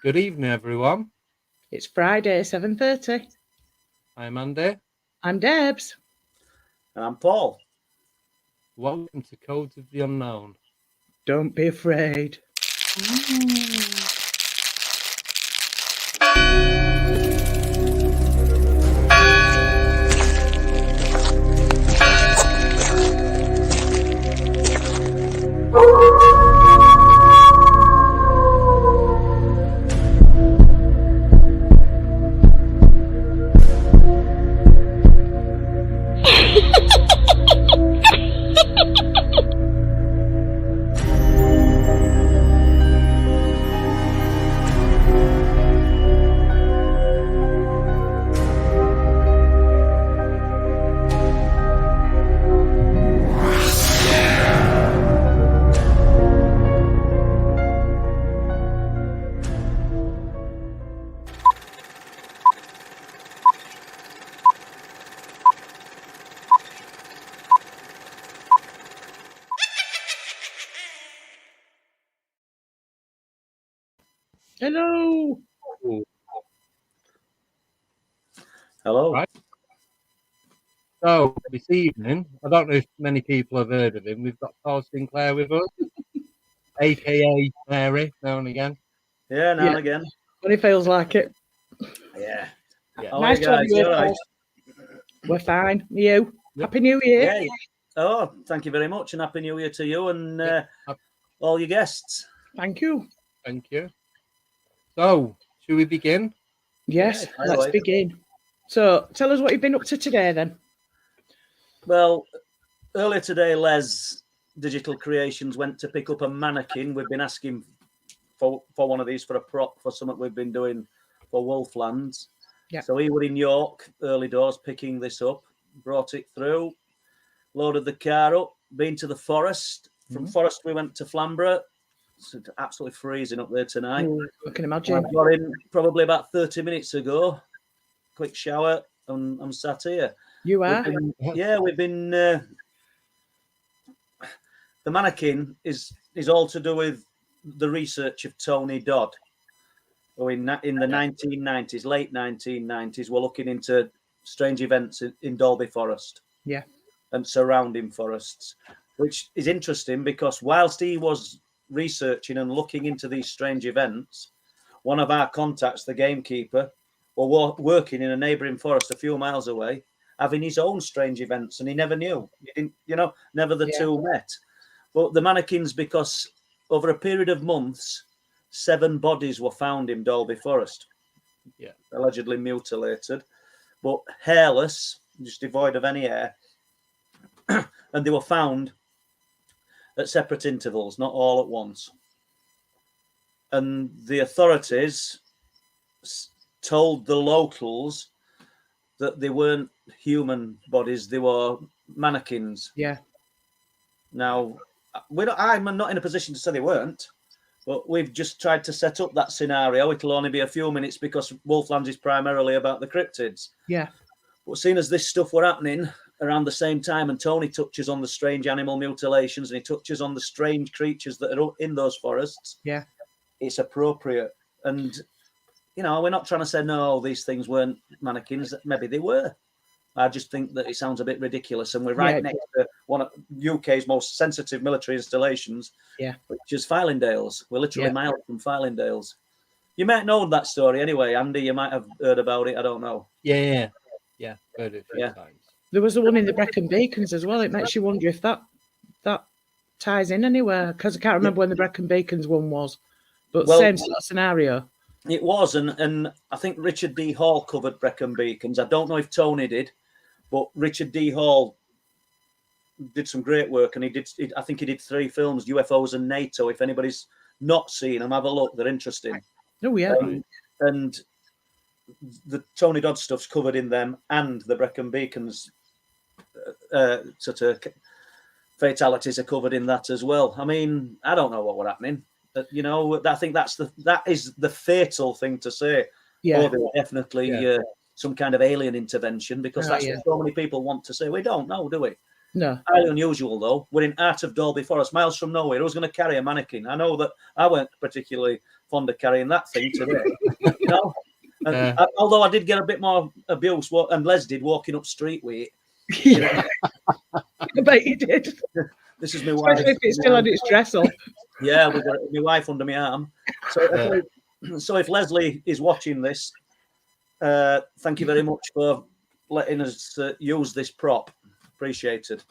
Good evening, everyone. It's Friday, 7:30. I'm Andy. I'm Debs. And I'm Paul. Welcome to Codes of the Unknown. Don't be afraid. Hello. Hello. Right. So, this evening, I don't know if many people have heard of him. We've got Paul Sinclair with us, a.k.a. Mary, now and again. Yeah, now and again. When it feels like it. Yeah. Yeah. Nice to have you here, All right. Paul. We're fine. You? Yep. Happy New Year. Yeah. Oh, thank you very much, and Happy New Year to you and all your guests. Thank you. Thank you. So, should we begin? Yes, Yeah, let's begin. So, tell us what you've been up to today, then. Well, earlier today, Les Digital Creations went to pick up a mannequin. We've been asking for one of these for a prop for something we've been doing for Wolflands. Yeah. So he was in York early doors picking this up, brought it through, loaded the car up, been to the forest. From Forest, we went to Flamborough. It's absolutely freezing up there tonight. Ooh, I can imagine. I got in probably about 30 minutes ago. Quick shower, and I'm sat here. You are? We've been. The mannequin is all to do with the research of Tony Dodd, who in the 1990s, late 1990s, were looking into strange events in Dalby Forest. Yeah. And surrounding forests, which is interesting because whilst he was researching and looking into these strange events, one of our contacts, the gamekeeper, were working in a neighbouring forest a few miles away, having his own strange events, and he never knew. He didn't, never the two met. But the mannequins, because over a period of months, 7 bodies were found in Dalby Forest. Yeah. Allegedly mutilated, but hairless, just devoid of any hair. And they were found at separate intervals, not all at once. And the authorities told the locals that they weren't human bodies, they were mannequins. Yeah. Now, I'm not in a position to say they weren't, but we've just tried to set up that scenario. It'll only be a few minutes because Wolflands is primarily about the cryptids. Yeah. But seeing as this stuff were happening around the same time, and Tony touches on the strange animal mutilations and he touches on the strange creatures that are in those forests, yeah, it's appropriate. And, we're not trying to say, no, these things weren't mannequins. Maybe they were. I just think that it sounds a bit ridiculous. And we're right next to one of UK's most sensitive military installations, which is Fylingdales. We're literally miles from Fylingdales. You might know that story anyway, Andy. You might have heard about it. I don't know. Yeah. Heard it a few times. There was the one in the Brecon Beacons as well. It makes you wonder if that ties in anywhere, because I can't remember when the Brecon Beacons one was, but same sort of scenario. It was, and I think Richard D. Hall covered Brecon Beacons. I don't know if Tony did, but Richard D. Hall did some great work, and I think he did 3 films, UFOs and NATO. If anybody's not seen them, have a look. They're interesting. Oh, yeah. And the Tony Dodd stuff's covered in them, and the Brecon Beacons sort of fatalities are covered in that as well. I mean, I don't know what were happening. I think that is the fatal thing to say. Yeah. Or there were definitely some kind of alien intervention, because that's what so many people want to say. We don't know, do we? No. Highly unusual, though. We're in heart of Dalby Forest, miles from nowhere. Who's going to carry a mannequin? I know that I weren't particularly fond of carrying that thing today, you know. And although I did get a bit more abuse, and Les did walking up street with it. You know? I bet you did. This is my wife. Especially if it still had its dress on. Yeah, we've got my wife under my arm. So if Leslie is watching this, thank you very much for letting us use this prop. Appreciated.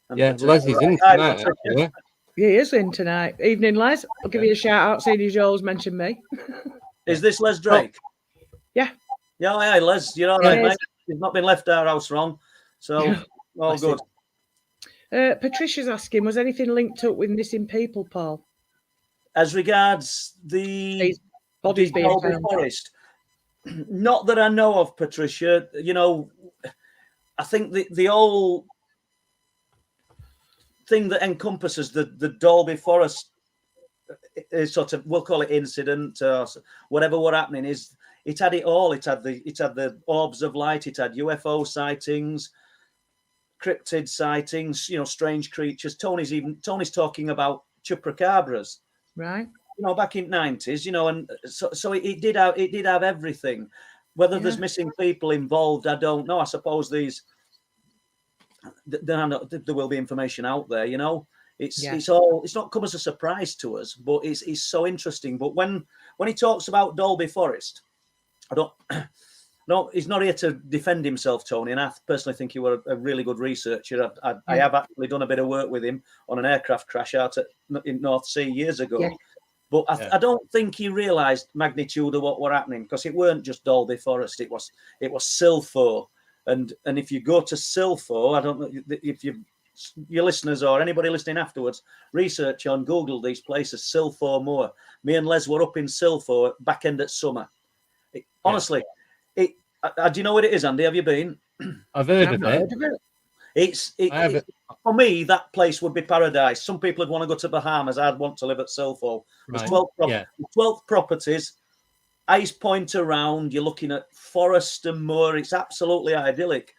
And Leslie's in tonight. Actually. He is in tonight. Evening, Les. I'll give you a shout out, seeing as you always mention me. Is this Les Drake? Yeah. Yeah, hey, Les, you're all right, mate. You've not been left our house wrong. So, all good. Patricia's asking, was anything linked up with missing people, Paul? As regards the bodies being Dalby Forest, not that I know of, Patricia. You know, I think the whole thing that encompasses the Dalby Forest is sort of, we'll call it incident or whatever what happening is, it had it all. It had the orbs of light, it had UFO sightings, cryptid sightings, you know, strange creatures. Tony's talking about chupacabras. Right. You know, back in '90s, you know, and so it did have everything. Whether there's missing people involved, I don't know. I suppose there will be information out there, you know. It's not come as a surprise to us, but it's so interesting. But when he talks about Dalby Forest, he's not here to defend himself, Tony, and I personally think you were a really good researcher. I have actually done a bit of work with him on an aircraft crash out in North Sea years ago. Yeah. But I don't think he realised magnitude of what were happening, because it weren't just Dalby Forest. It was Silpho, and if you go to Silpho, I don't know if your listeners or anybody listening afterwards research on Google these places. Silpho Moor. Me and Les were up in Silpho back end at summer. Honestly, do you know what it is, Andy? Have you been? I've heard of it. It's for me, that place would be paradise. Some people would want to go to Bahamas. I'd want to live at Silpho. There's 12 properties, ice point around. You're looking at forest and moor. It's absolutely idyllic.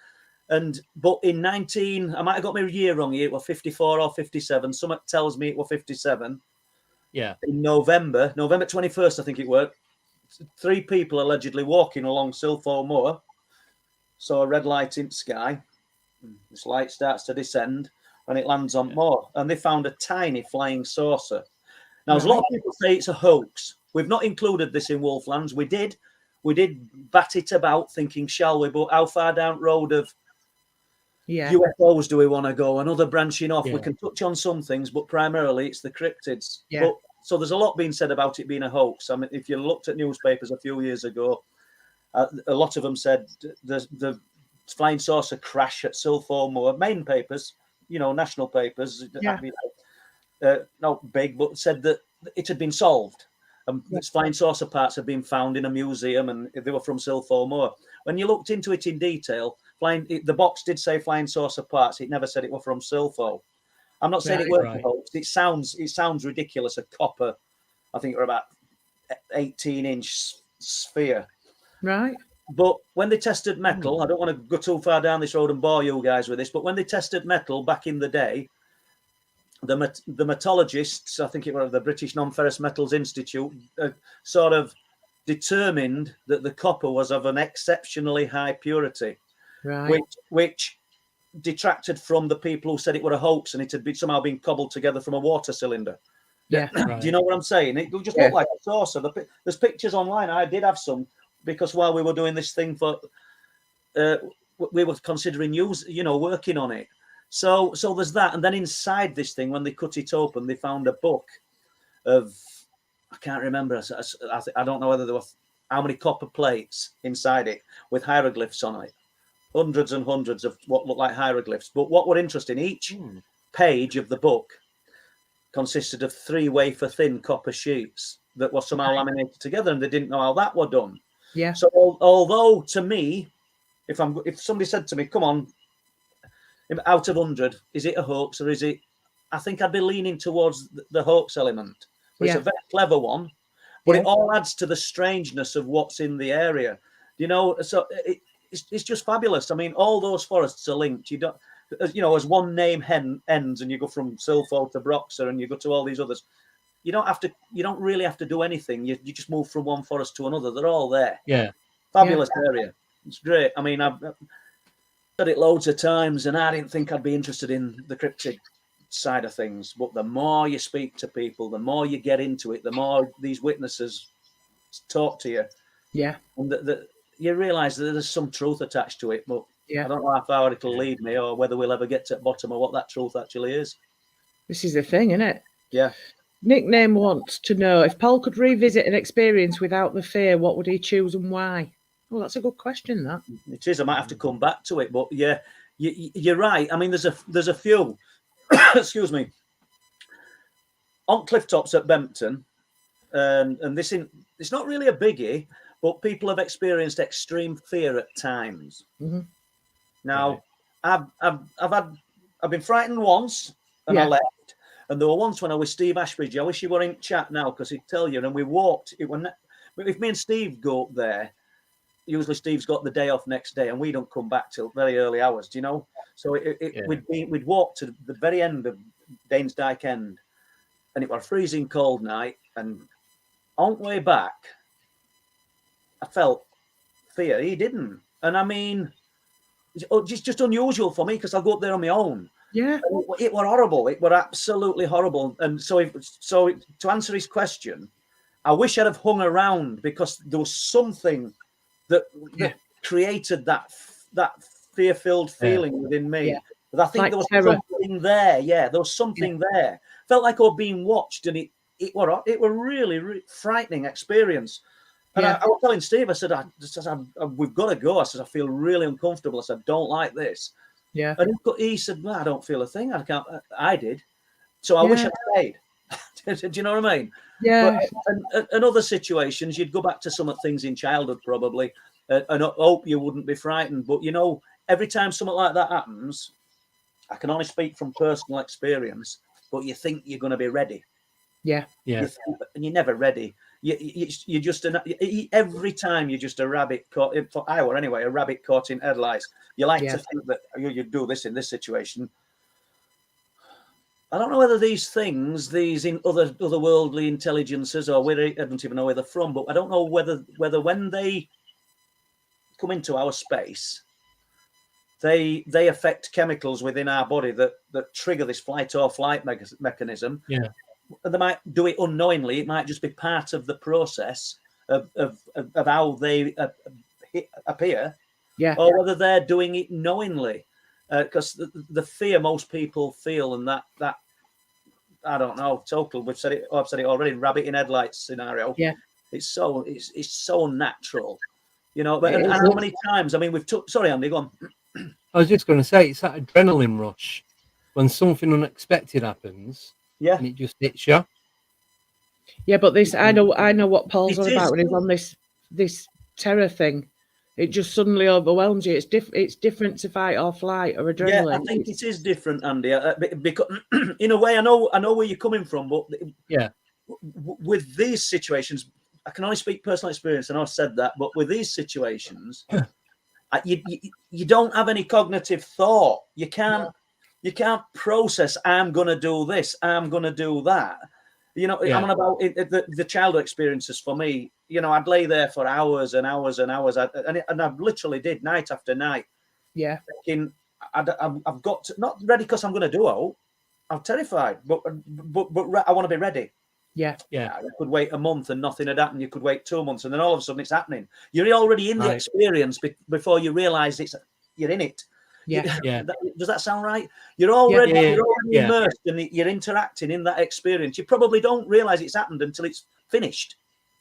But in I might have got my year wrong here. It was 54 or 57. Someone tells me it was 57. Yeah. In November 21st, I think it was. 3 people allegedly walking along Silpho Moor. Saw a red light in the sky. This light starts to descend and it lands on Moor. And they found a tiny flying saucer. Now, as a lot of people say it's a hoax. We've not included this in Wolflands. We did bat it about thinking, shall we? But how far down road of U.F.Os do we want to go? Another branching off. We can touch on some things, but primarily it's the cryptids. Yeah. So there's a lot being said about it being a hoax. I mean, if you looked at newspapers a few years ago, a lot of them said the flying saucer crash at Silpho Moor. Main papers, you know, national papers, not big, but said that it had been solved. And flying saucer parts had been found in a museum, and they were from Silpho Moor. When you looked into it in detail, the box did say flying saucer parts. It never said it were from Silpho. I'm not saying it weren't a hoax. It sounds ridiculous. A copper, I think, or about 18-inch sphere. Right. But when they tested metal, I don't want to go too far down this road and bore you guys with this, but when they tested metal back in the day, the metallurgists, I think it was the British Non-Ferrous Metals Institute, sort of determined that the copper was of an exceptionally high purity, which detracted from the people who said it were a hoax and it had somehow been cobbled together from a water cylinder. Yeah. Do you know what I'm saying? It just looked like a saucer. There's pictures online. I did have some, because while we were doing this thing we were considering working on it. So there's that. And then inside this thing, when they cut it open, they found a book of, I can't remember. I don't know whether there were how many copper plates inside it with hieroglyphs on it. Hundreds and hundreds of what looked like hieroglyphs. But what were interesting, each page of the book consisted of 3 wafer-thin copper sheets that were somehow laminated together, and they didn't know how that were done. Yeah. So although to me, if somebody said to me, come on, out of 100, is it a hoax or is it? I think I'd be leaning towards the hoax element. But it's a very clever one. But it all adds to the strangeness of what's in the area. You know, so it's just fabulous. I mean, all those forests are linked. as one name ends, and you go from Silpho to Broxer, and you go to all these others. You don't really have to do anything. You just move from one forest to another. They're all there. Yeah. Fabulous area. It's great. I mean, I've said it loads of times, and I didn't think I'd be interested in the cryptid side of things. But the more you speak to people, the more you get into it, the more these witnesses talk to you. Yeah. And you realise that there's some truth attached to it. But Yeah. I don't know how far it'll lead me, or whether we'll ever get to the bottom of what that truth actually is. This is the thing, isn't it? Yeah. Nickname wants to know, if Paul could revisit an experience without the fear, what would he choose and why? Well, that's a good question, that. It is. I might have to come back to it, but yeah, you're right. I mean, there's a few. Excuse me. On cliff tops at Bempton, and it's not really a biggie, but people have experienced extreme fear at times. Mm-hmm. Now, I've been frightened once, and I left. And there were once when I was Steve Ashbridge. I wish he were in chat now, because he'd tell you. And we walked. If me and Steve go up there, usually Steve's got the day off next day, and we don't come back till very early hours. Do you know? So we'd walk to the very end of Danes Dyke End, and it was a freezing cold night. And on the way back, I felt fear. He didn't, and I mean, it's just unusual for me, because I'll go up there on my own. Yeah, it were horrible. It were absolutely horrible. And so to answer his question, I wish I'd have hung around, because there was something that created that fear-filled feeling within me. Yeah. But I think Like there was terror. something there. Yeah, there was something there. Felt like I was being watched, and it were really, really frightening experience. And I was telling Steve, I said, we've got to go. I said, I feel really uncomfortable. I said, I don't like this. Yeah. And he said, well, I don't feel a thing. I did. So I wish I'd stayed. Do you know what I mean? Yeah. But in other situations, you'd go back to some of the things in childhood, probably, and hope you wouldn't be frightened. But, every time something like that happens, I can only speak from personal experience, but you think you're going to be ready. Yeah. Yeah. And you're never ready. You're just every time you're just a rabbit caught. I were anyway a rabbit caught in headlights. You like to think that you'd do this in this situation. I don't know whether these things, these in otherworldly intelligences, or where I don't even know where they're from, but I don't know whether when they come into our space, they affect chemicals within our body that trigger this fight or flight mechanism. Yeah. And they might do it unknowingly. It might just be part of the process of how they appear, or whether they're doing it knowingly. Because the fear most people feel, and that I don't know, total. I've said it already. Rabbit in headlights scenario. Yeah, it's so natural, But and how many times? I mean, sorry, Andy, go on. I was just going to say, it's that adrenaline rush when something unexpected happens. Yeah, and it just hits you. Yeah, but this I know what Paul's on about when he's on this terror thing. It just suddenly overwhelms you. It's different to fight or flight or adrenaline. Yeah, I think it is different, Andy. Because in a way, I know where you're coming from, but with these situations, I can only speak personal experience, and I've said that. But with these situations, you don't have any cognitive thought. You can't process. I'm going to do this. I'm going to do that. I'm on about the childhood experiences for me. I'd lay there for hours and hours and hours, and I literally did night after night. Yeah, thinking I've got to, not ready because I'm going to do it. I'm terrified, but I want to be ready. Yeah. You could wait a month and nothing had happened. You could wait 2 months, and then all of a sudden it's happening. You're already in the experience before you realise you're in it. Yeah. Does that sound right? You're already immersed and you're interacting in that experience. You probably don't realise it's happened until it's finished.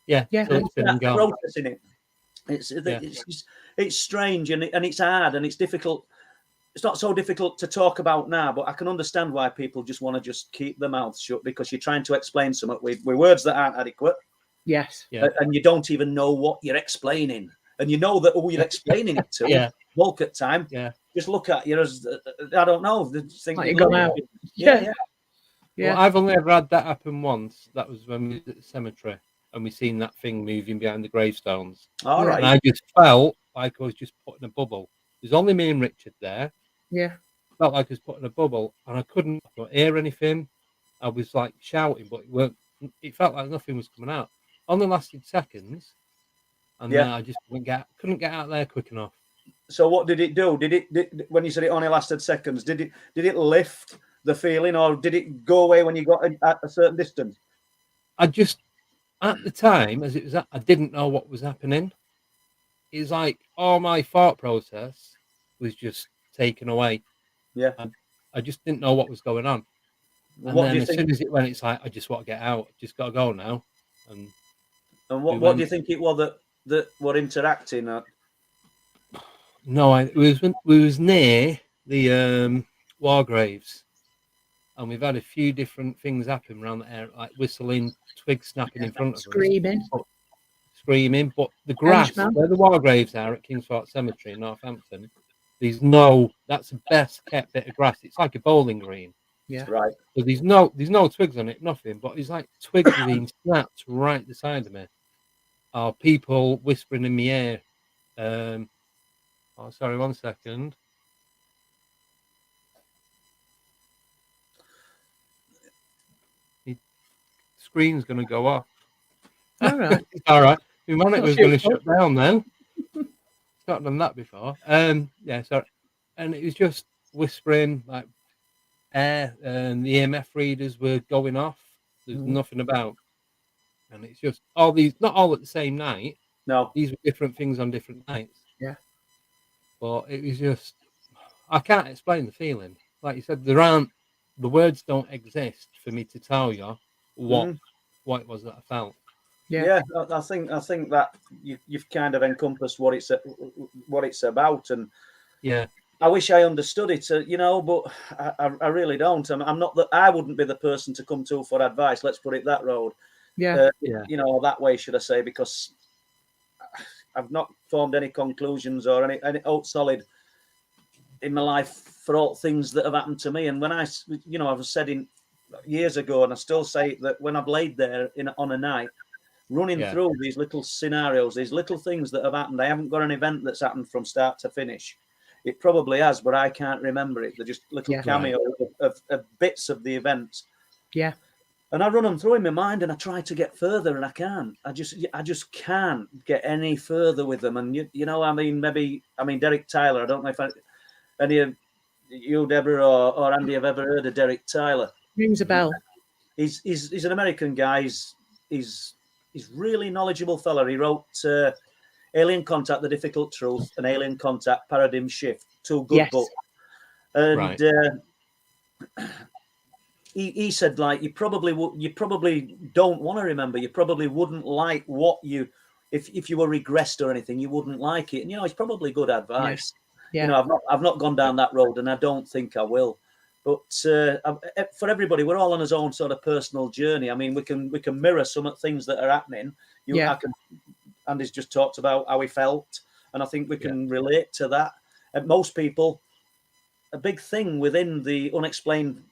Yeah. So it's processing it. It's strange and it's hard and it's difficult. It's not so difficult to talk about now, but I can understand why people just want to just keep their mouths shut, because you're trying to explain something with words that aren't adequate. Yes. Yeah. And you don't even know what you're explaining. And you know that who you're explaining it to. Bulk at time. Yeah. Just look at you as I don't know. Like you're gone out. Yeah. Well, I've only ever had that happen once. That was when we was at the cemetery and we seen that thing moving behind the gravestones. All right. And I just felt like I was just put in a bubble. There's only me and Richard there. Yeah. felt like I was put in a bubble, and I couldn't hear anything. I was like shouting, but it felt like nothing was coming out. Only lasted seconds, and then Yeah. I just couldn't get out there quick enough. So what did it do? When you said it only lasted seconds, did it lift the feeling, or did it go away when you got at a certain distance? I just, at the time, as it was, I didn't know what was happening. It's like all my thought process was just taken away. Yeah. I just didn't know what was going on. And What do then you as think? soon as it went, it's like I just want to get out. Just got to go now. And what do you think it was that were interacting? No, we was near the war graves, and we've had a few different things happen around the area, like whistling, twigs snapping in front of Screaming. us, screaming. But the grass Henchman. where the war graves are at Kingsford Cemetery in Northampton, that's the best kept bit of grass. It's like a bowling green. Yeah. Right. So there's no twigs on it, nothing. But it's like twigs being snapped right beside of me. Or people whispering in my ear. Oh, sorry, 1 second. Screen's going to go off. All right. All right. My monitor was going to fault. shut down then. It's not done that before. Yeah, sorry. And it was just whispering, like air, and the EMF readers were going off. There's nothing about. And it's just all these, not all at the same night. No. These were different things on different nights. Yeah. But it was just, I can't explain the feeling. Like you said, the words don't exist for me to tell you what it was that I felt. Yeah, I think that you've kind of encompassed what it's about, and yeah, I wish I understood it, but I really don't. I'm not that I wouldn't be the person to come to for advice. Let's put it that road. Yeah, that way, should I say? Because I've not formed any conclusions or any solid in my life for all things that have happened to me. And when I was said years ago, and I still say that when I've laid there on a night, running through these little scenarios, these little things that have happened. I haven't got an event that's happened from start to finish. It probably has, but I can't remember it. They're just little cameos of bits of the events. Yeah. And I run them through in my mind, and I try to get further, and I can't. I just can't get any further with them. And Derek Tyler. I don't know if any of you, Deborah, or Andy, have ever heard of Derek Tyler. Rings a bell. He's an American guy. He's really knowledgeable fella. He wrote Alien Contact, The Difficult Truth, and Alien Contact, Paradigm Shift. Two good books. And he said, like, you probably don't want to remember. You probably wouldn't like what if you were regressed or anything, you wouldn't like it. And it's probably good advice. Yeah. I've not gone down that road, and I don't think I will. But for everybody, we're all on his own sort of personal journey. I mean, we can mirror some of the things that are happening. Andy's just talked about how he felt, and I think we can relate to that. And most people, a big thing within the unexplained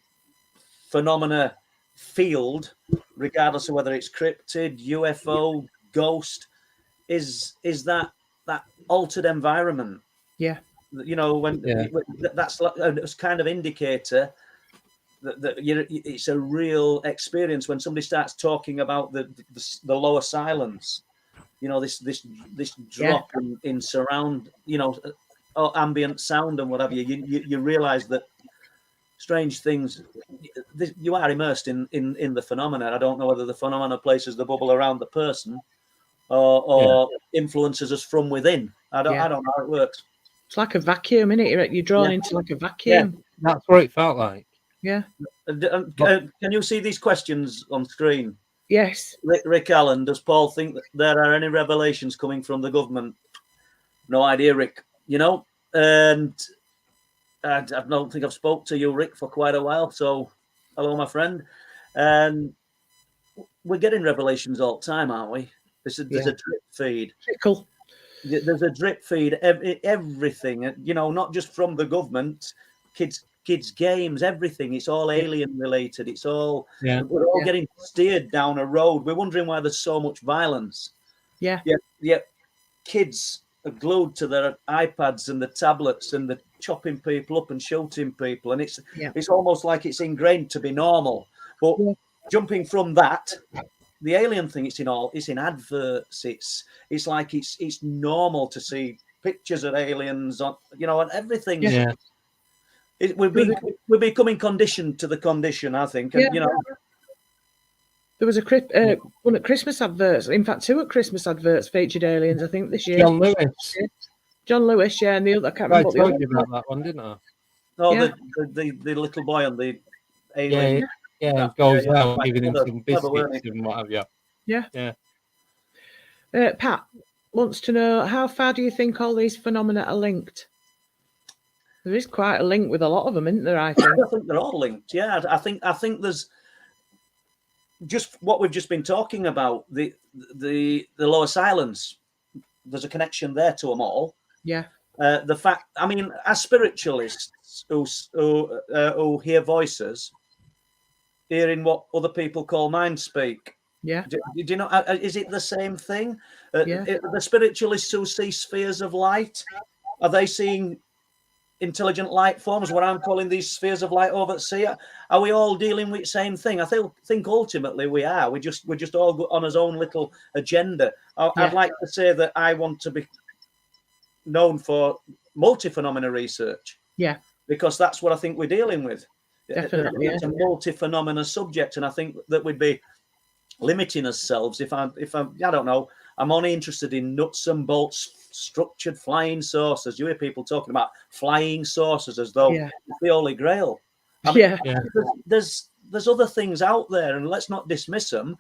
phenomena field, regardless of whether it's cryptid, U.F.O, ghost, is that altered environment. Yeah. That's like a kind of indicator that it's a real experience when somebody starts talking about the lower silence. This drop in surround, ambient sound and what have you. You realise that strange things. You are immersed in the phenomena. I don't know whether the phenomena places the bubble around the person or influences us from within. I don't know how it works. It's like a vacuum, isn't it? You're drawn into like a vacuum. Yeah, that's what it felt like. Yeah. Can you see these questions on screen? Yes. Rick Allen, does Paul think that there are any revelations coming from the government? No idea, Rick. And I don't think I've spoke to you, Rick, for quite a while. So, hello, my friend. And we're getting revelations all the time, aren't we? There's a drip feed. Trickle. There's a drip feed, everything, not just from the government, kids games, everything. It's all alien related. It's all, we're all getting steered down a road. We're wondering why there's so much violence. Yeah. Yeah. Kids are glued to their iPads and the tablets, and they're chopping people up and shooting people, and it's almost like it's ingrained to be normal. But jumping from that, the alien thing, it's in adverts. It's like it's normal to see pictures of aliens on, and everything. Yeah. We're becoming conditioned to the condition, I think. And, There was one at Christmas adverts. In fact, 2 at Christmas adverts featured aliens, I think, this year. John Lewis, yeah, and the other, I can't remember what the other. I told you about that one, didn't I? Oh, the little boy on the alien. Yeah, it goes out, giving him some biscuits and what have you. Yeah. Pat wants to know, how far do you think all these phenomena are linked? There is quite a link with a lot of them, isn't there? I think. I think they're all linked. Yeah, I think there's just what we've just been talking about. The lower silence. There's a connection there to them all. Yeah. The fact, I mean, as spiritualists who hear voices, hearing what other people call mind speak. Yeah. Do you know? Is it the same thing? The spiritualists who see spheres of light, are they seeing intelligent life forms, what I'm calling these spheres of light over at sea? Are we all dealing with the same thing? I think ultimately we are. We're just all on our own little agenda. I'd like to say that I want to be known for multi-phenomena research. Yeah. Because that's what I think we're dealing with. Definitely. It's a multi-phenomena subject, and I think that we'd be limiting ourselves if I'm I don't know. I'm only interested in nuts and bolts structured flying saucers. You hear people talking about flying saucers as though it's the Holy Grail. I mean, there's other things out there, and let's not dismiss them.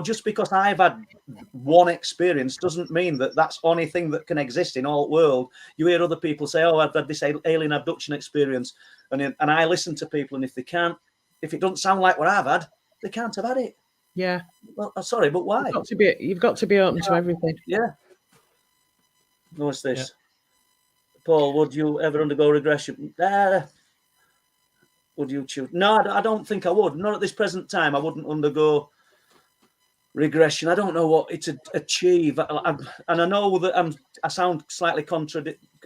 Just because I've had one experience doesn't mean that that's the only thing that can exist in all the world. You hear other people say, "Oh, I've had this alien abduction experience," and I listen to people, and if it doesn't sound like what I've had, they can't have had it. Yeah. Well, sorry, but why? You've got to be open to everything. Yeah. What's this? Yeah. Paul, would you ever undergo regression? Would you choose? No, I don't think I would. Not at this present time. I wouldn't undergo regression. I don't know what it's achieve. And I know that I sound slightly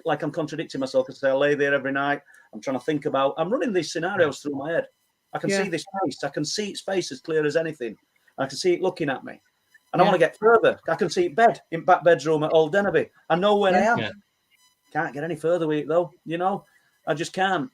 like I'm contradicting myself, because I lay there every night. I'm trying to think about. I'm running these scenarios through my head. I can see this face. I can see its face as clear as anything. I can see it looking at me. And I want to get further. I can see it in back bedroom at Old Dennerby. I know where I am. Yeah. Can't get any further with it, though. I just can't.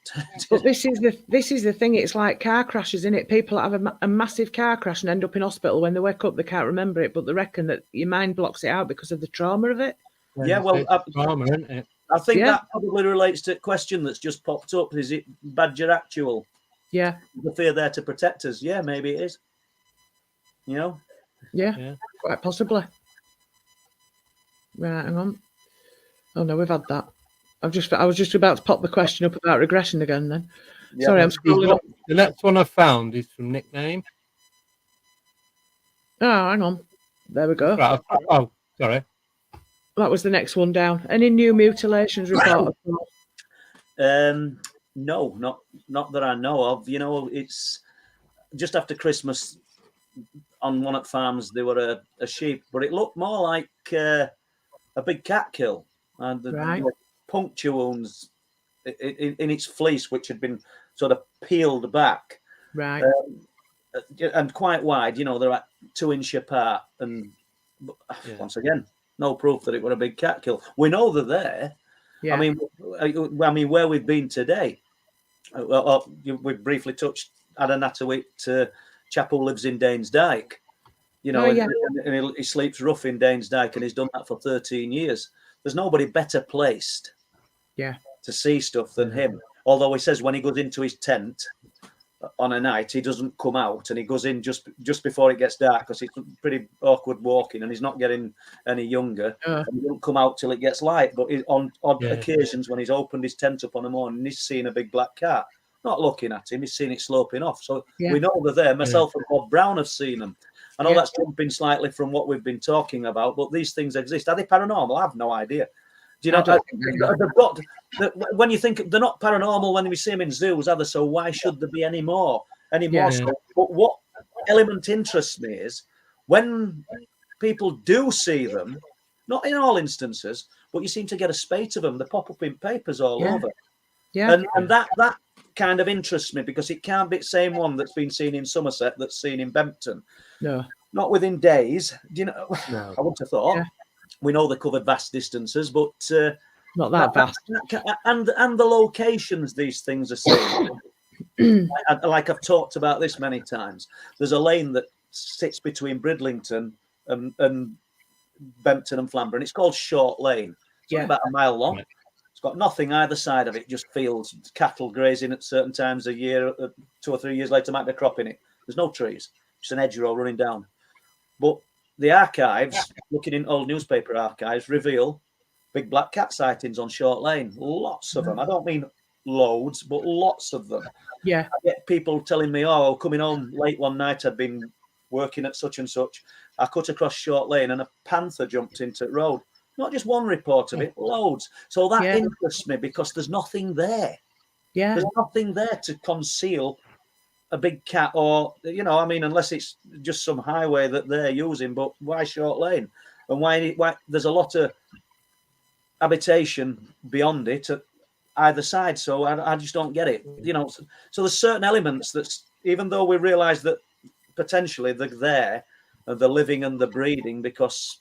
But this is the thing. It's like car crashes, isn't it? People have a massive car crash and end up in hospital. When they wake up, they can't remember it, but they reckon that your mind blocks it out because of the trauma of it. Yeah, well, trauma, isn't it? I think that probably relates to a question that's just popped up. Is it Badger actual? Yeah. The fear there to protect us. Yeah, maybe it is. Yeah, quite possibly. Right, hang on. Oh no, we've had that. I was just about to pop the question up about regression again. Then, sorry, I'm scrolling up. The next one I found is from Nickname. Oh, hang on. There we go. Right, sorry. That was the next one down. Any new mutilations reported? No, not that I know of. It's just after Christmas. On one of the farms, there were a sheep, but it looked more like a big cat kill, and the puncture wounds in its fleece, which had been sort of peeled back, right, and quite wide. They're at 2 inches apart, and once again, no proof that it were a big cat kill. We know they're there. Yeah. I mean, where we've been today. We briefly touched Adanatawit. Chap who lives in Danes Dyke, and he sleeps rough in Danes Dyke, and he's done that for 13 years. There's nobody better placed to see stuff than him. Although he says when he goes into his tent on a night, he doesn't come out, and he goes in just before it gets dark, because it's pretty awkward walking, and he's not getting any younger. And he doesn't come out till it gets light. But on odd occasions, when he's opened his tent up on the morning, he's seen a big black cat. Not looking at him, he's seen it sloping off. So we know they're there. Myself and Bob Brown have seen them. I know that's jumping slightly from what we've been talking about, but these things exist. Are they paranormal? I have no idea. Do you know? They've got. When you think they're not paranormal when we see them in zoos, are they? So why should there be any more? So, but what element interests me is when people do see them. Not in all instances, but you seem to get a spate of them. They pop up in papers all over. Yeah. And that kind of interests me, because it can't be the same one that's been seen in Somerset that's seen in Bempton. No. Not within days. Do you know? No. I wouldn't have thought. Yeah. We know they covered vast distances, but not that vast. And the locations these things are seen. Like I've talked about this many times. There's a lane that sits between Bridlington and Bempton and Flamborough. It's called Short Lane. It's only about a mile long. Right. It's got nothing either side of it, just fields, cattle grazing at certain times a year. 2 or 3 years later, might be a crop in it. There's no trees, just an hedgerow running down. But the archives, looking in old newspaper archives, reveal big black cat sightings on Short Lane. Lots of them. I don't mean loads, but lots of them. Yeah. I get people telling me, oh, coming home late one night, I'd been working at such and such. I cut across Short Lane and a panther jumped into the road. Not just one report of it, loads. So that interests me, because there's nothing there. Yeah. There's nothing there to conceal a big cat, or, you know, I mean, unless it's just some highway that they're using. But why Short Lane? And why there's a lot of habitation beyond it at either side. So I just don't get it. You know, so there's certain elements that's, even though we realise that potentially they're there and they're living and they're breeding, because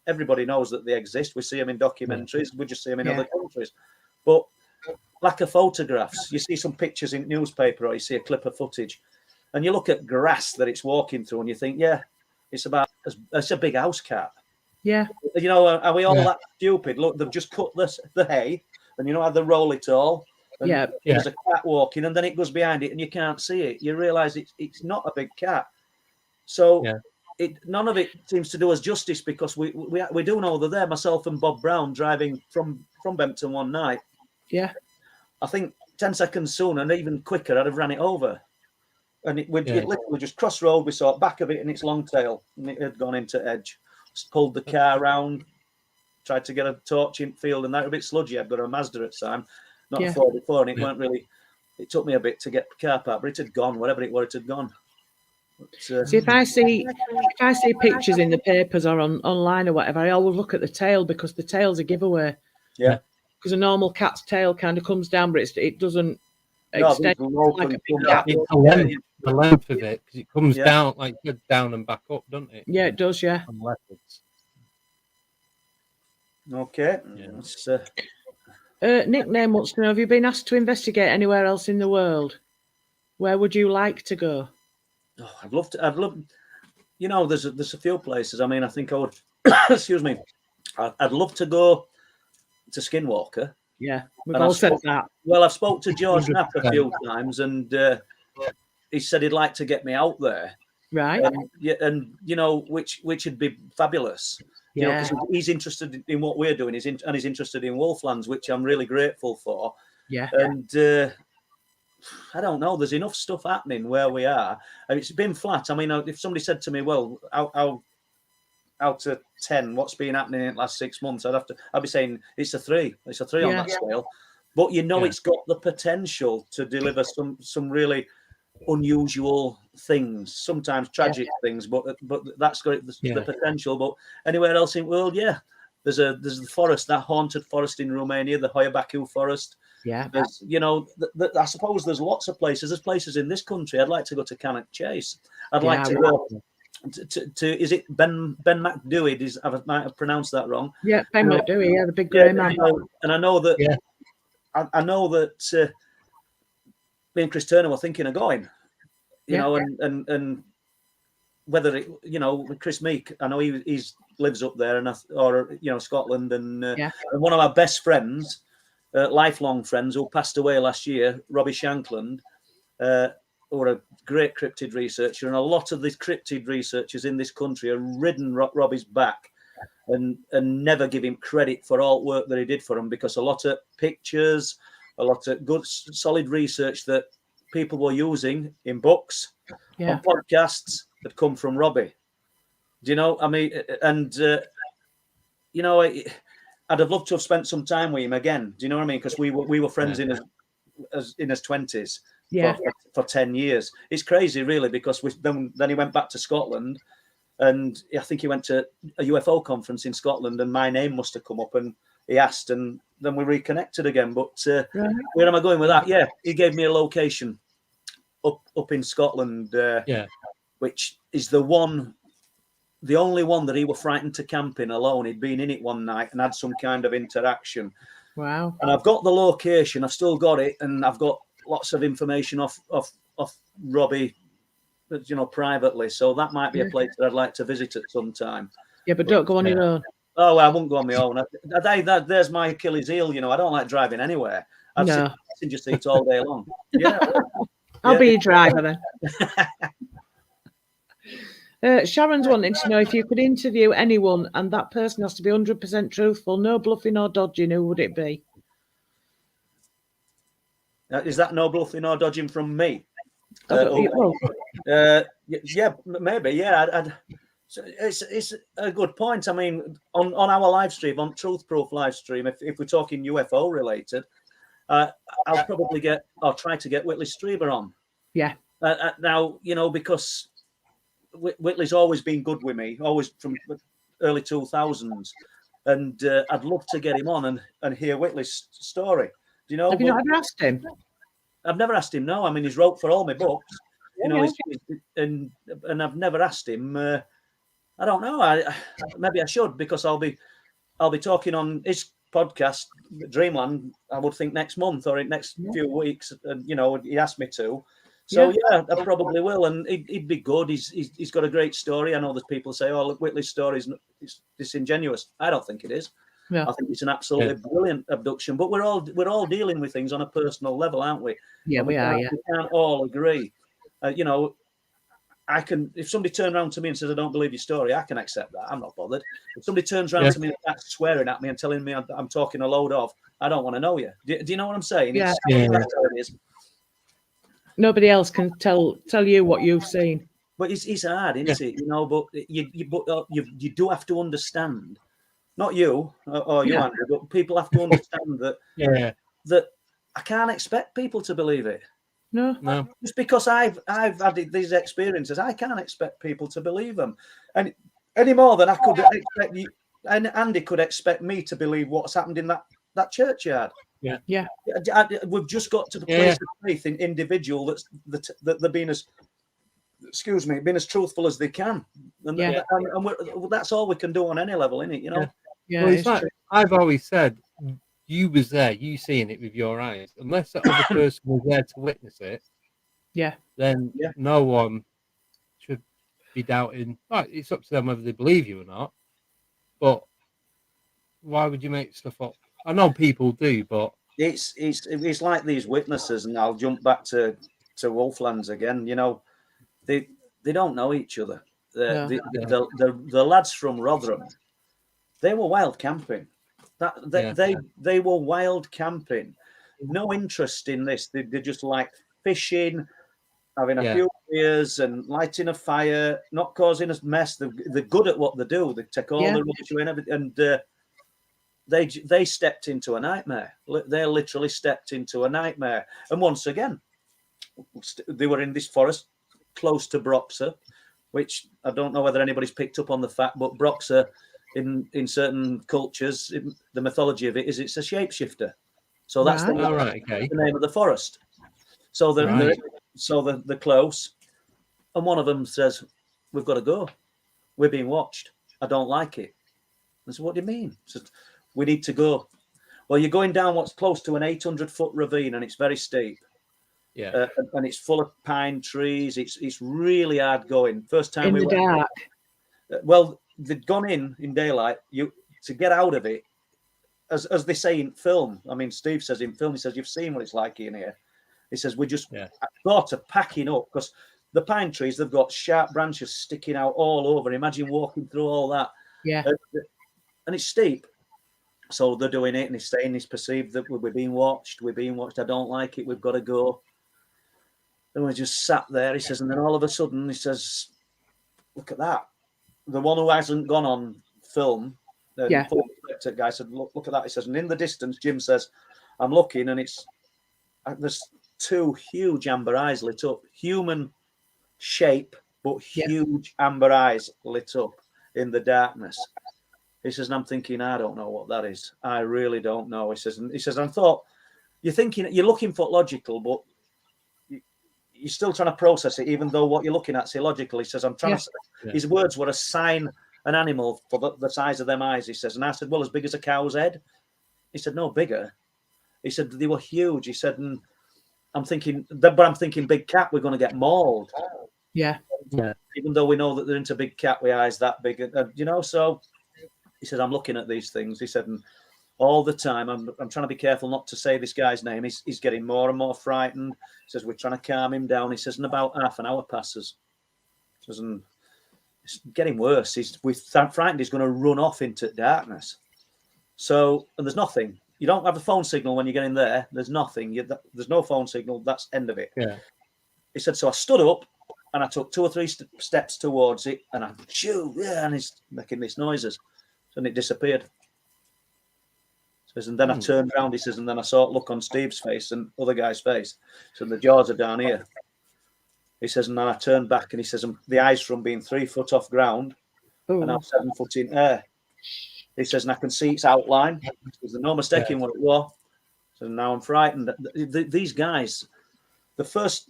everybody knows that they exist. We see them in documentaries. We just see them in other countries. But lack of photographs. You see some pictures in newspaper, or you see a clip of footage, and you look at grass that it's walking through, and you think, yeah, it's a big house cat. Yeah. You know, are we all that stupid? Look, they've just cut the hay, and you know how they roll it all. And there's a cat walking, and then it goes behind it, and you can't see it. You realise it's not a big cat. So none of it seems to do us justice, because we do know they're there. Myself and Bob Brown driving from Bempton one night. Yeah. I think 10 seconds sooner and even quicker, I'd have ran it over. And it literally just cross road. We saw the back of it and its long tail, and it had gone into edge. Just pulled the car round, tried to get a torch in field, and that was a bit sludgy. I'd got a Mazda at the time, not a Ford before, and it weren't really. It took me a bit to get the car park, but it had gone. Whatever it was, it had gone. But, see, if I see pictures in the papers or online or whatever, I always look at the tail, because the tail's a giveaway. Yeah. Because a normal cat's tail kind of comes down, but it doesn't extend like a big cat. It's the length of it, because it comes down, like down and back up, doesn't it? Yeah, it does. Yeah. On leopards. Okay. Nickname wants to know: have you been asked to investigate anywhere else in the world? Where would you like to go? Oh, I'd love. You know, there's a few places. I mean, I think I would. Excuse me. I'd love to go to Skinwalker. Yeah, we've all said that. Well, I've spoke to George Knapp a few times, and he said he'd like to get me out there. Right. And you know, which would be fabulous. You know, 'cause he's interested in what we're doing. He's interested in Wolflands, which I'm really grateful for. Yeah. And I don't know. There's enough stuff happening where we are, and it's been flat. I mean, if somebody said to me, "Well, out of 10, what's been happening in the last 6 months?" I'd be saying it's a 3. It's a 3 on that scale. But you know, it's got the potential to deliver some really unusual things, sometimes tragic things. But that's got the potential. But anywhere else in the world, there's the forest, that haunted forest in Romania, the Hoia Forest. Yeah. There's, you know, I suppose there's lots of places. There's places in this country. I'd like to go to Cannock Chase. I'd like to go to is it Ben McDewey? I might have pronounced that wrong. Yeah, Ben McDewey. Yeah, the big grey man. And I know that. I know that me and Chris Turner were thinking of going. You know, and whether it, you know, Chris Meek. I know he lives up there, or you know, Scotland, and one of our best friends, lifelong friends, who passed away last year, Robbie Shankland. Or a great cryptid researcher, and a lot of these cryptid researchers in this country are ridden Robbie's back and never give him credit for all work that he did for them, because a lot of pictures, a lot of good solid research that people were using in books, on podcasts, had come from Robbie. Do you know? I mean, and you know, I'd have loved to have spent some time with him again. Do you know what I mean? Because we were friends in his 20s. For 10 years. It's crazy, really, because then he went back to Scotland, and I think he went to a U.F.O conference in Scotland, and my name must have come up, and he asked, and then we reconnected again. But where am I going with that? Yeah, he gave me a location up in Scotland, which is the only one that he was frightened to camp in alone. He'd been in it one night and had some kind of interaction. Wow. And I've got the location, I've still got it, and I've got lots of information off Robbie, you know, privately. So that might be a place that I'd like to visit at some time. Yeah, but don't go on your own. Oh, well, I won't go on my own. There's my Achilles heel, you know. I don't like driving anywhere. I'd sit in the passenger seat all day long. Yeah. I'll be your driver then. Sharon's wanting to know if you could interview anyone and that person has to be 100% truthful, no bluffing or dodging, who would it be? Is that no bluffing or dodging from me? Yeah, maybe. Yeah, it's a good point. I mean, on our live stream, on Truth Proof live stream, if we're talking UFO related, I'll try to get Whitley Strieber on. Yeah. Now, you know, because Whitley's always been good with me, always from early 2000s, and I'd love to get him on and hear Whitley's story. Do you know? Have you not ever asked him? I've never asked him. No, I mean, he's wrote for all my books, you know, and I've never asked him. I don't know. Maybe I should, because I'll be talking on his podcast, Dreamland. I would think next month or in next few weeks. You know, he asked me to. So yeah, I probably will, and he'd be good. He's got a great story. I know that people say, "Oh, look, Whitley's story is disingenuous." I don't think it is. Yeah. I think it's an absolutely brilliant abduction. But we're all dealing with things on a personal level, aren't we? Yeah, we are. Yeah, we can't all agree. You know, I can. If somebody turns around to me and says, "I don't believe your story," I can accept that. I'm not bothered. If somebody turns around to me and starts swearing at me and telling me I'm talking a load of, I don't want to know you. Do you know what I'm saying? Yeah. That's how it is. Nobody else can tell you what you've seen. But it's hard, isn't it? You know, but you do have to understand. Not you or you, Andrew, but people have to understand that that I can't expect people to believe it. No. Just because I've had these experiences, I can't expect people to believe them, and any more than I could expect you, and Andy could expect me to believe what's happened in that churchyard. Yeah. We've just got to the place of faith in individual that they're being as truthful as they can, and that's all we can do on any level, isn't it? You know. Yeah, well, it's like I've always said, you was there, you seeing it with your eyes. Unless the other person was there to witness it, then no one should be doubting. Right, it's up to them whether they believe you or not. But why would you make stuff up? I know people do, but it's like these witnesses, and I'll jump back to Wolflands again. You know, they don't know each other. The lads from Rotherham, they were wild camping. They were wild camping. No interest in this. They just like fishing, having a few beers and lighting a fire, not causing a mess. They're good at what they do. They take all the rubbish away and everything. And they stepped into a nightmare. They literally stepped into a nightmare. And once again, they were in this forest close to Broxer, which I don't know whether anybody's picked up on the fact, but Broxer, in certain cultures, the mythology of it is it's a shapeshifter. So that's the name of the forest. So they're close, and one of them says, "We've got to go. We're being watched. I don't like it." I said, "What do you mean?" He said, "We need to go." Well, you're going down what's close to an 800-foot ravine, and it's very steep. Yeah, and it's full of pine trees. It's really hard going. First time we went. Dark. Well, they'd gone in daylight. To get out of it, as they say in film. I mean, Steve says in film, he says, "You've seen what it's like in here." He says, "We just thought of packing up, because the pine trees, they've got sharp branches sticking out all over. Imagine walking through all that. Yeah, and it's steep." So they're doing it, and he's saying he's perceived that we're being watched. We're being watched. I don't like it. We've got to go. And we just sat there. He says, and then all of a sudden, he says, "Look at that." The one who hasn't gone on film, the guy said, look at that. He says, and in the distance, Jim says, "I'm looking, and there's two huge amber eyes lit up, human shape, but huge amber eyes lit up in the darkness. He says, and I'm thinking, I don't know what that is. I really don't know. He says, I thought, you're looking for logical, but you're still trying to process it, even though what you're looking at is illogical. He says, I'm trying to. His words were assign an animal for the size of them eyes. He says, and I said, well, as big as a cow's head. He said, no, bigger. He said they were huge. He said, and I'm thinking, big cat, we're going to get mauled. Yeah. Even though we know that they're into big cat with eyes that big, So he said, I'm looking at these things. He said, and all the time, I'm trying to be careful not to say this guy's name. He's getting more and more frightened. He says, we're trying to calm him down. He says, and about half an hour passes. He says, and it's getting worse. We're frightened he's going to run off into darkness. So, and there's nothing. You don't have a phone signal when you get in there. There's nothing. There's no phone signal. That's end of it. Yeah. He said, so I stood up and I took 2 or 3 steps towards it, and I and he's making these noises. And it disappeared. Says, and then I turned around, he says, and then I saw it look on Steve's face and other guy's face. So the jaws are down here. He says, and then I turned back, and he says, the eyes from being 3 foot off ground and now 7 foot in air. He says, and I can see its outline. There's no mistaking what it was. So now I'm frightened. These guys, the first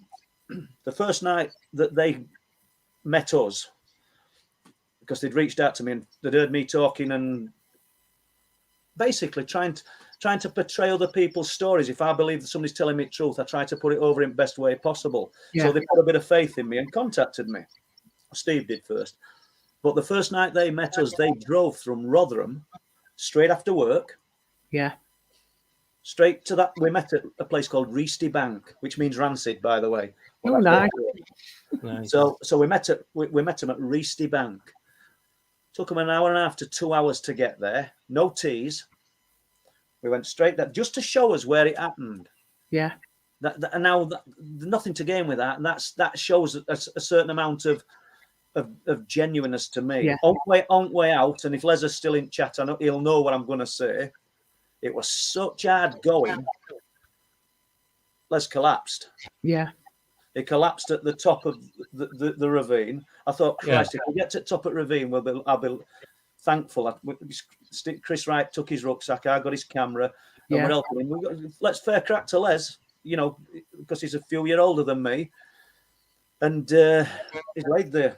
night that they met us, because they'd reached out to me and they'd heard me talking and basically trying to portray other people's stories. If I believe that somebody's telling me the truth, I try to put it over in the best way possible. Yeah. So they put a bit of faith in me and contacted me. Steve did first. But the first night they met us, they drove from Rotherham straight after work. Yeah. Straight to that. We met at a place called Reesty Bank, which means rancid, by the way. Well, nice. So we met him at Reesty Bank. Took them an hour and a half to 2 hours to get there. No teas. We went straight there just to show us where it happened. Yeah. And now nothing to gain with that. And that shows a certain amount of genuineness to me. Yeah. On way out, and if Les is still in chat, I know he'll know what I'm going to say. It was such hard going. Les collapsed. Yeah. It collapsed at the top of the ravine. I thought, Christ, if we get to the top of the ravine, I'll be thankful. Chris Wright took his rucksack. I got his camera. And we're helping him. Let's fair crack to Les, because he's a few years older than me. And he's laid there.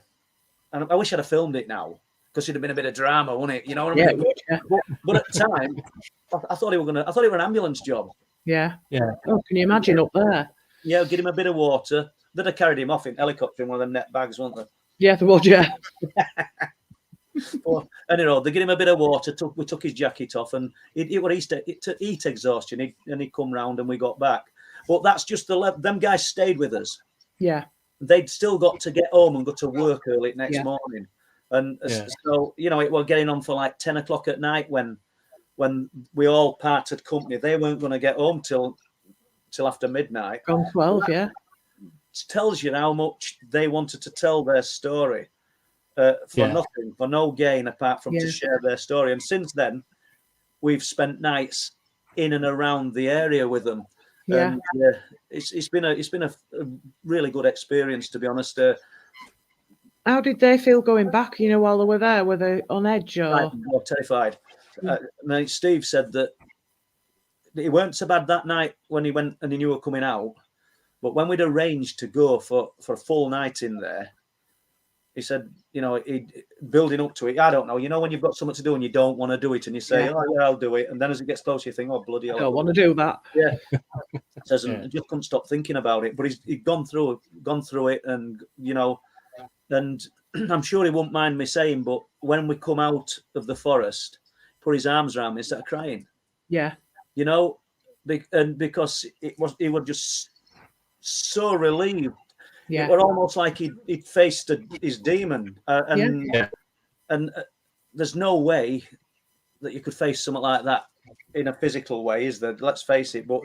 And I wish I'd have filmed it now, because it'd have been a bit of drama, wouldn't it? You know what I mean? Yeah. But at the time, I thought it was an ambulance job. Yeah. Yeah. Oh, can you imagine up there? Yeah, give him a bit of water. They'd have carried him off in helicopter in one of them net bags, wouldn't they? Yeah, there was, yeah. Well, anyhow, they give him a bit of water. We took his jacket off, and it was heat exhaustion. And he'd come round, and we got back. But that's just them guys stayed with us. Yeah. They'd still got to get home and go to work early next morning. And so, it was getting on for like 10 o'clock at night when we all parted company. They weren't going to get home till after midnight. Gone 12, yeah. It tells you how much they wanted to tell their story for nothing, for no gain apart from to share their story. And since then, we've spent nights in and around the area with them. Yeah. And it's been a really good experience, to be honest. How did they feel going back? While they were there, were they on edge or terrified? Now Steve said that it weren't so bad that night when he went and he knew we were coming out, but when we'd arranged to go for a full night in there, he said, building up to it. I don't know. When you've got something to do and you don't want to do it, and you say, "Oh yeah, I'll do it," and then as it gets closer, you think, "Oh bloody hell, I don't want to do that." Yeah. Says, and just couldn't stop thinking about it. But he'd gone through it, and and I'm sure he won't mind me saying, but when we come out of the forest, put his arms around me and started crying. Yeah. And because he was just so relieved. Yeah. It was almost like he'd faced his demon. And there's no way that you could face something like that in a physical way, is there? Let's face it. But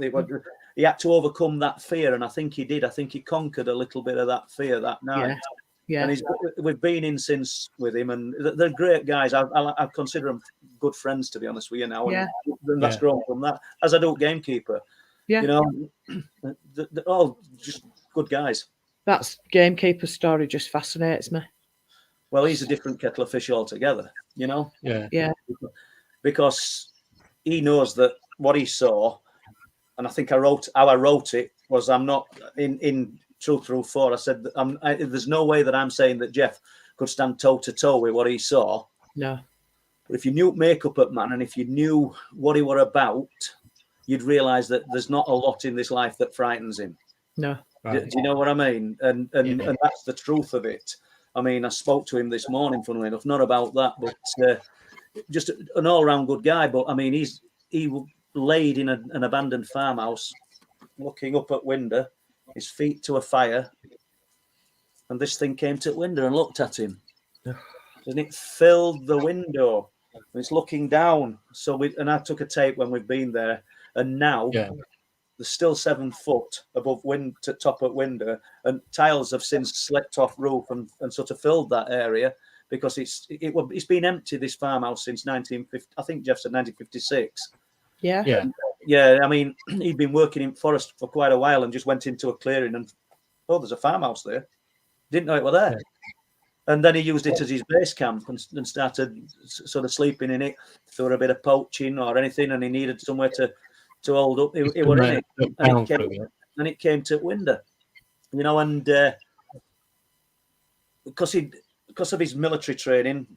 he had to overcome that fear, and I think he did. I think he conquered a little bit of that fear that night. Yeah. And we've been in since with him, and they're great guys. I consider them good friends, to be honest with you now. And that's grown from that, as I do gamekeeper. Yeah. They're all just good guys. That's gamekeeper's story just fascinates me. Well, he's a different kettle of fish altogether, you know? Yeah. Yeah. Because he knows that what he saw, and I think how I wrote it was, I'm not in Truth Through 4. I said that there's no way that I'm saying that Jeff could stand toe to toe with what he saw. No. But if you knew makeup at man, and if you knew what he were about, you'd realise that there's not a lot in this life that frightens him. No. Right. Do you know what I mean? And that's the truth of it. I mean, I spoke to him this morning, funnily enough, not about that, but just an all-round good guy. But I mean, he laid in an abandoned farmhouse, looking up at window, his feet to a fire, and this thing came to the window and looked at him, and it filled the window. And it's looking down. So I took a tape when we've been there, and now there's still 7 foot above top at window, and tiles have since slipped off roof and sort of filled that area, because it's been empty, this farmhouse, since 1950. I think Jeff said 1956. Yeah. Yeah. Yeah, I mean, he'd been working in forest for quite a while and just went into a clearing and, oh, there's a farmhouse there. Didn't know it were there. Yeah. And then he used it as his base camp and started sort of sleeping in it for a bit of poaching or anything, and he needed somewhere to hold up. He were in it, and it came to window, you know, and because of his military training,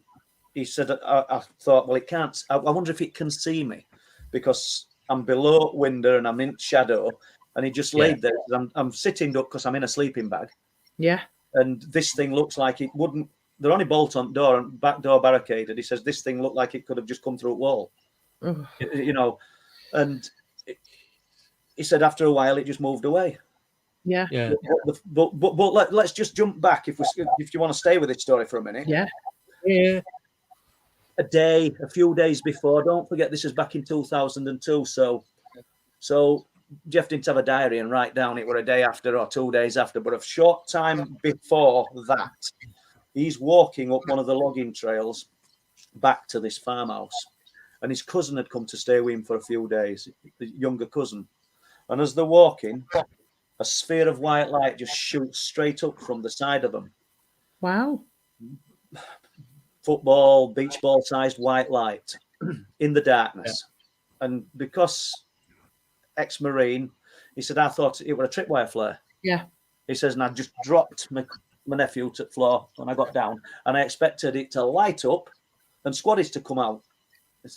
he said, I thought, well, it can't. I wonder if it can see me, because I'm below window and I'm in shadow. And he just laid there. I'm sitting up because I'm in a sleeping bag. Yeah. And this thing looks like it wouldn't. They're only bolt on door and back door barricaded. He says this thing looked like it could have just come through a wall, you know. And he said after a while it just moved away. Yeah. Yeah. But let's just jump back if you want to stay with this story for a minute. Yeah. Yeah. A few days before. Don't forget, this is back in 2002. So Jeff didn't have a diary and write down it were a day after or 2 days after, but a short time before that, he's walking up one of the logging trails back to this farmhouse, and his cousin had come to stay with him for a few days, the younger cousin. And as they're walking, a sphere of white light just shoots straight up from the side of them. Wow. Football, beach ball sized white light in the darkness. Yeah. And because ex-Marine, he said, I thought it was a tripwire flare. Yeah. He says, and I just dropped my nephew to the floor when I got down, and I expected it to light up and squaddies to come out.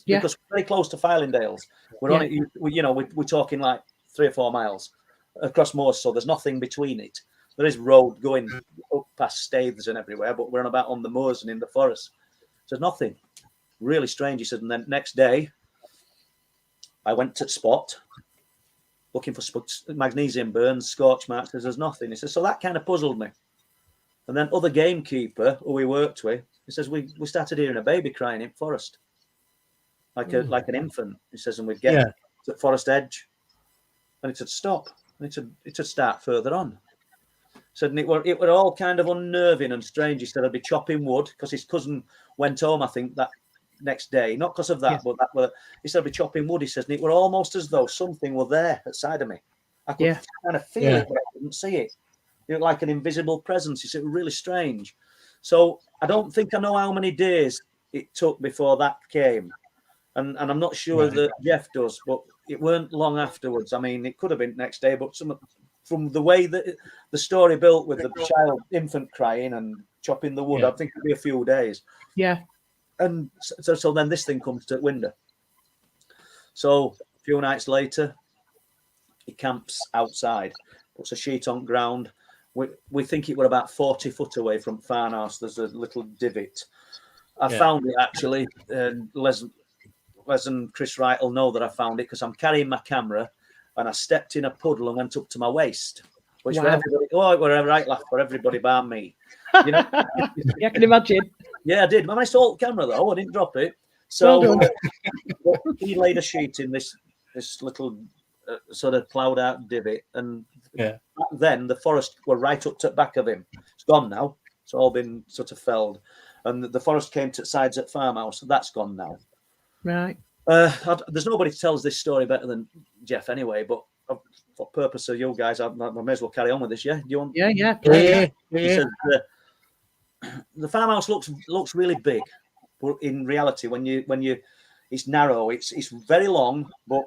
Because we're very close to Filingdales. We're on it, we're talking like 3 or 4 miles across moors, so there's nothing between it. There is road going up past staithes and everywhere, but we're on the moors and in the forest. So there's nothing. Really strange, he said. And then next day, I went to spot, looking for magnesium burns, scorch marks. There's nothing. He says, so that kind of puzzled me. And then other gamekeeper who we worked with, he says, we started hearing a baby crying in forest, like an infant. He says, and we'd get to the forest edge, and it would stop, and it would start further on. Said, and it were all kind of unnerving and strange. He said, I'd be chopping wood because his cousin went home, I think, that next day, not because of that, but he said, I'd be chopping wood. He says, and it were almost as though something were there outside of me. I could kind of feel it, but I couldn't see it. It was like an invisible presence. He said, it was really strange. So I don't think I know how many days it took before that came. And I'm not sure that Jeff does, but it weren't long afterwards. I mean, it could have been next day, but from the way that the story built with the infant crying and chopping the wood, I think it'd be a few days. Yeah. And so then this thing comes to window. So a few nights later, he camps outside, puts a sheet on ground. We think it were about 40 foot away from farmhouse. There's a little divot. I found it actually. Les and Chris Wright will know that I found it because I'm carrying my camera, and I stepped in a puddle and went up to my waist, which for everybody, it were a right laugh for everybody bar me. You know? I can imagine. Yeah, I did. My nice old camera though, I didn't drop it. So he laid a sheet in this little sort of ploughed out divot, and back then the forest were right up to the back of him. It's gone now. It's all been sort of felled, and the forest came to the sides at farmhouse. That's gone now. Right. There's nobody tells this story better than Jeff anyway, but for purpose of you guys, I may as well carry on with this. Yeah, do you want? Yeah. He says the farmhouse looks really big, but in reality, when you it's narrow. It's very long, but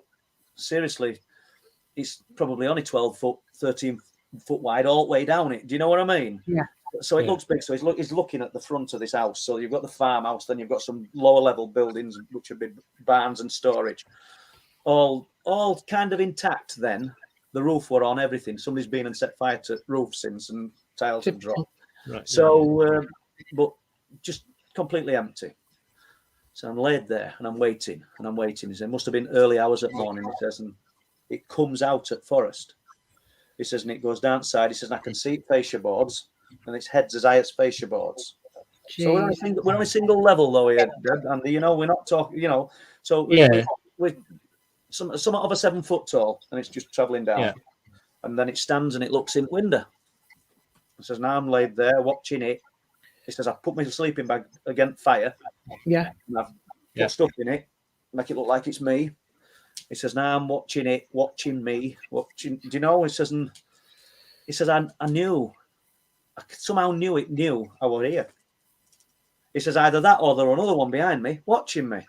seriously, it's probably only 12 foot, 13 foot wide all the way down it. Do you know what I mean? Yeah. So it looks big. So he's looking at the front of this house. So you've got the farmhouse, then you've got some lower level buildings, which would be barns and storage, all kind of intact. Then the roof were on, everything. Somebody's been and set fire to roof since, and tiles have dropped. Right. So, but just completely empty. So I'm laid there and I'm waiting. He says, it must have been early hours at morning. He says, and it comes out at Forest. He says, and it goes downside. He says, and I can see fascia boards, and its head's as high as fascia boards. Jeez. So we're on a single level though here, and we're not talking. So we're somewhat over 7 foot tall, and it's just travelling down. Yeah. And then it stands and it looks in the window. He says, now I'm laid there watching it. He says, I've put my sleeping bag against fire. Yeah. And I've put stuff in it, make it look like it's me. He says, now I'm watching it, watching me, watching. Do you know? He says, I knew. I somehow knew I was here. He says, either that or there were another one behind me, watching me.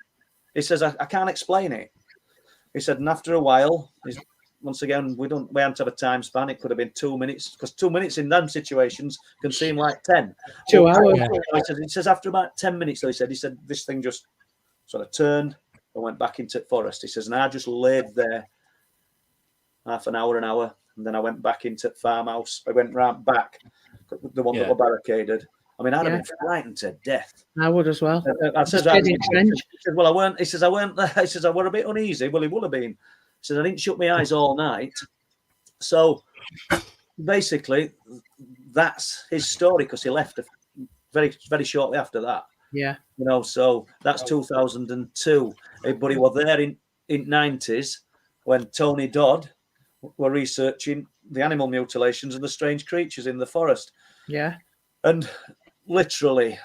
He says, I can't explain it. He said, and after a while, once again, we hadn't have a time span. It could have been 2 minutes, because 2 minutes in them situations can seem like 10. 2 hours. He says after about 10 minutes, though, he said this thing just sort of turned and went back into Forest. He says, and I just laid there half an hour, and then I went back into farmhouse. I went right back, the one that were barricaded. I mean, I'd have been frightened to death. I would as well. I said, well, I weren't. He says, I weren't there. He says, I were a bit uneasy. Well, he would have been. He says, I didn't shut my eyes all night. So basically, that's his story, because he left very, very shortly after that. Yeah. So that's 2002. But he was there in 90s when Tony Dodd were researching the animal mutilations and the strange creatures in the forest. Yeah. And literally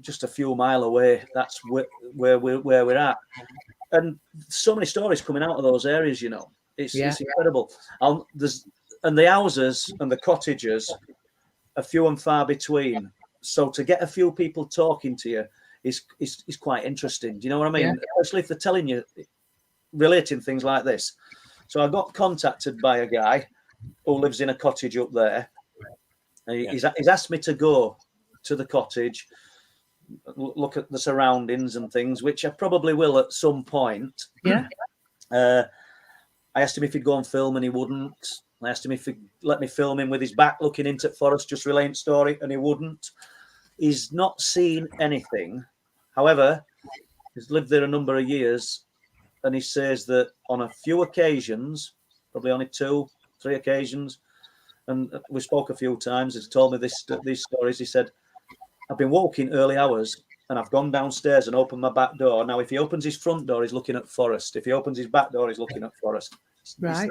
just a few mile away, that's where we're at. And so many stories coming out of those areas, it's incredible. And the houses and the cottages are few and far between. So to get a few people talking to you is quite interesting. Do you know what I mean? Yeah. Especially if they're telling you, relating things like this. So I got contacted by a guy who lives in a cottage up there. He's asked me to go to the cottage, look at the surroundings and things, which I probably will at some point. Yeah. I asked him if he'd go and film, and he wouldn't. I asked him if he'd let me film him with his back looking into Forest, just relaying story, and he wouldn't. He's not seen anything. However, he's lived there a number of years, and he says that on a few occasions, probably only 2-3 occasions, and we spoke a few times, he's told me these stories. He said, I've been walking early hours, and I've gone downstairs and opened my back door. Now, if he opens his front door, he's looking at Forest. If he opens his back door, he's looking at Forest. Right.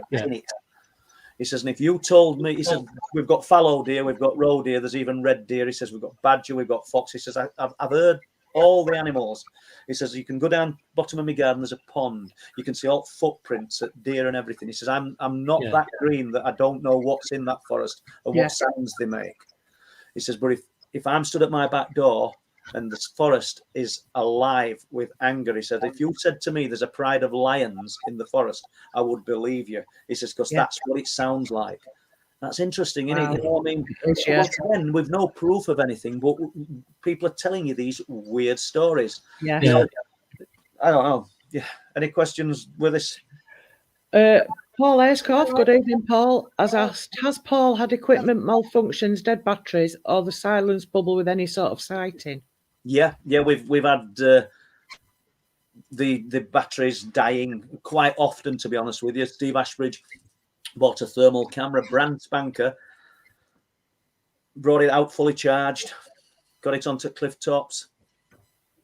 He says, and if you told me, he says, we've got fallow deer, we've got roe deer, there's even red deer. He says, we've got badger, we've got fox. He says, I've heard all the animals. He says, you can go down bottom of my garden, there's a pond. You can see all footprints at deer and everything. He says, I'm not that green that I don't know what's in that forest and what sounds they make. He says, but if I'm stood at my back door and the forest is alive with anger, he said, if you said to me there's a pride of lions in the forest, I would believe you. He says, because that's what it sounds like. That's interesting, isn't it? You know what I mean? Once again, with no proof of anything, but people are telling you these weird stories. Yeah. I don't know. Yeah. Any questions with this? Paul Aiscoff, good evening, Paul, has asked, has Paul had equipment malfunctions, dead batteries, or the silence bubble with any sort of sighting? Yeah, we've had the batteries dying quite often, to be honest with you. Steve Ashbridge bought a thermal camera, brand spanker, brought it out fully charged, got it onto cliff tops.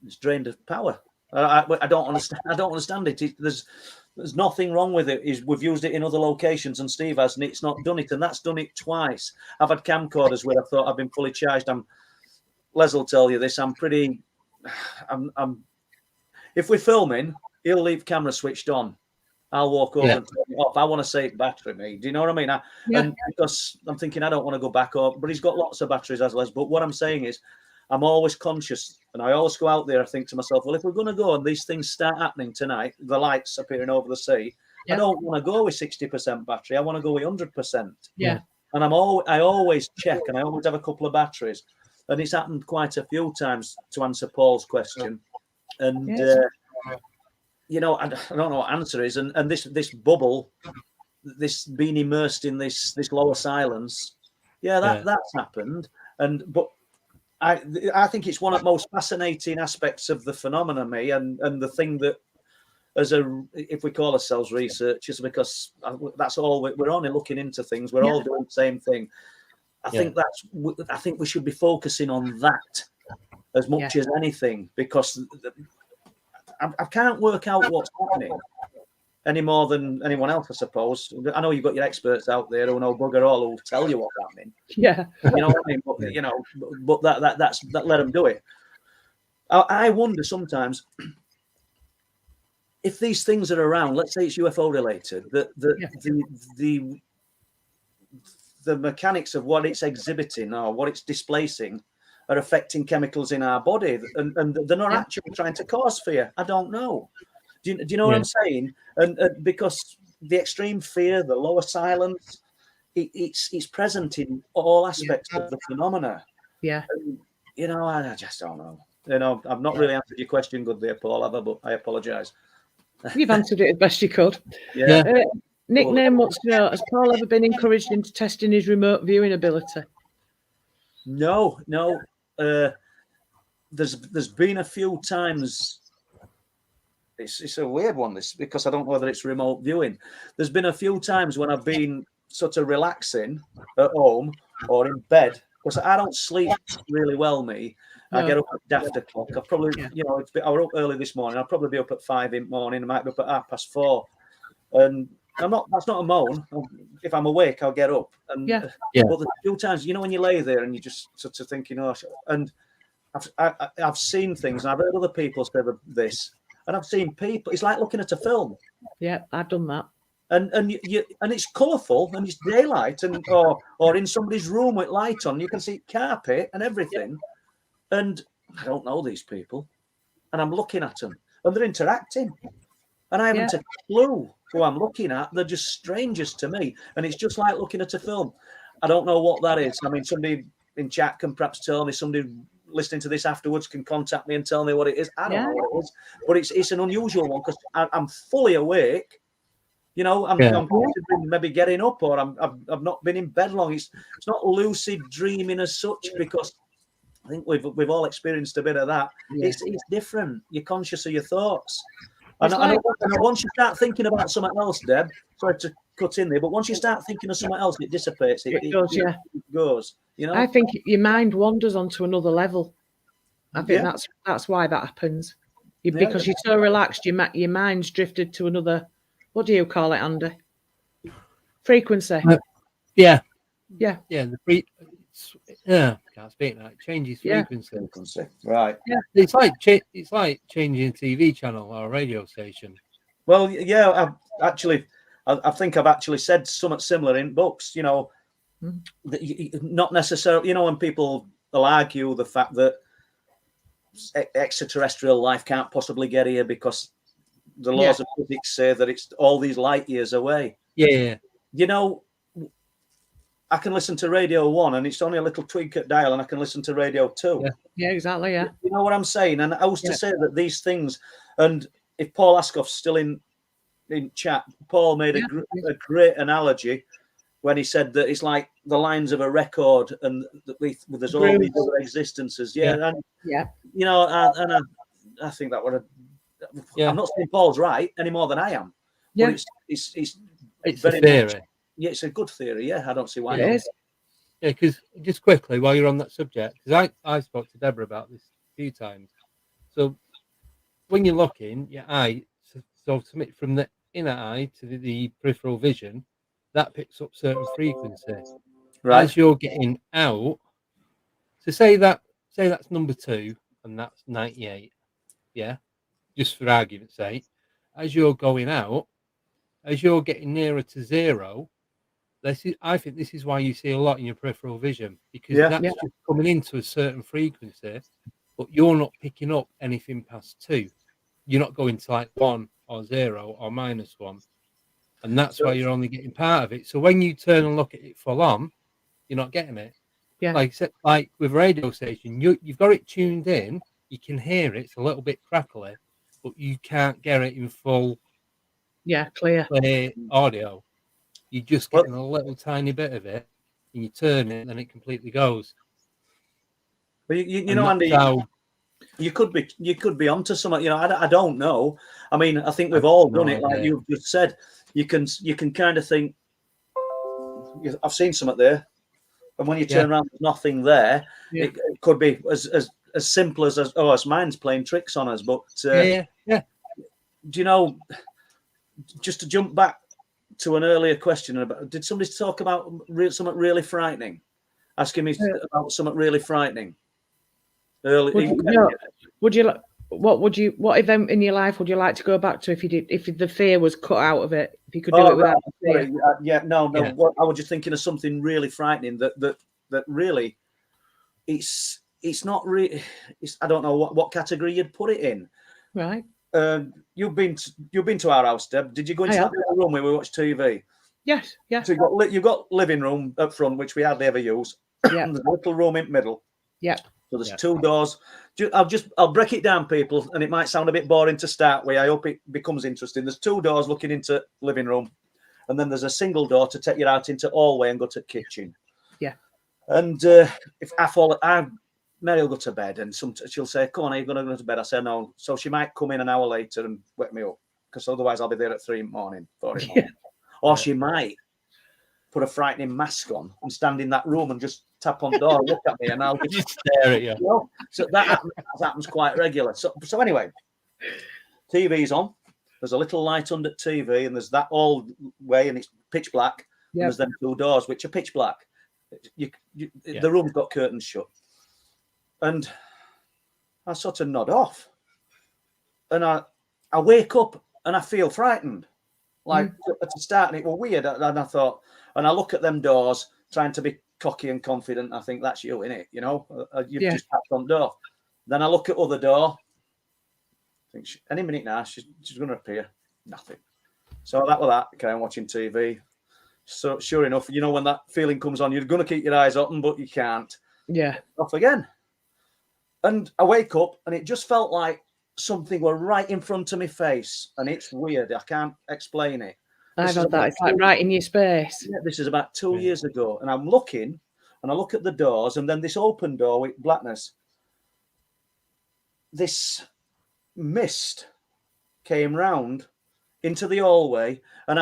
It's drained of power. I don't understand. I don't understand it. There's nothing wrong with it. We've used it in other locations, and Steve has, and it's not done it, and that's done it twice. I've had camcorders where I thought I've been fully charged. Les will tell you this. If we're filming, he'll leave camera switched on. I'll walk over and turn it off. I want to save battery, mate. Do you know what I mean? And because I'm thinking I don't want to go back up, but he's got lots of batteries as well. But what I'm saying is, I'm always conscious, and I always go out there. I think to myself, well, if we're going to go and these things start happening tonight, the lights appearing over the sea, I don't want to go with 60% battery. I want to go with 100%. Yeah. And I always check, and I always have a couple of batteries. And it's happened quite a few times, to answer Paul's question. And you know, I don't know what answer is. And this bubble, this being immersed in this lower silence, that's happened. But I think it's one of the most fascinating aspects of the phenomena, and the thing that, if we call ourselves researchers, because that's all we're only looking into things, we're all doing the same thing. I think we should be focusing on that as much as anything, because I can't work out what's happening any more than anyone else, I suppose. I know you've got your experts out there who know bugger all, who'll tell you what's happening. Yeah, you know what I mean. But you know, but that's let them do it. I wonder sometimes if these things are around. Let's say it's UFO related. The mechanics of what it's exhibiting or what it's displacing are affecting chemicals in our body, and they're not actually trying to cause fear. I don't know. Do you know what I'm saying? And because the extreme fear, the lower silence, it's present in all aspects of the phenomena. Yeah. And, you know, I just don't know. You know, I've not really answered your question good there, Paul, have I? But I apologise. You've answered it as best you could. Yeah. Nickname wants to know, has Paul ever been encouraged into testing his remote viewing ability? No. There's been a few times. It's a weird one, this, because I don't know whether it's remote viewing. There's been a few times when I've been sort of relaxing at home or in bed, because I don't sleep really well, me. I get up at daft o'clock. I probably, I was up early this morning. I'll probably be up at 5 in the morning. I might be up at 4:30. And that's not a moan. If I'm awake, I'll get up. And but the few times, when you lay there and you just sort of thinking, and I've seen things, and I've heard other people say this, and I've seen people. It's like looking at a film. Yeah, I've done that. And it's colourful and it's daylight, and or in somebody's room with light on, you can see carpet and everything. And I don't know these people, and I'm looking at them, and they're interacting, and I haven't a clue who I'm looking at. They're just strangers to me, and it's just like looking at a film. I don't know what that is. I mean, somebody in chat can perhaps tell me. Somebody listening to this afterwards can contact me and tell me what it is. I don't know what it is, but it's an unusual one, because I'm fully awake. I'm considering maybe getting up, or I've not been in bed long. It's not lucid dreaming as such, because I think we've all experienced a bit of that. Yeah. It's different. You're conscious of your thoughts. And once you start thinking about something else, Deb, sorry to cut in there, but once you start thinking of something else, it dissipates. It goes. I think your mind wanders onto another level. I think that's why that happens. Because you're so relaxed, your mind's drifted to another. What do you call it, Andy? Frequency. Yeah. The can't speak now. It changes frequency. Right. Yeah. It's like changing a TV channel or a radio station. Well, yeah. I think I've actually said something similar in books. Not necessarily. When people will argue the fact that extraterrestrial life can't possibly get here because the laws of physics say that it's all these light years away. Yeah. I can listen to Radio 1 and it's only a little tweak at dial, and I can listen to Radio 2. Yeah, exactly, yeah. You know what I'm saying? And I was to say that these things, and if Paul Askoff's still in chat, Paul made a great analogy when he said that it's like the lines of a record, and there's all these other existences. I think that would have... I'm not saying Paul's right any more than I am. Yeah. But it's very a theory. It's a good theory. Yeah, I don't see why it is. Yeah, because just quickly, while you're on that subject, because I spoke to Deborah about this a few times. So when you're looking, your eye, so from the inner eye to the peripheral vision, that picks up certain frequencies. Right. As you're getting out, so say that's number 2 and that's 98. Yeah, just for argument's sake, as you're going out, as you're getting nearer to zero, I think this is why you see a lot in your peripheral vision, because that's just coming into a certain frequency, but you're not picking up anything past 2. You're not going to like 1 or 0 or -1, and that's why you're only getting part of it. So when you turn and look at it full on, you're not getting it. Yeah. Like with radio station, you've got it tuned in, you can hear it, it's a little bit crackly, but you can't get it in full clear audio. You're just getting a little tiny bit of it, and you turn it, and then it completely goes. But you know, Andy, you could be onto something. You know, I don't know. I mean, I think we've all done it, like you've just said. You can kind of think, I've seen something there, and when you turn around, there's nothing there. It could be as simple as mine's playing tricks on us. But do you know? Just to jump back to an earlier question about, did somebody talk about something really frightening? Asking me about something really frightening. What event in your life would you like to go back to if the fear was cut out of it? If you could do it without fear? No. I was just thinking of something really frightening that really, it's not really. I don't know what category you'd put it in. Right. You've been to our house, Deb. Did you go into that little room where we watch TV? Yes. Yeah. So you've got living room up front, which we hardly ever use. Yeah. There's a little room in the middle. Yeah. So there's 2 doors. I'll break it down, people, and it might sound a bit boring to start with. I hope it becomes interesting. There's 2 doors looking into living room, and then there's a single door to take you out into hallway and go to the kitchen. Yeah. And if Mary will go to bed, and she'll say, "Come on, are you going to go to bed?" I say, "No." So she might come in an hour later and wake me up, because otherwise I'll be there at 3 in the morning, 4 in the morning. Or she might put a frightening mask on and stand in that room and just tap on the door, look at me, and I'll just stare at you. So that happens quite regular. So anyway, TV's on. There's a little light under the TV, and there's that all way, and it's pitch black. And there's them 2 doors which are pitch black. The room's got curtains shut. And I sort of nod off, and I wake up and I feel frightened. Like at the start, and it was weird. And I thought, and I look at them doors, trying to be cocky and confident. I think that's you, innit? You know, you've just tapped on the door. Then I look at other door. I think any minute now she's going to appear. Nothing. So that was that. Okay, I'm watching TV. So sure enough, you know, when that feeling comes on, you're going to keep your eyes open, but you can't. Yeah. Off again. And I wake up, and it just felt like something were right in front of my face, and it's weird. I can't explain it. I've had that. It's like right in your space. Yeah, this is about 2 years ago, and I'm looking, and I look at the doors, and then this open door with blackness. This mist came round into the hallway, and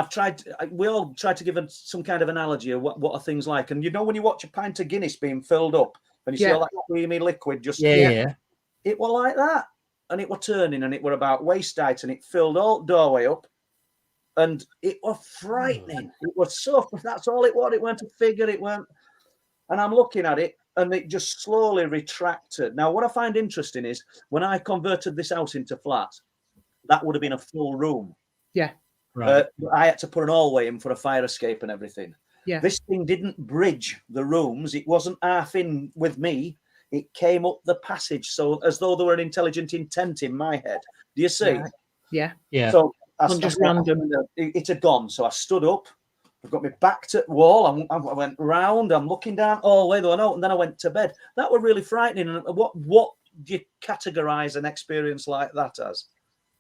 we all tried to give some kind of analogy of what are things like. And you know, when you watch a pint of Guinness being filled up, and you see all that creamy liquid just it was like that, and it was turning, and it were about waist height, and it filled all doorway up, and it was frightening. It was so, that's all it was. It weren't a figure, it weren't. And I'm looking at it, and it just slowly retracted. Now, what I find interesting is when I converted this house into flats, that would have been a full room. Yeah. Right. I had to put an hallway in for a fire escape and everything. Yeah. This thing didn't bridge the rooms. It wasn't half in with me. It came up the passage, so as though there were an intelligent intent in my head. Do you see? Yeah. Yeah. So just random. It had gone. So I stood up. I've got my back to the wall. I went round. I'm looking down all the way though. And then I went to bed. That was really frightening. And what do you categorize an experience like that as?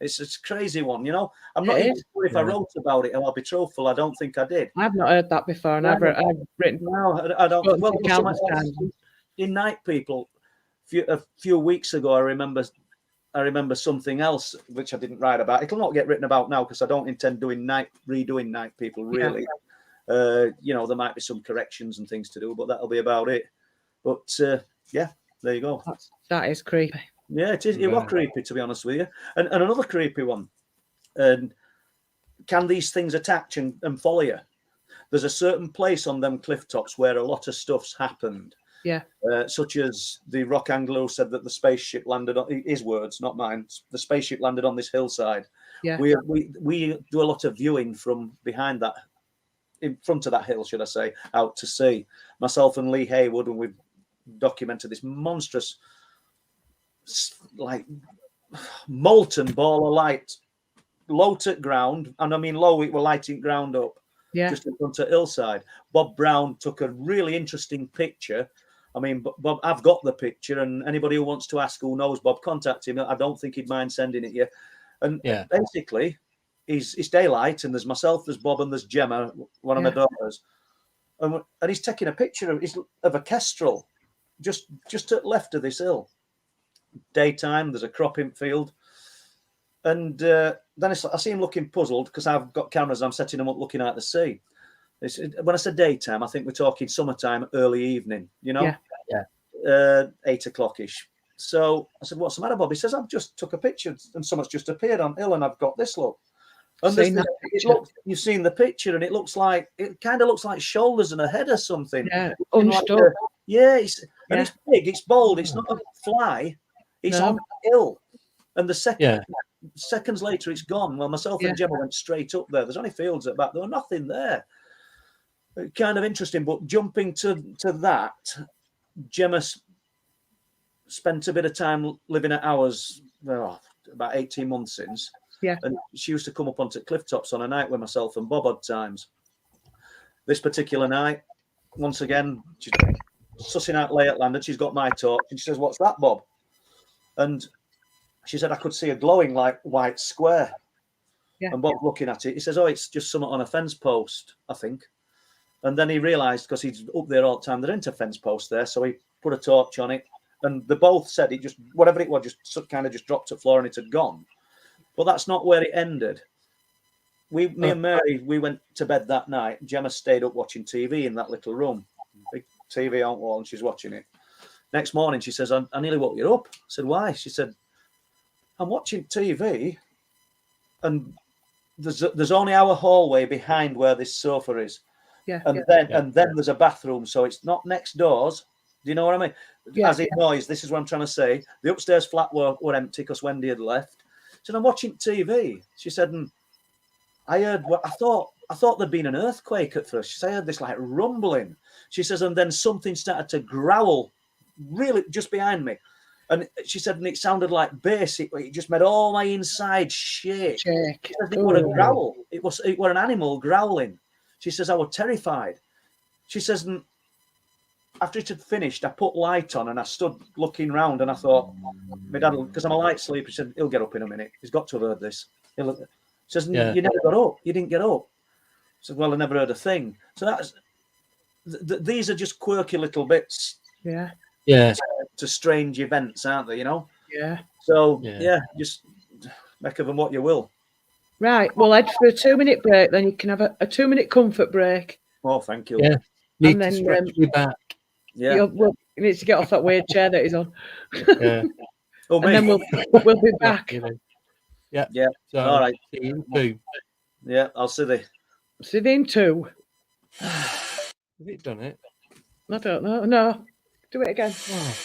It's a crazy one, you know. I'm not even sure if I wrote about it, and I'll be truthful, I don't think I did. I've not heard that before, and I've written. No, I don't. Well, in Night People, a few weeks ago, I remember something else which I didn't write about. It'll not get written about now because I don't intend redoing Night People. Really, you know, there might be some corrections and things to do, but that'll be about it. But yeah, there you go. That is creepy. Yeah, it is. It was creepy, to be honest with you. And another creepy one. And can these things attach and follow you? There's a certain place on them cliff tops where a lot of stuff's happened. Yeah. Such as the rock angler who said that the spaceship landed on his words, not mine. The spaceship landed on this hillside, Yeah. We do a lot of viewing from behind that, in front of that hill, should I say, out to sea. Myself and Lee Haywood, and we've documented this monstrous, like, molten ball of light, low to ground, and I mean low, it were lighting ground up, just in front of hillside. Bob Brown took a really interesting picture. I mean, Bob, I've got the picture, and anybody who wants to ask who knows Bob, contact him. I don't think he'd mind sending it you. And basically, it's daylight, and there's myself, there's Bob, and there's Gemma, one of my daughters, and he's taking a picture of a kestrel just to the left of this hill. Daytime, there's a cropping field, and then I see him looking puzzled because I've got cameras, I'm setting them up looking at the sea. When I said daytime, I think we're talking summertime, early evening, 8 o'clock-ish. So I said, "What's the matter, Bob?" He says, "I've just took a picture and someone's just appeared on hill and I've got this look." And you've seen the picture, and it kind of looks like shoulders and a head or something. Yeah, it's big, it's bold, it's not a fly, it's on the hill. And the seconds later, it's gone. Well, myself and Gemma went straight up there. There's only fields at back. There was nothing there. Kind of interesting. But jumping to that, Gemma spent a bit of time living at ours, about 18 months since. Yeah. And she used to come up onto cliff tops on a night with myself and Bob odd times. This particular night, once again, she's sussing out lay at land, and she's got my torch. And she says, "What's that, Bob?" And she said, "I could see a glowing like white square." Yeah. And Bob looking at it, he says, "Oh, it's just something on a fence post, I think." And then he realised, because he's up there all the time, there ain't a fence post there. So he put a torch on it. And they both said it just, whatever it was, just kind of just dropped to the floor and it had gone. But that's not where it ended. Me and Mary, we went to bed that night. Gemma stayed up watching TV in that little room. Big TV on the wall, and she's watching it. Next morning, she says, I nearly woke you up. I said, "Why?" She said, "I'm watching TV, and there's only our hallway behind where this sofa is. And then there's a bathroom, so it's not next doors. Do you know what I mean? As it noise, this is what I'm trying to say. The upstairs flat were empty because Wendy had left. She said, I'm watching TV. She said, and I heard what I thought there'd been an earthquake at first. She said, I heard this like rumbling. She says, and then something started to growl really just behind me. And she said, and it sounded like bass. It just made all my inside shake. She said, it was a growl. It was an animal growling. She says, I was terrified. She says, and after it had finished, I put light on and I stood looking round and I thought, my dad, because I'm a light sleeper, he said, he'll get up in a minute. He's got to have heard this. She says, you never got up. You didn't get up. I said, well, I never heard a thing. So that's these are just quirky little bits. Yeah. To strange events, aren't they? You know. Yeah. So just make of them what you will. Right. Well, Ed, for a 2-minute break, then you can have a 2-minute comfort break. Oh, thank you. Yeah. Need to stretch your back. Yeah. You need to get off that weird chair that he's on. Yeah. Oh, and then we'll be back. Yeah. So, all right. See you in 2. Yeah, I'll see thee. See you in 2. Have you done it? I don't know. No. Do it again. Oh.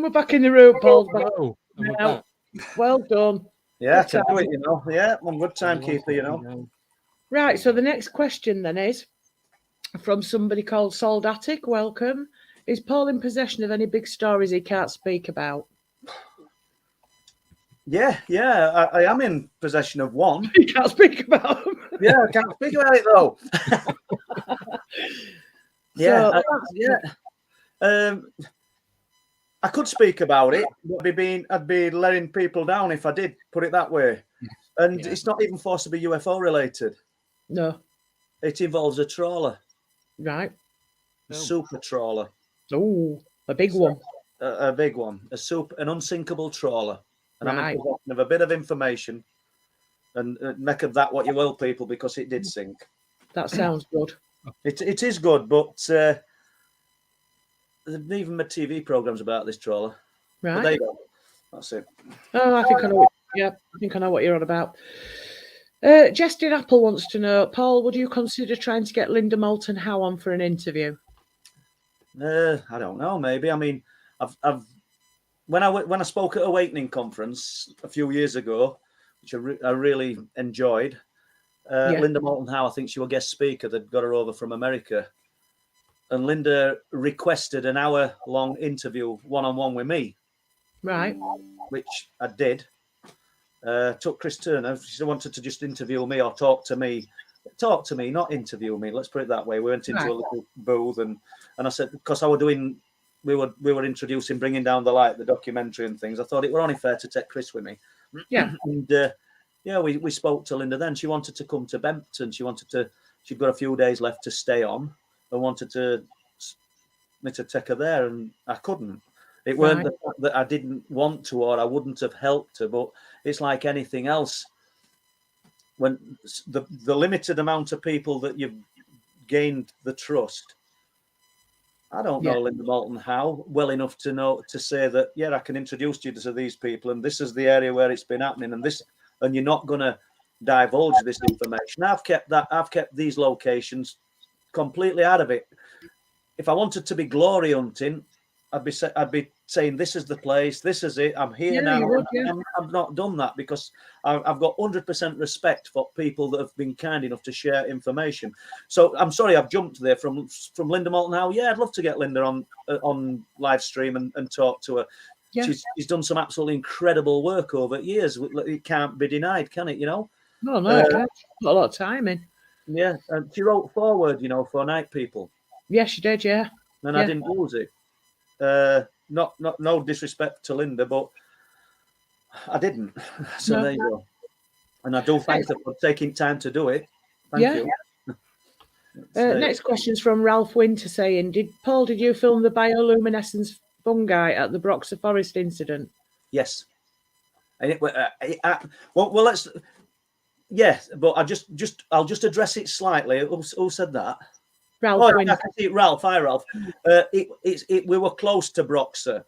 We're back in the room, Paul. Hello, and we're Now, back. well done. Yeah, I Good can do time. it, you know. Yeah, I'm a good timekeeper, you know. Right, so the next question then is from somebody called Soldatic. Welcome. Is Paul in possession of any big stories he can't speak about? Yeah, I am in possession of one. He can't speak about them. Yeah, I can't speak about it though. Yeah, I could speak about it, but I'd be letting people down if I did. Put it that way. And it's not even forced to be U.F.O related. No. It involves a trawler, Right. a super trawler. Oh, a big one. A big one, an unsinkable trawler. And I'm in possession of a bit of information, and make of that what you will, people, because it did sink. That sounds good. It is good, but there's even made TV programs about this trawler. Right. But there you go. That's it. Oh, I think I know. I think I know what you're on about. Justin Apple wants to know, Paul, would you consider trying to get Linda Moulton Howe on for an interview? I don't know. Maybe. I mean, when I spoke at Awakening conference a few years ago, which I really enjoyed. Linda Moulton Howe, I think she was a guest speaker that got her over from America, and Linda requested an hour-long interview one-on-one with me. Right. Which I did. Took Chris Turner. She wanted to just interview me or talk to me, not interview me. Let's put it that way. We went into a little booth, and I said, because we were introducing Bringing Down the Light, the documentary and things. I thought it were only fair to take Chris with me. Yeah. And we spoke to Linda then. She wanted to come to Bempton. She'd got a few days left to stay on, and wanted me to take her there, and I couldn't. It weren't the fact that I didn't want to or I wouldn't have helped her, but it's like anything else. When the limited amount of people that you've gained the trust, I don't know Linda Moulton Howe well enough to say that, I can introduce you to these people, and this is the area where it's been happening, and you're not going to divulge this information. I've kept these locations completely out of it. If I wanted to be glory hunting, I'd be saying, this is the place, this is it, I'm here now. I've not done that because I've got 100% respect for people that have been kind enough to share information. So I'm sorry I've jumped there from Linda Moulton Howe. Yeah, I'd love to get Linda on live stream and talk to her. Yeah. She's done some absolutely incredible work over years. It can't be denied, can it? You know? No, got a lot of time in. Yeah, and she wrote forward, for Night People. Yes, she did. Yeah, and I didn't lose it. Not no disrespect to Linda, but I didn't. So there you go. And I do thank her for taking time to do it. Thank you. Next question is from Ralph Winter saying, did you film the bioluminescence fungi at the Broxer Forest incident? Yes. And let's. Yes, but I'll just address it slightly. Who said that? Ralph. I can see it, Ralph. Hi, Ralph. We were close to Broxer.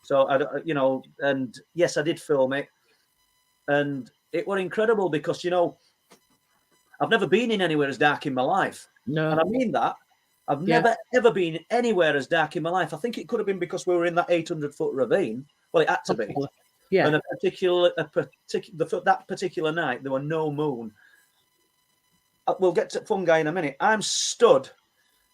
So and yes, I did film it, and it was incredible because I've never been in anywhere as dark in my life. No, and I mean that. I've never ever been anywhere as dark in my life. I think it could have been because we were in that 800-foot ravine. Well, it had to be. Yeah. And that particular night, there were no moon. We'll get to fungi in a minute. I'm stood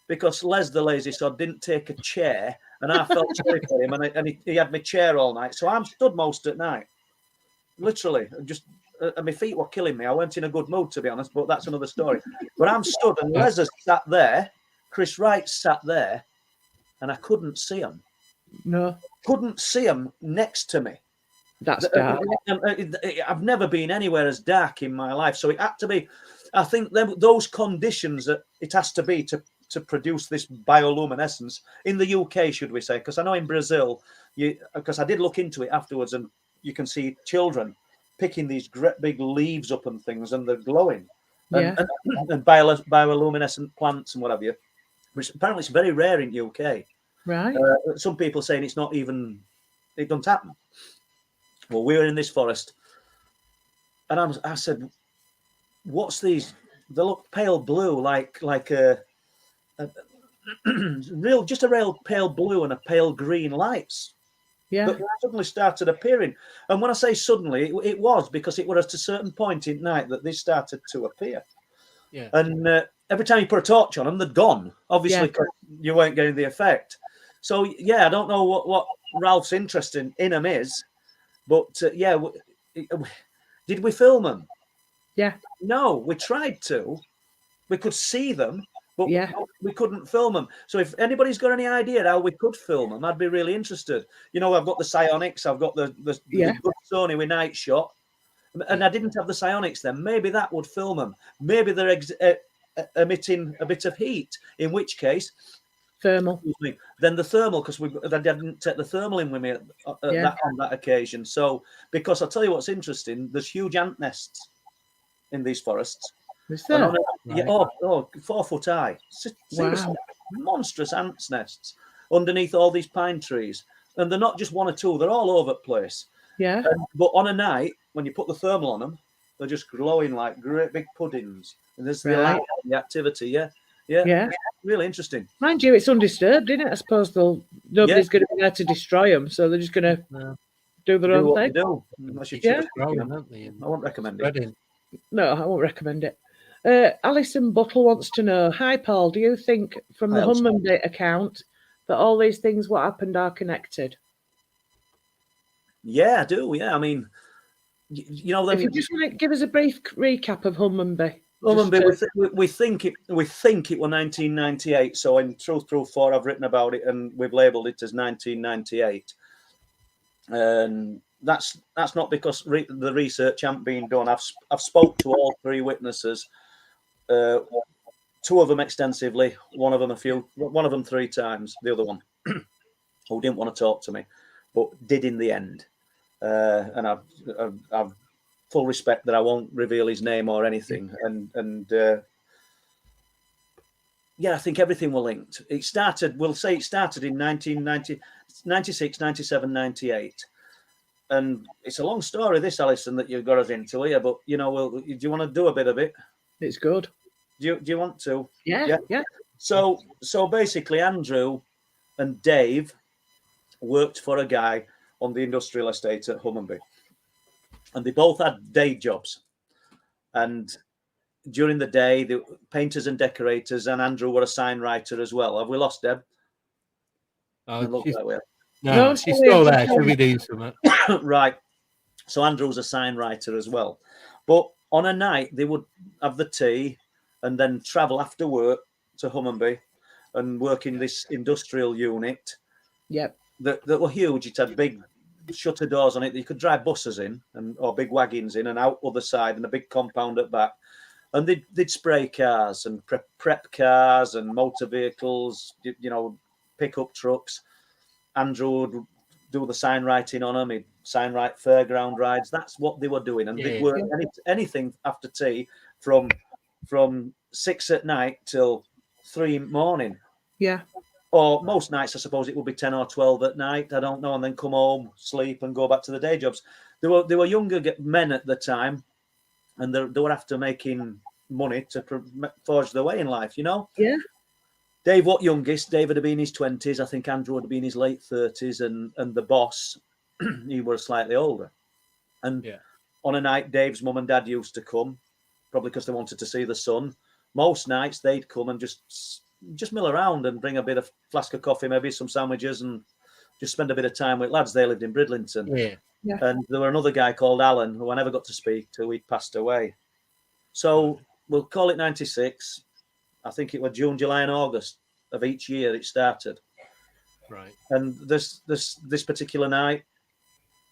because Les the lazy sod didn't take a chair, and I felt sorry for him, and he had my chair all night. So I'm stood most at night, literally. Just and my feet were killing me. I weren't in a good mood, to be honest, but that's another story. But I'm stood, and Les has sat there. Chris Wright sat there, and I couldn't see him. No, couldn't see him next to me. That's dark. I've never been anywhere as dark in my life, so it had to be. I think those conditions that it has to be to produce this bioluminescence in the UK, should we say? Because I know in Brazil, because I did look into it afterwards, and you can see children picking these great big leaves up and things, and they're glowing. And bioluminescent plants and what have you, which apparently is very rare in the UK. Right. Some people saying it's not even, it doesn't happen. Well, we were in this forest, and I said, "What's these? They look pale blue, like just a real pale blue and a pale green lights that suddenly started appearing. And when I say suddenly, it was because it was at a certain point in night that they started to appear. Yeah. And every time you put a torch on them, they're gone. Obviously, 'cause you weren't getting the effect. So, yeah, I don't know what Ralph's interest in them is. But, did we film them? Yeah. No, we tried to. We could see them, but we couldn't film them. So if anybody's got any idea how we could film them, I'd be really interested. You know, I've got the psionics, I've got the good Sony with night shot, and I didn't have the psionics then. Maybe that would film them. Maybe they're emitting a bit of heat, in which case... Thermal. Excuse me. Then the thermal, because I didn't take the thermal in with me on that occasion. So, because I'll tell you what's interesting, there's huge ant nests in these forests. Is there? Right. 4 foot high. Seriously, monstrous ants nests underneath all these pine trees. And they're not just one or two, they're all over the place. Yeah. But on a night, when you put the thermal on them, they're just glowing like great big puddings. And there's the activity, Yeah. Really interesting. Mind you, it's undisturbed, isn't it? I suppose nobody's going to be there to destroy them, so they're just going to do their own thing. I won't recommend it. No, I won't recommend it. Alison Buttle wants to know, hi Paul, do you think from the Hummingbee account that all these things what happened are connected? Yeah, I do. Yeah, I mean, you know, if you just want to give us a brief recap of Hummingbee. We think it was 1998. So in Truth Proof 4, I've written about it, and we've labelled it as 1998. And that's not because the research hasn't been done. I've spoke to all 3 witnesses, 2 of them extensively, one of them 3 times. The other one who didn't want to talk to me, but did in the end. And I've full respect that I won't reveal his name or anything. And I think everything was linked. It started in 1990, 96, 97, 98. And it's a long story, this, Alison, that you've got us into here. But, you know, do you want to do a bit of it? It's good. Do you want to? Yeah. So basically, Andrew and Dave worked for a guy on the industrial estate at Hummingbee. And they both had day jobs. And during the day, the painters and decorators, and Andrew were a sign writer as well. Have we lost Deb? No, she's still there. She'll be doing something. Right. So Andrew's a sign writer as well. But on a night, they would have the tea and then travel after work to Hummingbee and work in this industrial unit. Yep. That were huge. It had big shutter doors on it that you could drive buses in or big wagons in and out other side, and a big compound at back. And they'd spray cars and prep cars and motor vehicles, you know, pickup trucks. Andrew would do the sign writing on them. He'd sign write fairground rides. That's what they were doing. And they'd work anything after tea from 6 at night till 3 morning. Yeah. Or most nights, I suppose it would be 10 or 12 at night. I don't know. And then come home, sleep, and go back to the day jobs. They were younger men at the time, and they were after making money to forge their way in life, you know? Yeah. Dave, what youngest? Dave would have been in his 20s. I think Andrew would have been in his late 30s. And the boss, he was slightly older. And on a night, Dave's mum and dad used to come, probably because they wanted to see the son. Most nights, they'd come and just mill around and bring a bit of flask of coffee, maybe some sandwiches, and just spend a bit of time with lads. They lived in Bridlington. Yeah. And there were another guy called Alan, who I never got to speak to. He'd passed away. So we'll call it 96. I think it was June, July, and August of each year it started. Right. And this particular night,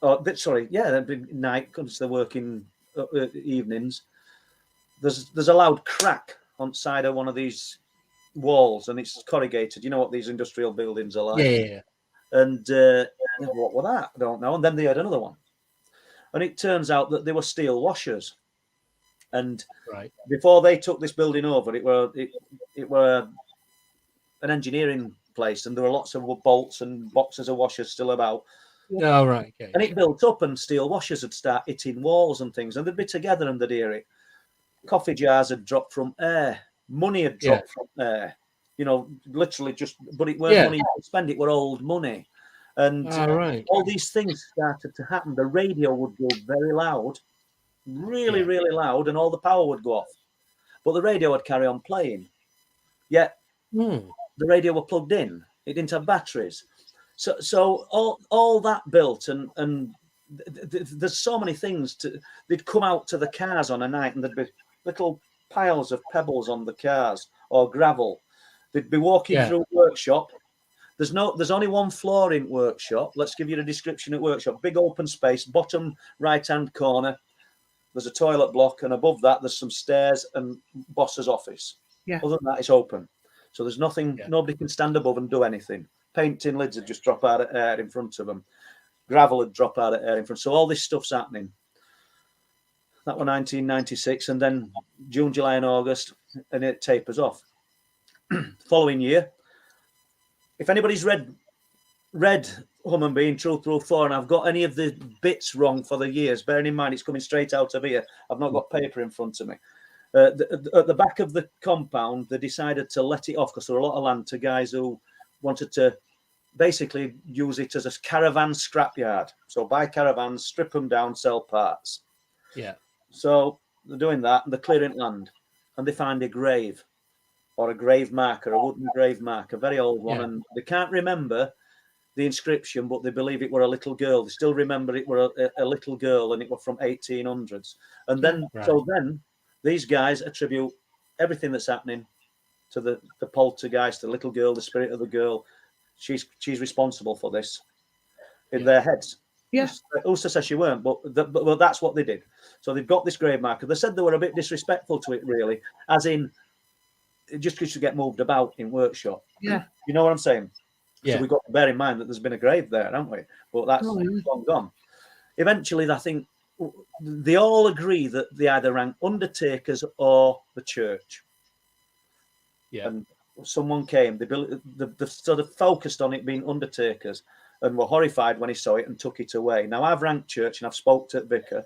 night, because they're working evenings, there's a loud crack on the side of one of these walls, and it's corrugated. You know what these industrial buildings are like. Yeah. And what was that? I don't know. And then they had another one. And it turns out that they were steel washers. And before they took this building over, it were an engineering place, and there were lots of bolts and boxes of washers still about. Oh, right. Okay. And it built up, and steel washers would start hitting walls and things, and they'd be together and they'd hear it. Coffee jars had dropped from air. Money had dropped from air. you know, literally just, but it weren't money you could spend, it were old money. And all these things started to happen. The radio would go very loud, really, really loud, and all the power would go off. But the radio would carry on playing. Yet the radio were plugged in. It didn't have batteries. So all that built, and there's so many things. They'd come out to the cars on a night, and there'd be little piles of pebbles on the cars or gravel. They'd be walking through workshop. There's only one floor in workshop. Let's give you a description at workshop. Big open space, bottom right-hand corner. There's a toilet block, and above that there's some stairs and boss's office. Yeah. Other than that, it's open. So there's nothing. Nobody can stand above and do anything. Painting lids would just drop out of air in front of them. Gravel would drop out of air in front. So all this stuff's happening. That was 1996, and then June, July, and August, and it tapers off. Following year, if anybody's read Hummingbee in Truth Rule 4, and I've got any of the bits wrong for the years, bearing in mind it's coming straight out of here, I've not got paper in front of me. At the back of the compound, they decided to let it off because there were a lot of land to guys who wanted to basically use it as a caravan scrapyard. So buy caravans, strip them down, sell parts. Yeah. So they're doing that, and they're clearing land, and they find a grave or a grave marker, a wooden grave marker, a very old one, and they can't remember the inscription, but they believe it were a little girl. They still remember it were a little girl, and it were from 1800s. And then, so then these guys attribute everything that's happening to the poltergeist, the little girl, the spirit of the girl. She's responsible for this in their heads. Yes. Who's to say she weren't, but that's what they did. So they've got this grave marker. They said they were a bit disrespectful to it, really, as in just because you get moved about in workshop. Yeah. You know what I'm saying? Yeah. So we've got to bear in mind that there's been a grave there, haven't we? But that's gone. Eventually, I think they all agree that they either rang undertakers or the church. Yeah. And someone came, they sort of focused on it being undertakers and were horrified when he saw it and took it away. Now, I've rang church and I've spoke to Vicar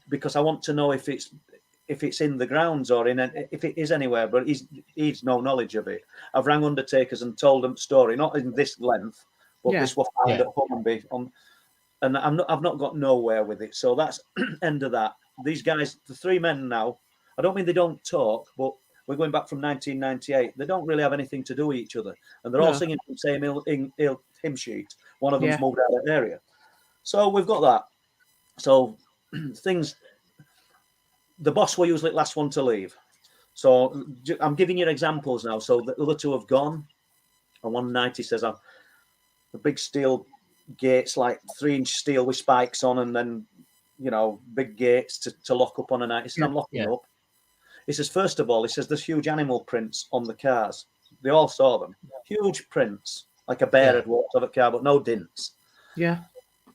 because I want to know if it's in the grounds or if it is anywhere, but he's no knowledge of it. I've rang undertakers and told them the story, not in this length, but this was found at Hummingbee and I've not got nowhere with it. So that's end of that. These guys, the three men now, I don't mean they don't talk, but we're going back from 1998. They don't really have anything to do with each other, and they're all singing from the same hymn sheet. One of them's moved out of that area, so we've got that. So things. The boss were usually the last one to leave. So I'm giving you examples now. So the other two have gone. And one night he says, the big steel gates, like 3-inch steel with spikes on, and then, big gates to lock up on a night. He says, I'm locking up. He says, first of all, he says, there's huge animal prints on the cars. They all saw them. Huge prints, like a bear had walked off a car, but no dints. Yeah.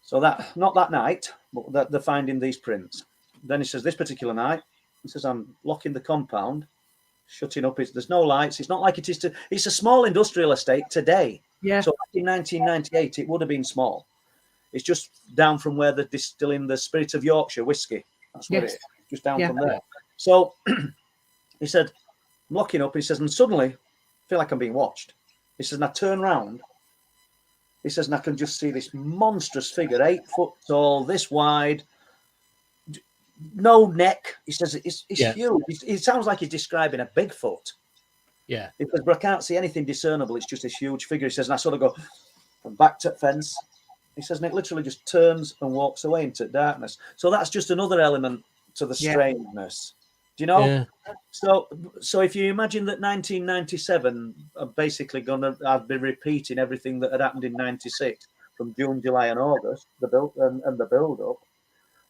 So not that night, but they're finding these prints. Then he says, this particular night, he says, I'm locking the compound, shutting up. There's no lights. It's not like it is it's a small industrial estate today. Yeah. So back in 1998, it would have been small. It's just down from where they're distilling the Spirit of Yorkshire whiskey. That's what it is. Just down from there. So he said, I'm locking up. He says, and suddenly I feel like I'm being watched. He says, and I turn round. He says, and I can just see this monstrous figure, 8 foot tall, this wide, no neck. He says it's huge. It sounds like he's describing a Bigfoot. Yeah. He says, but I can't see anything discernible. It's just this huge figure. He says, and I sort of go from back to the fence. He says, and it literally just turns and walks away into darkness. So that's just another element to the strangeness. Do you know? Yeah. So if you imagine that 1997 are basically I've been repeating everything that had happened in 96 from June, July, and August, the build up.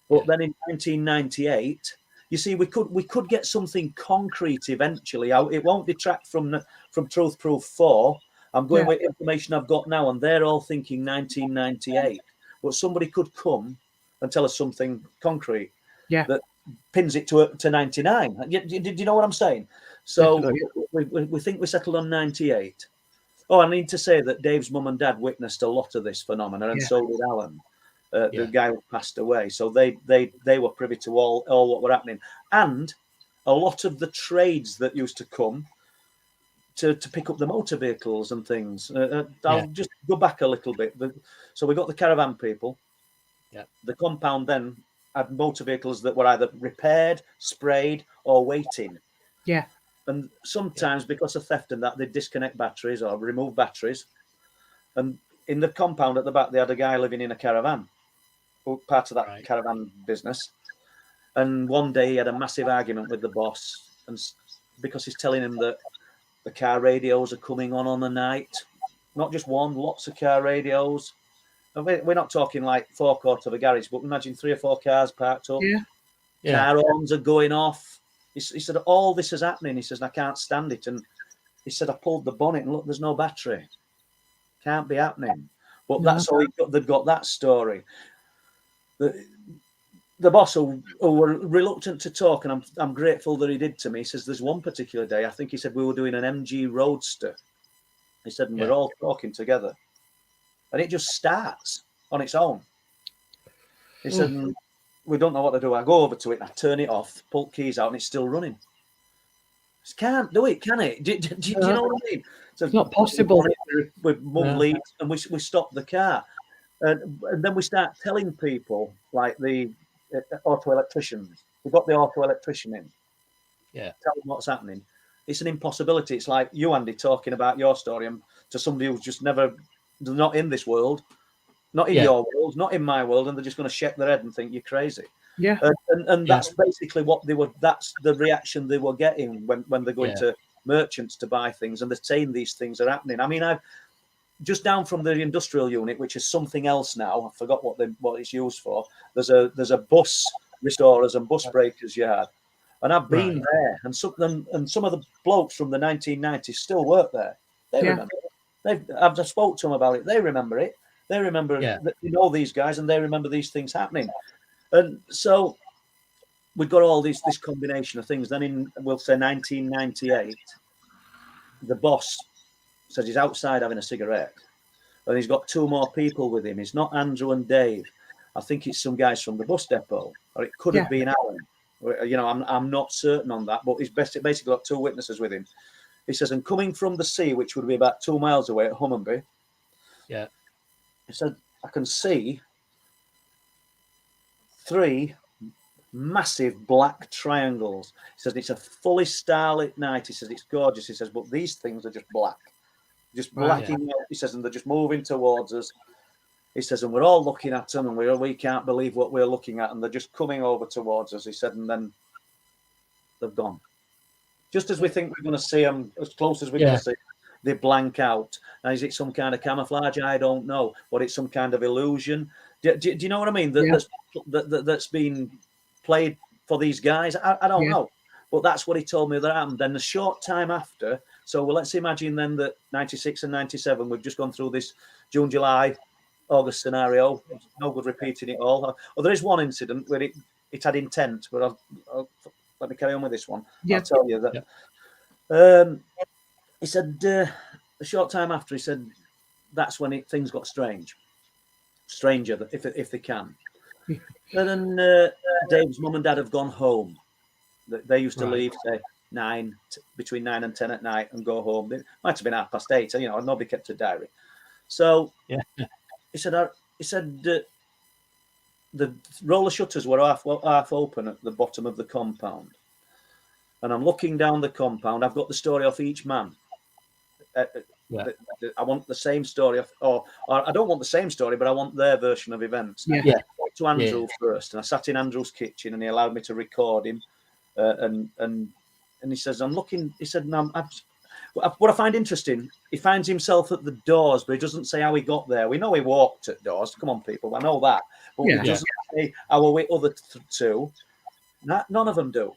But then in 1998, you see, we could get something concrete eventually. It won't detract from Truth Proof 4. I'm going with information I've got now, and they're all thinking 1998. But somebody could come and tell us something concrete that pins it to 99. Did you know what I'm saying? So we think we settled on 98. Oh, I need to say that Dave's mum and dad witnessed a lot of this phenomena, and so did Alan. The guy who passed away, so they were privy to all what were happening, and a lot of the trades that used to come to pick up the motor vehicles and things. I'll just go back a little bit. So we got the caravan people. Yeah. The compound then had motor vehicles that were either repaired, sprayed, or waiting. Yeah. And sometimes because of theft and that, they disconnect batteries or remove batteries. And in the compound at the back, they had a guy living in a caravan, part of that caravan business. And one day he had a massive argument with the boss, and because he's telling him that the car radios are coming on the night, not just one, lots of car radios. And we're not talking like forecourt of a garage, but imagine 3 or 4 cars parked up. Yeah. Car horns are going off. He said, all this is happening. He says, I can't stand it. And he said, I pulled the bonnet and look, there's no battery. Can't be happening. But that's all they've got that story. The boss who were reluctant to talk, and I'm grateful that he did to me. He says, there's one particular day, I think he said we were doing an MG Roadster. He said, and we're all talking together. And it just starts on its own. He said, we don't know what to do. I go over to it, I turn it off, pull keys out, and it's still running. Just can't do it, can it? Do you know what I mean? So it's not possible. We move leads and we stop the car. And then we start telling people, like the auto electricians. We've got the auto electrician in. Yeah. Tell them what's happening. It's an impossibility. It's like you, Andy, talking about your story and to somebody who's just not in this world, not in your world, not in my world, and they're just going to shake their head and think you're crazy. Yeah. And that's basically what that's the reaction they were getting when they're going to merchants to buy things, and they're saying these things are happening. I mean, I've just down from the industrial unit, which is something else now. I forgot what it's used for. There's a bus restorers and bus breakers yard, and I've been there. And some of the blokes from the 1990s still work there. They remember it. I've just spoke to them about it. They remember it. They remember that these guys, and they remember these things happening. And so we've got all this combination of things. Then in, we'll say 1998, the boss says he's outside having a cigarette, and he's got 2 more people with him. It's not Andrew and Dave. I think it's some guys from the bus depot, or it could have been Alan. You know, I'm not certain on that, but he's basically got 2 witnesses with him. He says, and coming from the sea, which would be about 2 miles away at Hummonby, he said, I can see 3 massive black triangles. He says, it's a fully starlit night. He says, it's gorgeous. He says, but these things are just black. Just blacking out. He says, and they're just moving towards us. He says, and we're all looking at them, and we can't believe what we're looking at, and they're just coming over towards us. He said, and then they've gone. Just as we think we're going to see them, as close as we're going to see, they blank out. Now, is it some kind of camouflage? I don't know, but it's some kind of illusion. Do you know what I mean? That's been played for these guys. I don't know, but that's what he told me that happened. Then a short time after, so let's imagine then that 96 and 97, we've just gone through this June, July, August scenario. It's no good repeating it all. Well, there is one incident where it had intent, but I'll let me carry on with this one. I'll tell you that. He said a short time after, he said that's when things got stranger, if they can. And then Dave's mum and dad have gone home. They used to leave, say, between 9 and 10 at night and go home. It might have been 8:30, you know, nobody kept a diary. So he said the roller shutters were half open at the bottom of the compound. And I'm looking down the compound. I've got the story off each man. I want the same story, or I don't want the same story, but I want their version of events. I went to Andrew first, and I sat in Andrew's kitchen, and he allowed me to record him. And he says, I'm looking. He said, what I find interesting, he finds himself at the doors, but he doesn't say how he got there. We know he walked at doors. Come on, people, I know that, but he doesn't say how are we other 2. None of them do.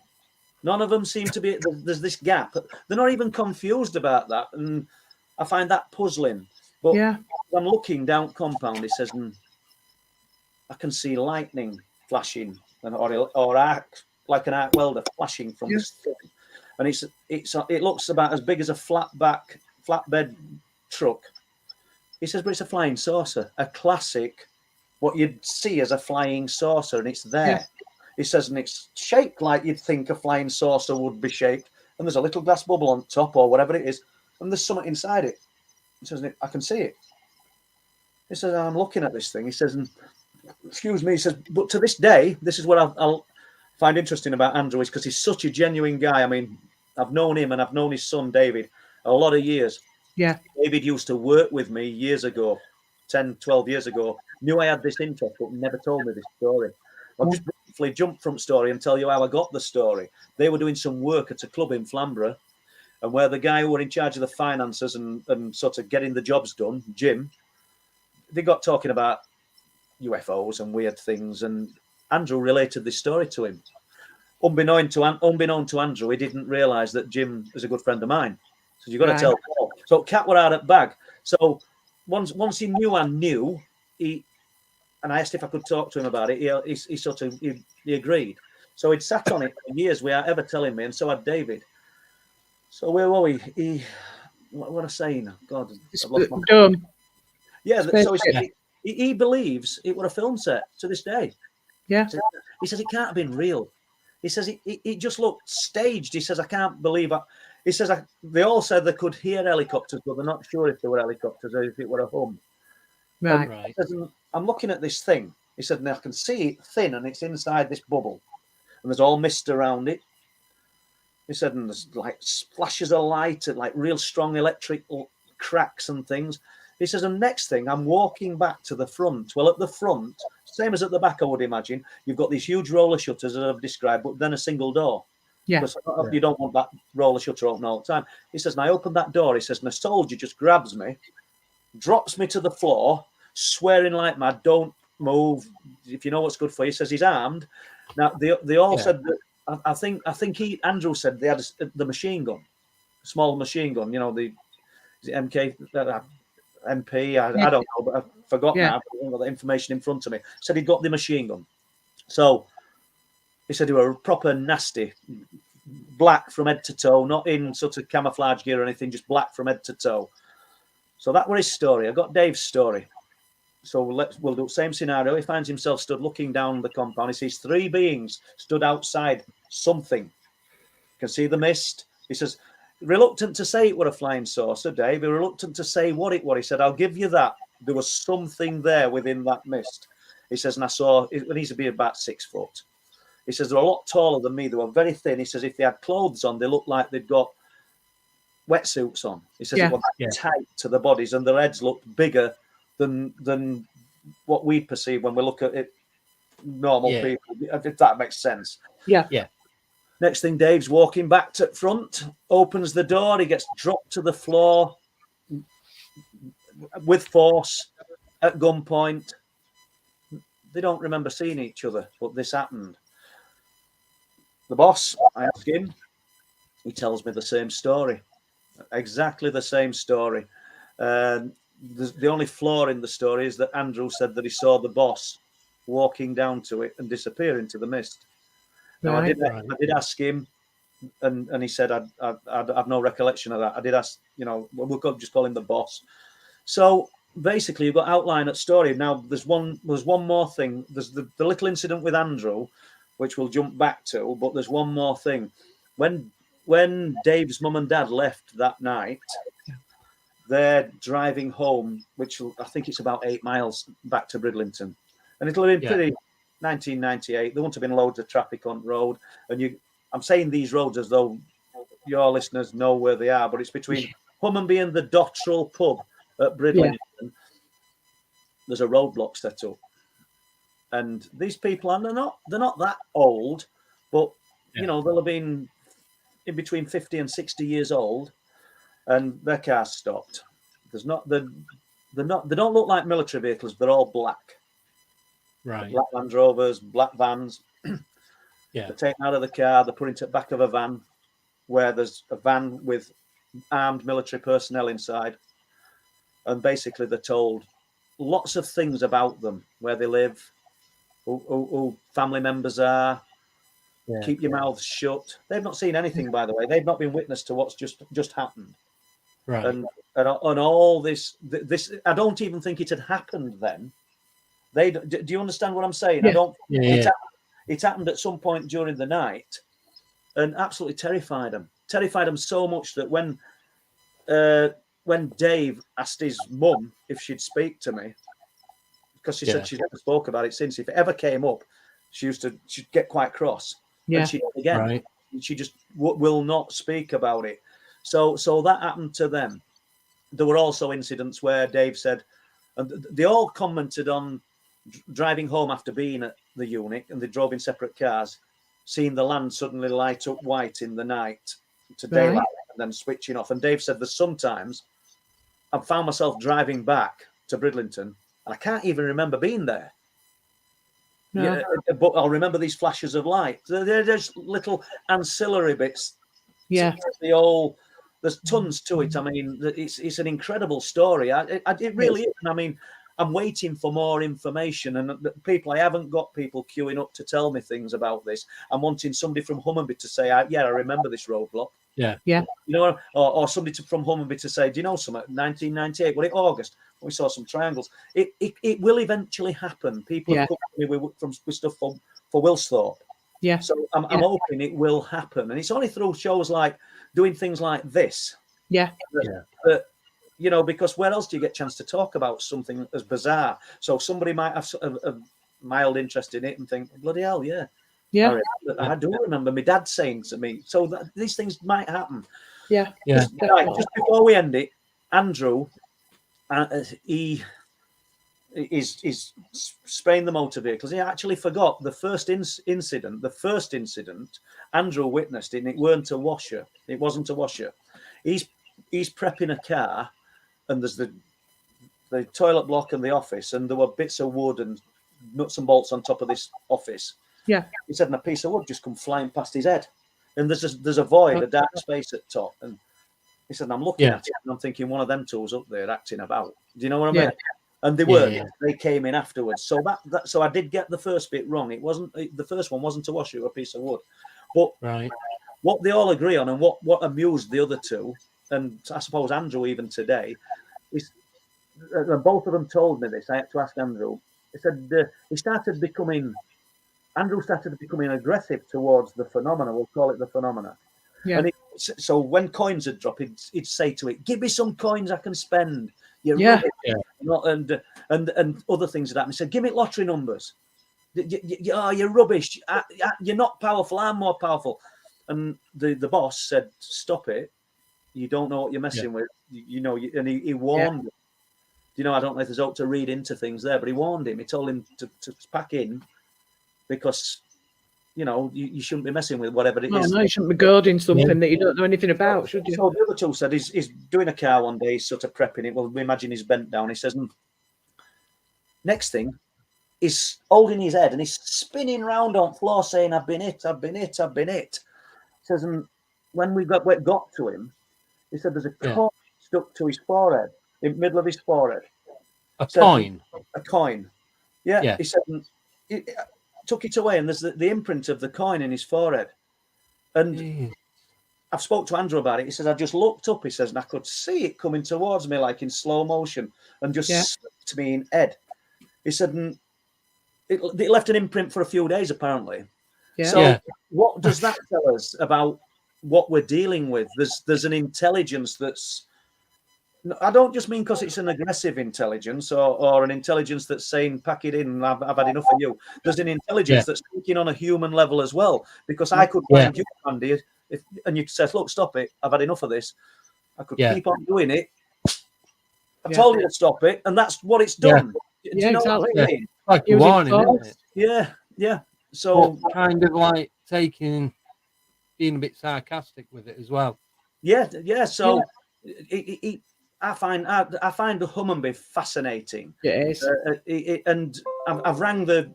None of them seem to be. There's this gap. They're not even confused about that, and I find that puzzling. But I'm looking down compound. He says, I can see lightning flashing, or arc, like an arc welder flashing from this thing, and it looks about as big as a flatbed truck. He says, but it's a flying saucer, a classic, what you'd see as a flying saucer, and it's there. Yeah. He says, and it's shaped like you'd think a flying saucer would be shaped, and there's a little glass bubble on top or whatever it is. and there's something inside it. He says, I can see it. He says, I'm looking at this thing. He says, and, excuse me, he says, but to this day, this is what I'll find interesting about Andrew, is because he's such a genuine guy. I mean, I've known him and I've known his son, David, a lot of years. Yeah. David used to work with me years ago, 10, 12 years ago, knew I had this interest, but never told me this story. I'll just briefly jump from story and tell you how I got the story. They were doing some work at a club in Flamborough, and where the guy who were in charge of the finances and sort of getting the jobs done, Jim, they got talking about U.F.Os and weird things, and Andrew related this story to him. Unbeknown to Andrew, he didn't realise that Jim is a good friend of mine. So you've got to tell Paul. So Cat were out at bag. So once he knew I knew, and I asked if I could talk to him about it, he agreed. So he'd sat on it for years without ever telling me, and so had David. So where were we? What was I saying? God, I've lost my... Dumb. Yeah, so he believes it was a film set to this day. Yeah. He says it can't have been real. He says it just looked staged. He says, I can't believe it. He says, they all said they could hear helicopters, but they're not sure if they were helicopters or if it were a hum. Right. Says, I'm looking at this thing. He said, and I can see it thin and it's inside this bubble. And there's all mist around it. He said, and there's like flashes of light and like real strong electric cracks and things. He says, and next thing, I'm walking back to the front. Well, at the front, same as at the back, I would imagine, you've got these huge roller shutters that I've described, but then a single door. Yeah. You don't want that roller shutter open all the time. He says, and I open that door. He says, and a soldier just grabs me, drops me to the floor, swearing like mad, don't move. If you know what's good for you. He says he's armed. Now, they all said that, I think Andrew said they had the machine gun, small machine gun, you know, the MK, MP, I don't know, but I've forgotten now. I haven't got the information in front of me. Said he'd got the machine gun. So he said they were proper nasty, black from head to toe, not in sort of camouflage gear or anything, just black from head to toe. So that was his story. I got Dave's story. So we'll do the same scenario. He finds himself stood looking down the compound. He sees three beings stood outside something. You can see the mist. He says, reluctant to say it were a flying saucer, Dave. Reluctant to say what it was. He said, I'll give you that. There was something there within that mist. He says, and I saw, it needs to be about 6 foot. He says, they're a lot taller than me. They were very thin. He says, if they had clothes on, they looked like they'd got wetsuits on. He says, it was tight to the bodies, and their heads looked bigger than what we perceive when we look at it, normal people, if that makes sense. Yeah. Next thing, Dave's walking back to front, opens the door, he gets dropped to the floor with force at gunpoint. They don't remember seeing each other, but this happened. The boss, I ask him, he tells me the same story, exactly the same story. The only flaw in the story is that Andrew said that he saw the boss walking down to it and disappear into the mist. Now, I did ask him, and he said, I have no recollection of that. I did ask, we'll just call him the boss. So basically, you've got outline at story. Now, there's one more thing. There's the little incident with Andrew, which we'll jump back to, but there's one more thing. When Dave's mum and dad left that night, they're driving home, which I think it's about 8 miles back to Bridlington. And it'll have been pretty 1998. There wouldn't have been loads of traffic on road. And I'm saying these roads as though your listeners know where they are, but it's between Hummonby and the Dottrell pub at Bridlington. Yeah. There's a roadblock set up. And these people, and they're not that old, but they'll have been in between 50 and 60 years old. And their cars stopped. They don't look like military vehicles. They're all black. Right. Black Land Rovers, black vans. They're taken out of the car. They're put into the back of a van, where there's a van with armed military personnel inside. And basically, they're told lots of things about them, where they live, who family members are. Yeah. Keep your mouths shut. They've not seen anything, by the way. They've not been witness to what's just happened. Right. And all this, I don't even think it had happened then. Do you understand what I'm saying? Yeah. I don't. Yeah. It happened at some point during the night, and absolutely terrified them. Terrified them so much that when when Dave asked his mum if she'd speak to me, because she said she's never spoke about it since. If it ever came up, she'd get quite cross. Yeah. And she again, Right. she just will not speak about it. So that happened to them. There were also incidents where Dave said, and they all commented on driving home after being at the unit, and they drove in separate cars, seeing the land suddenly light up white in the night to daylight, and then switching off. And Dave said there's sometimes I've found myself driving back to Bridlington, and I can't even remember being there. No. Yeah, but I'll remember these flashes of light. They're just little ancillary bits. Yeah. There's tons to it. I mean, it's an incredible story. It really is. I mean, I'm waiting for more information, and I haven't got people queuing up to tell me things about this. I'm wanting somebody from Hummonby to say, yeah, I remember this roadblock. Yeah. Yeah. You know, or somebody from Hummonby to say, do you know something? 1998, well, in August, we saw some triangles. It will eventually happen. People have come to me with stuff for Wilsthorpe. Yeah. So I'm hoping it will happen. And it's only through shows like doing things like this. Yeah. That you know, because where else do you get a chance to talk about something as bizarre? So somebody might have a mild interest in it and think, bloody hell, yeah. Yeah. I do remember my dad saying to me, so that these things might happen. Yeah. Yeah. Just before we end it, Andrew, he is spraying the motor vehicles. He actually forgot the first incident. The first incident, Andrew witnessed it, and it weren't a washer. It wasn't a washer. He's prepping a car, and there's the toilet block and the office, and there were bits of wood and nuts and bolts on top of this office. Yeah. He said, and a piece of wood just come flying past his head, and there's a void, a dark space at top, and he said, and I'm looking at it, and I'm thinking one of them tools up there acting about. Do you know what I mean? And they were. Yeah. They came in afterwards. So so I did get the first bit wrong. It wasn't the first one. Wasn't a washer, it was a piece of wood. But what they all agree on, and what amused the other two, and I suppose Andrew even today, is both of them told me this. I had to ask Andrew. He said Andrew started becoming aggressive towards the phenomena. We'll call it the phenomena. Yeah. And so when coins would drop, he'd say to it, "Give me some coins I can spend." You're and other things like that. And he said, "Give me lottery numbers." You're rubbish. You're not powerful. I'm more powerful. And the boss said, "Stop it. You don't know what you're messing with." You know, and he warned him. You know, I don't know if there's hope to read into things there, but he warned him. He told him to pack in because, you know, you shouldn't be messing with whatever it is. No, you shouldn't be guarding something that you don't know anything about, should you? So the other two said he's doing a car one day, he's sort of prepping it. Well, we imagine he's bent down. He says, next thing, he's holding his head and he's spinning round on the floor saying, I've been hit. He says, and when we got to him, he said there's a coin stuck to his forehead, in the middle of his forehead. A coin? A coin. Yeah. He said, he took it away and there's the imprint of the coin in his forehead. And I've spoke to Andrew about it. He says, I just looked up, he says, and I could see it coming towards me like in slow motion and just slipped me in head. He said, and it left an imprint for a few days, apparently. Yeah. So what does that tell us about what we're dealing with? There's an intelligence that's, I don't just mean because it's an aggressive intelligence or an intelligence that's saying, pack it in, I've had enough of you. There's an intelligence that's thinking on a human level as well. Because I could find you, Andy, and you said, look, stop it. I've had enough of this. I could keep on doing it. I told you to stop it, and that's what it's done. Do you know exactly. what I mean? Like a warning, isn't it? Yeah. So kind of like being a bit sarcastic with it as well. Yeah. So I find the Hummonby fascinating. It is. And I've rang the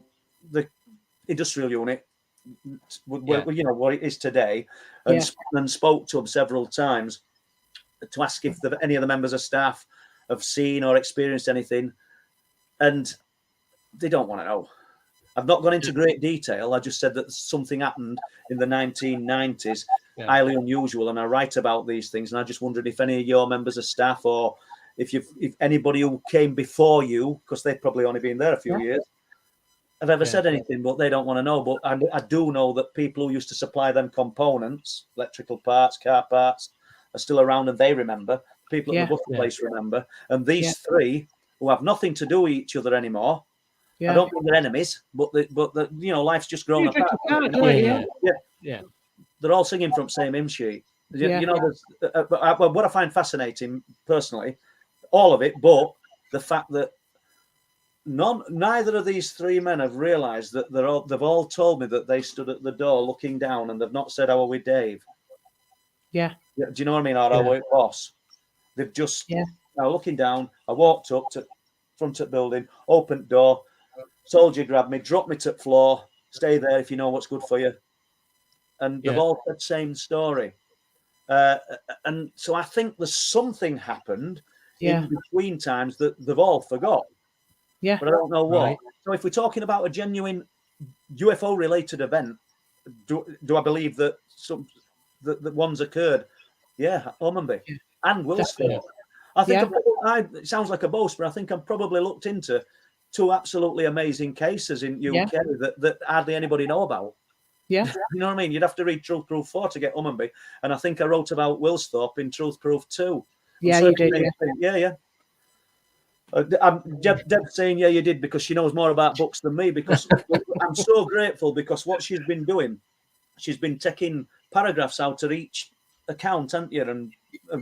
industrial unit, you know what it is today, and spoke to them several times to ask if any of the members of staff have seen or experienced anything, and they don't want to know. I've not gone into great detail. I just said that something happened in the 1990s, highly unusual, and I write about these things. And I just wondered if any of your members of staff, or if anybody who came before you, because they've probably only been there a few years, have ever said anything. But they don't want to know. But I do know that people who used to supply them components, electrical parts, car parts, are still around, and they remember. people at Yeah. the Buffy Yeah. place remember. And these three who have nothing to do with each other anymore. Yeah. I don't think they're enemies, but you know, life's just grown apart. Yeah. They're all singing from the same hymn sheet. Yeah. You know, what I find fascinating personally, all of it, but the fact that neither of these three men have realised that they've all told me that they stood at the door looking down and they've not said, "How are we, Dave?" Yeah. Do you know what I mean? Or "How are we, boss?" They've just now looking down. I walked up to front of the building, opened door, soldier grabbed me, dropped me to the floor. Stay there if you know what's good for you. And they've all said the same story. And so I think there's something happened in between times that they've all forgot. Yeah. But I don't know what. Right. So if we're talking about a genuine UFO related event, do I believe that that one's occurred? Yeah, Ormonby and Wilson. I think it sounds like a boast, but I think I've probably looked into 2 absolutely amazing cases in UK that hardly anybody know about. Yeah. You know what I mean? You'd have to read Truth Proof 4 to get Ormonby. And I think I wrote about Wilsthorpe in Truth Proof 2. Yeah, you did. Yeah. Deb's saying, yeah, you did, because she knows more about books than me, because I'm so grateful, because what she's been doing, she's been taking paragraphs out of each account, haven't you? And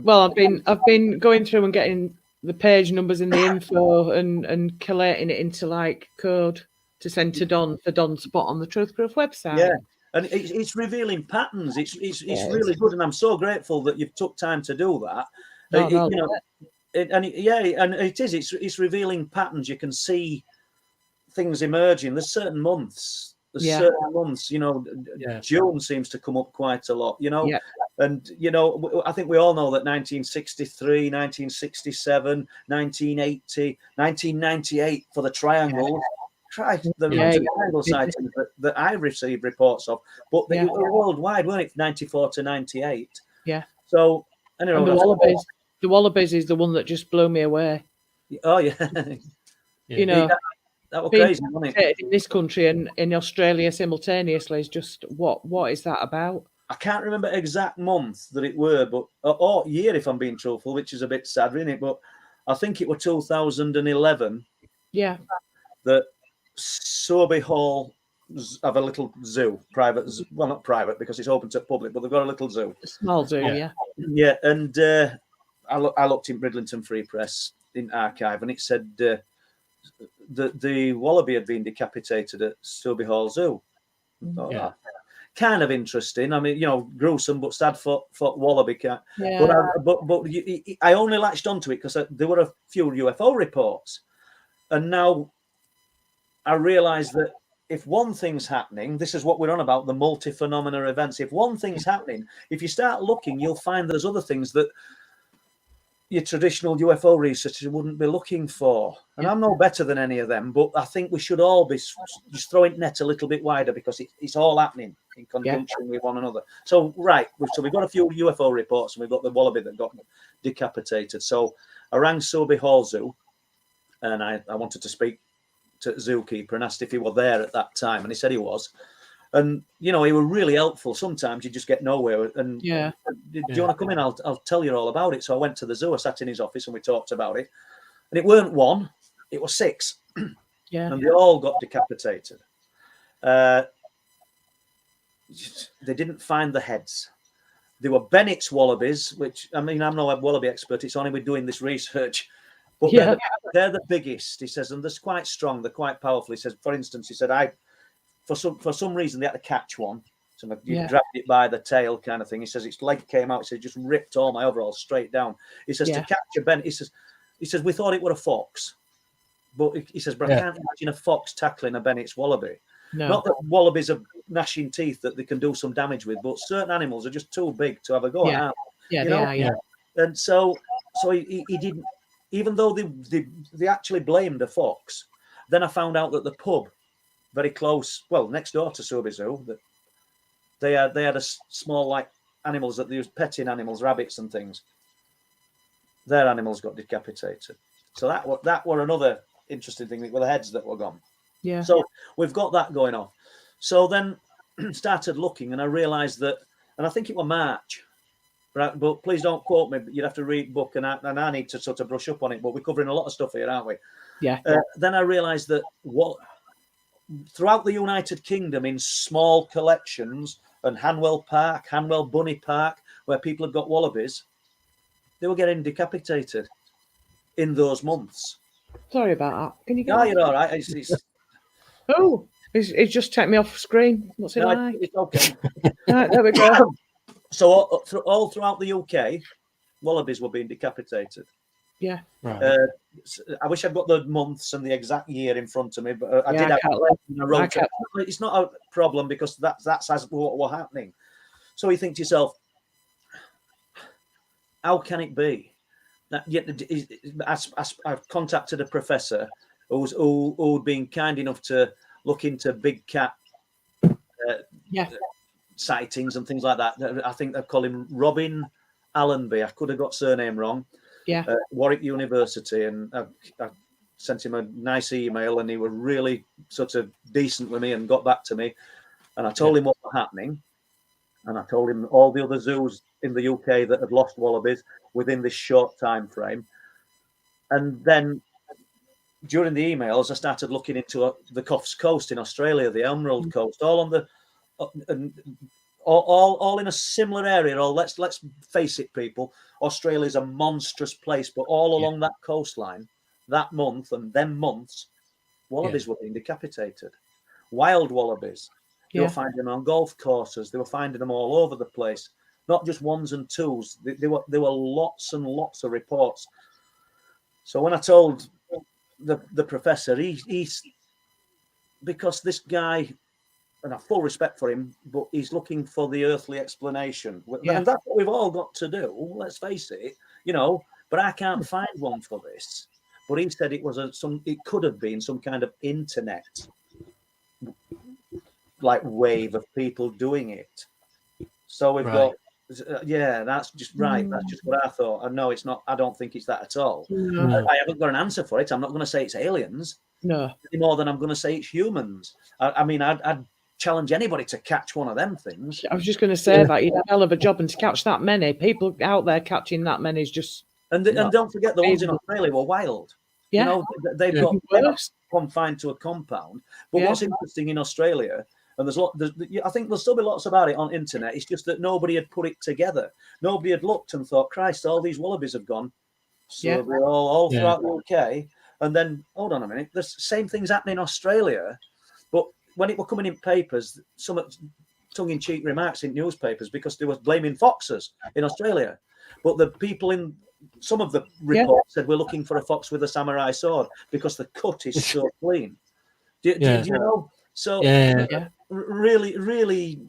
well, I've been going through and getting the page numbers in the info and collating it into like code to send to Don for Don to put on the Truth Proof website. Yeah, and it's revealing patterns. It's really good, and I'm so grateful that you've took time to do that. You know, it's revealing patterns. You can see things emerging. There's certain months. You know, June seems to come up quite a lot. You know. Yeah. And, you know, I think we all know that 1963, 1967, 1980, 1998 for the triangle. The triangle sightings that I received reports of. But they were worldwide, weren't it? 94 to 98. Yeah. So, anyway. And the Wallabies is the one that just blew me away. Oh, yeah. You know, that was crazy, wasn't it? In this country and in Australia simultaneously is just, what is that about? I can't remember exact month that it were, but or year, if I'm being truthful, which is a bit sad, isn't it? But I think it was 2011. Yeah. That Sowerby Hall have a little zoo, private. Well, not private because it's open to the public, but they've got a little zoo. A small zoo, yeah. Yeah, and I looked in Bridlington Free Press in archive, and it said the wallaby had been decapitated at Sowerby Hall Zoo. Kind of interesting. I mean, you know, gruesome, but sad for wallaby cat. Yeah. But I only latched onto it because there were a few UFO reports, and now I realised that if one thing's happening, this is what we're on about, the multi-phenomena events. If one thing's happening, if you start looking, you'll find there's other things that your traditional UFO researchers wouldn't be looking for. And I'm no better than any of them, but I think we should all be just throwing net a little bit wider, because it's all happening in conjunction with one another. So, we've got a few UFO reports, and we've got the wallaby that got decapitated. So I rang Sowerby Hall Zoo, and I wanted to speak to the zookeeper and asked if he were there at that time, and he said he was. And, you know, he was really helpful. Sometimes you just get nowhere. And do you want to come in? I'll tell you all about it. So I went to the zoo. I sat in his office and we talked about it. And it weren't one, it was 6. And they all got decapitated. They didn't find the heads. They were Bennett's wallabies, which, I mean, I'm no wallaby expert. It's only we're doing this research. But they're the biggest, he says, and they're quite strong. They're quite powerful. He says, for instance, he said, for some reason they had to catch one. So you grabbed it by the tail kind of thing. He says its leg came out. He says, just ripped all my overalls straight down. He says, to catch a Bennett, he says, we thought it were a fox. But he says, but I can't imagine a fox tackling a Bennett's wallaby. No. Not that wallabies have gnashing teeth that they can do some damage with, but certain animals are just too big to have a go at. And so he didn't, even though they actually blamed a fox. Then I found out that the pub very close, well, next door to Sowerby Zoo, that they had a small, like, animals that they used, petting animals, rabbits and things. Their animals got decapitated. So that were another interesting thing, with the heads that were gone. Yeah. So we've got that going on. So then started looking, and I realised that, and I think it was March, But please don't quote me. You'd have to read the book, and I need to sort of brush up on it. But we're covering a lot of stuff here, aren't we? Yeah. Then I realised that throughout the United Kingdom, in small collections, and Hanwell Park, Hanwell Bunny Park, where people had got wallabies, they were getting decapitated in those months. Sorry about that. Can you get? No, you're all right. Oh, it's just taken me off screen. What's it like? It's okay. Right, there we go. So all throughout the UK, wallabies were being decapitated. Yeah. Right. I wish I'd got the months and the exact year in front of me, but I did. I wrote it. It's not a problem because that's what was happening. So you think to yourself, how can it be that? I've contacted a professor who'd been kind enough to look into big cat sightings and things like that. I think they call him Robin Allenby. I could have got surname wrong. Yeah. Warwick University, and I sent him a nice email, and he was really sort of decent with me and got back to me. And I told him what was happening, and I told him all the other zoos in the UK that had lost wallabies within this short time frame. And then during the emails, I started looking into the Coffs Coast in Australia, the Emerald Coast, all on the all in a similar area. Or let's face it, people, Australia is a monstrous place, but all along that coastline, that month and them months, wallabies were being decapitated. Wild wallabies. They were finding them on golf courses. They were finding them all over the place, not just ones and twos. There were lots and lots of reports. So when I told the professor, he's because this guy, and I have full respect for him, but he's looking for the earthly explanation. And that's what we've all got to do, let's face it, but I can't find one for this. But he said it was it could have been some kind of internet like wave of people doing it. So we've got that's just right. That's just what I thought. And no, it's not. I don't think it's that at all. No. I haven't got an answer for it. I'm not going to say it's aliens. No. Any more than I'm going to say it's humans. I mean, I'd challenge anybody to catch one of them things. I was just going to say that you had a hell of a job, and to catch that many people out there catching that many is just. And don't forget, the ones in Australia were wild. Yeah. They've got confined to a compound. But what's interesting in Australia, and I think there'll still be lots about it on internet. It's just that nobody had put it together. Nobody had looked and thought, Christ, all these wallabies have gone. So they're all throughout the UK. And then, hold on a minute, the same thing's happening in Australia. But when it were coming in papers, some tongue-in-cheek remarks in newspapers because they were blaming foxes in Australia. But the people in some of the reports said we're looking for a fox with a samurai sword because the cut is so clean. Do you know? So really, really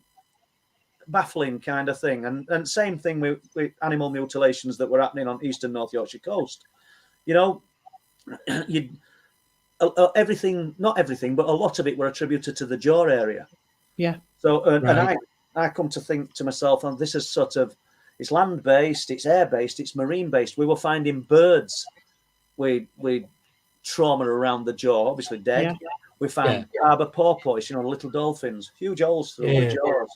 baffling kind of thing. And same thing with animal mutilations that were happening on eastern North Yorkshire coast. Everything, not everything, but a lot of it were attributed to the jaw area. Yeah. So, and I come to think to myself, and this is sort of, it's land-based, it's air-based, it's marine-based. We were finding birds with trauma around the jaw, obviously dead. Yeah. We found arbor porpoise, little dolphins, huge holes through the jaws.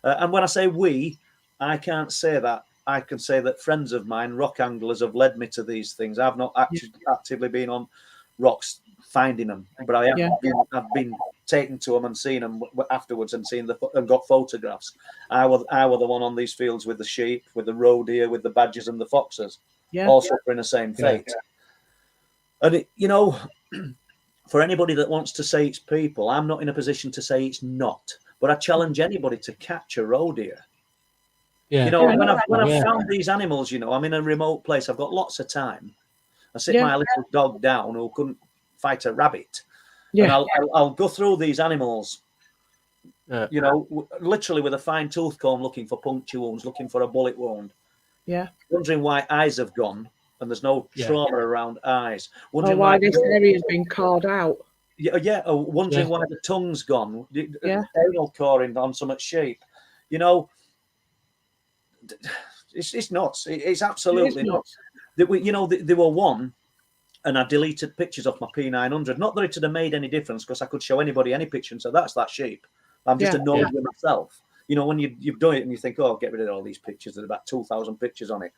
And when I say we, I can't say that. I can say that friends of mine, rock anglers, have led me to these things. I've not actually actively been on rocks finding them, but I have been taken to them and seen them afterwards and and got photographs. I were the one on these fields with the sheep, with the roe deer, with the badgers and the foxes, all suffering the same fate. And for anybody that wants to say it's people, I'm not in a position to say it's not. But I challenge anybody to catch a roe deer. Yeah. When I've found these animals, I'm in a remote place. I've got lots of time. I sit my little dog down who couldn't fight a rabbit. Yeah. And I'll go through these animals, literally with a fine tooth comb, looking for puncture wounds, looking for a bullet wound. Yeah. Wondering why eyes have gone and there's no trauma around eyes. Wondering why this area has been carved out. Yeah. Wondering why the tongue's gone. Anal coring on some sheep. It's nuts. It's absolutely nuts. There were one, and I deleted pictures off my P900. Not that it would have made any difference, because I could show anybody any picture and say, that's that sheep. I'm just annoyed with myself. you know, when you've done it and you think, oh, get rid of all these pictures. There's about 2,000 pictures on it.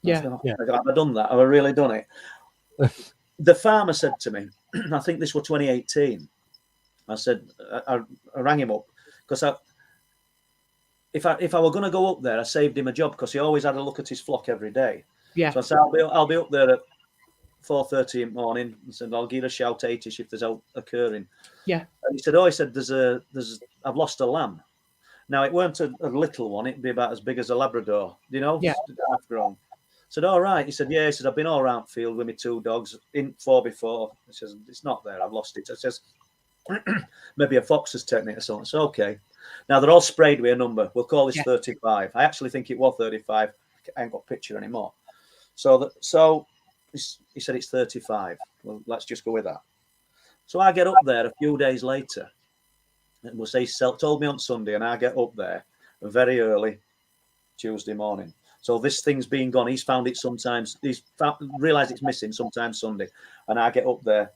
Yeah. Said, oh, have I done that? Have I really done it? The farmer said to me, I think this was 2018. I said, I rang him up because if I were going to go up there, I saved him a job because he always had a look at his flock every day. Yeah. So I said, I'll be up there at 4:30 in the morning. I said, I'll give a shout 80 if there's occurring. Yeah. And he said, oh, I've lost a lamb. Now it weren't a little one; it'd be about as big as a Labrador, you know, half grown. I said, all right. He said, yeah. He said, I've been all around field with my 2 dogs in 4 before. He says, it's not there. I've lost it. I says, maybe a fox has taken it or something. So okay. Now they're all sprayed with a number. We'll call this 35. I actually think it was 35. I ain't got a picture anymore. So he said it's 35. Well, let's just go with that. So I get up there a few days later, and we'll say he told me on Sunday, and I get up there very early Tuesday morning. So this thing's been gone. He's found it sometimes. He's realised it's missing sometimes Sunday, and I get up there